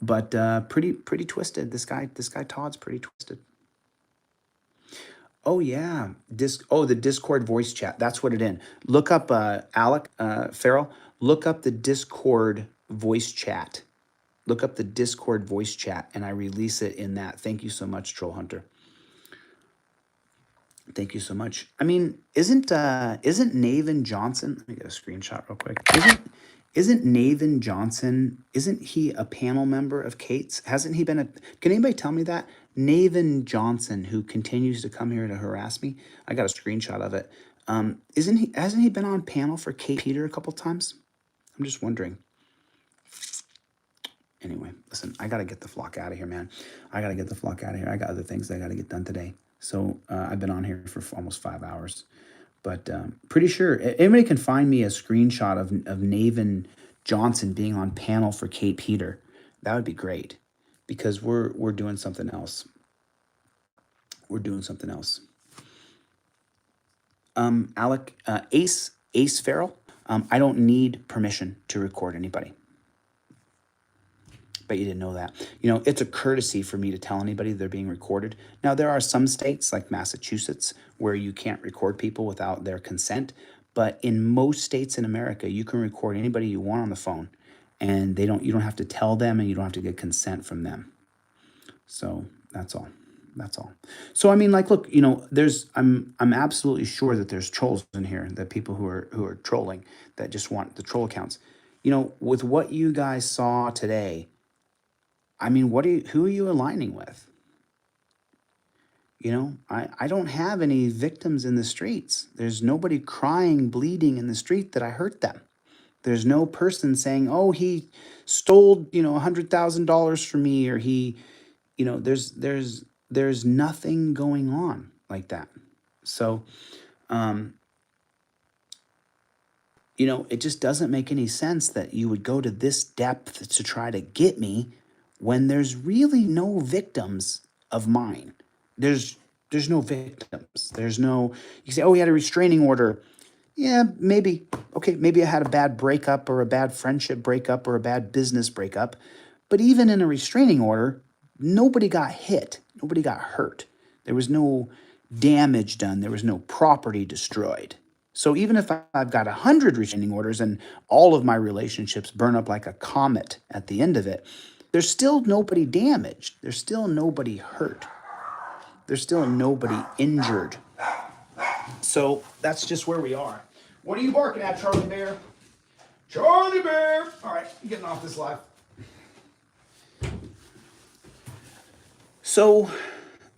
But pretty twisted. This guy Todd's pretty twisted. Oh yeah, the Discord voice chat. That's what it in. Look up Alec Farrell. Look up the Discord voice chat. Look up the Discord voice chat, and I release it in that. Thank you so much, Troll Hunter. Thank you so much. I mean, isn't Navin Johnson? Let me get a screenshot real quick. Isn't Navin Johnson? Isn't he a panel member of Kate's? Hasn't he been Can anybody tell me that? Navin Johnson, who continues to come here to harass me. I got a screenshot of it. Hasn't he been on panel for Kate Peter a couple times? I'm just wondering. Anyway, listen, I got to get the flock out of here, man. I got to get the flock out of here. I got other things that I got to get done today. So I've been on here for almost 5 hours. But pretty sure, anybody can find me a screenshot of Navin Johnson being on panel for Kate Peter. That would be great, because we're doing something else. We're doing something else. Alec, Ace Farrell, I don't need permission to record anybody. Bet you didn't know that. It's a courtesy for me to tell anybody they're being recorded. Now, there are some states like Massachusetts where you can't record people without their consent. But in most states in America, you can record anybody you want on the phone, and you don't have to tell them, and you don't have to get consent from them. So that's all. That's all. So I mean, like, look, I'm absolutely sure that there's trolls in here, that people who are trolling, that just want the troll accounts. With what you guys saw today, I mean, who are you aligning with? I don't have any victims in the streets. There's nobody crying, bleeding in the street that I hurt them. There's no person saying, oh, he stole, $100,000 from me, or he, there's there's nothing going on like that. So, you know, it just doesn't make any sense that you would go to this depth to try to get me when there's really no victims of mine. There's no victims. There's no, you say, oh, he had a restraining order. Yeah, maybe. Okay, maybe I had a bad breakup or a bad friendship breakup or a bad business breakup. But even in a restraining order, nobody got hit. Nobody got hurt. There was no damage done. There was no property destroyed. So even if I've got 100 restraining orders and all of my relationships burn up like a comet at the end of it, there's still nobody damaged. There's still nobody hurt. There's still nobody injured. So that's just where we are. What are you barking at, Charlie Bear? Charlie Bear! All right, I'm getting off this live. So,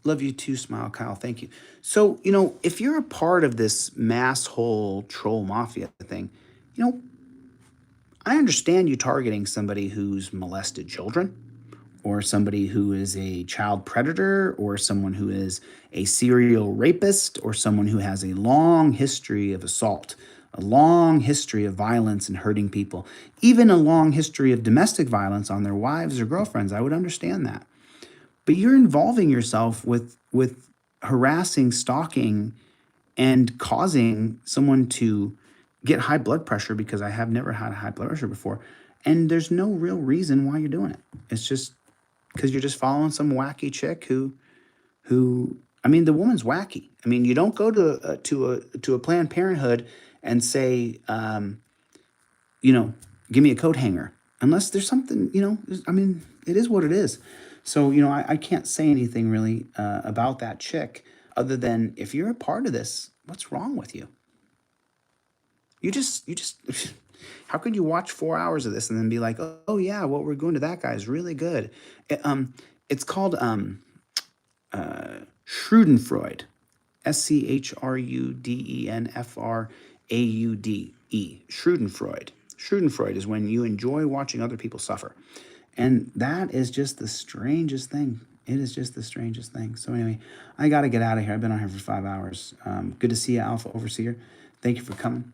love you too, Smile Kyle. Thank you. So, you know, if you're a part of this mass hole troll mafia thing, you know, I understand you targeting somebody who's molested children, or somebody who is a child predator, or someone who is a serial rapist, or someone who has a long history of assault, a long history of violence and hurting people, even a long history of domestic violence on their wives or girlfriends. I would understand that. But you're involving yourself with harassing, stalking, and causing someone to get high blood pressure, because I have never had high blood pressure before. And there's no real reason why you're doing it. It's just because you're just following some wacky chick who, I mean, the woman's wacky. I mean, you don't go to a Planned Parenthood and say, you know, give me a coat hanger, unless there's something, you know, I mean, it is what it is. So, you know, I can't say anything really about that chick other than, if you're a part of this, what's wrong with you? You just, how could you watch 4 hours of this and then be like, oh yeah, what we're going to that guy is really good. It's called Schadenfreude, Schrudenfraude, Schadenfreude. Schadenfreude is when you enjoy watching other people suffer. And that is just the strangest thing. It is just the strangest thing. So anyway, I got to get out of here. I've been on here for 5 hours. Good to see you, Alpha Overseer. Thank you for coming.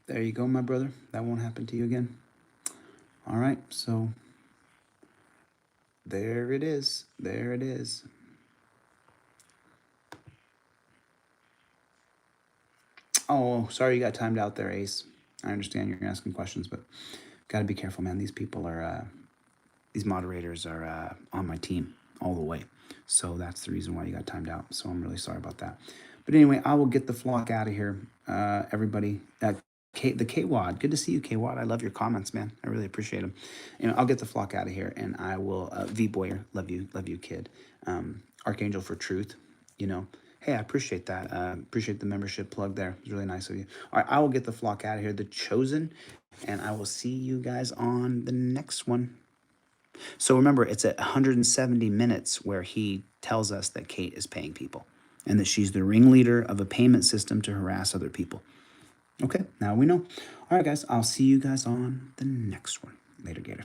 There you go, my brother. That won't happen to you again. All right, so there it is. There it is. Oh, sorry you got timed out there, Ace. I understand you're asking questions, but got to be careful, man. These people are, these moderators are on my team all the way. So that's the reason why you got timed out. So I'm really sorry about that. But anyway, I will get the flock out of here. Everybody, the K-Wad, good to see you, K-Wad. I love your comments, man. I really appreciate them. And I'll get the flock out of here, and I will, V-Boyer, love you, kid. Archangel for Truth, you know. Hey, I appreciate that. Appreciate the membership plug there. It's really nice of you. All right, I will get the flock out of here, the Chosen, and I will see you guys on the next one. So remember, it's at 170 minutes where he tells us that Kate is paying people and that she's the ringleader of a payment system to harass other people. Okay, now we know. All right, guys, I'll see you guys on the next one. Later, Gator.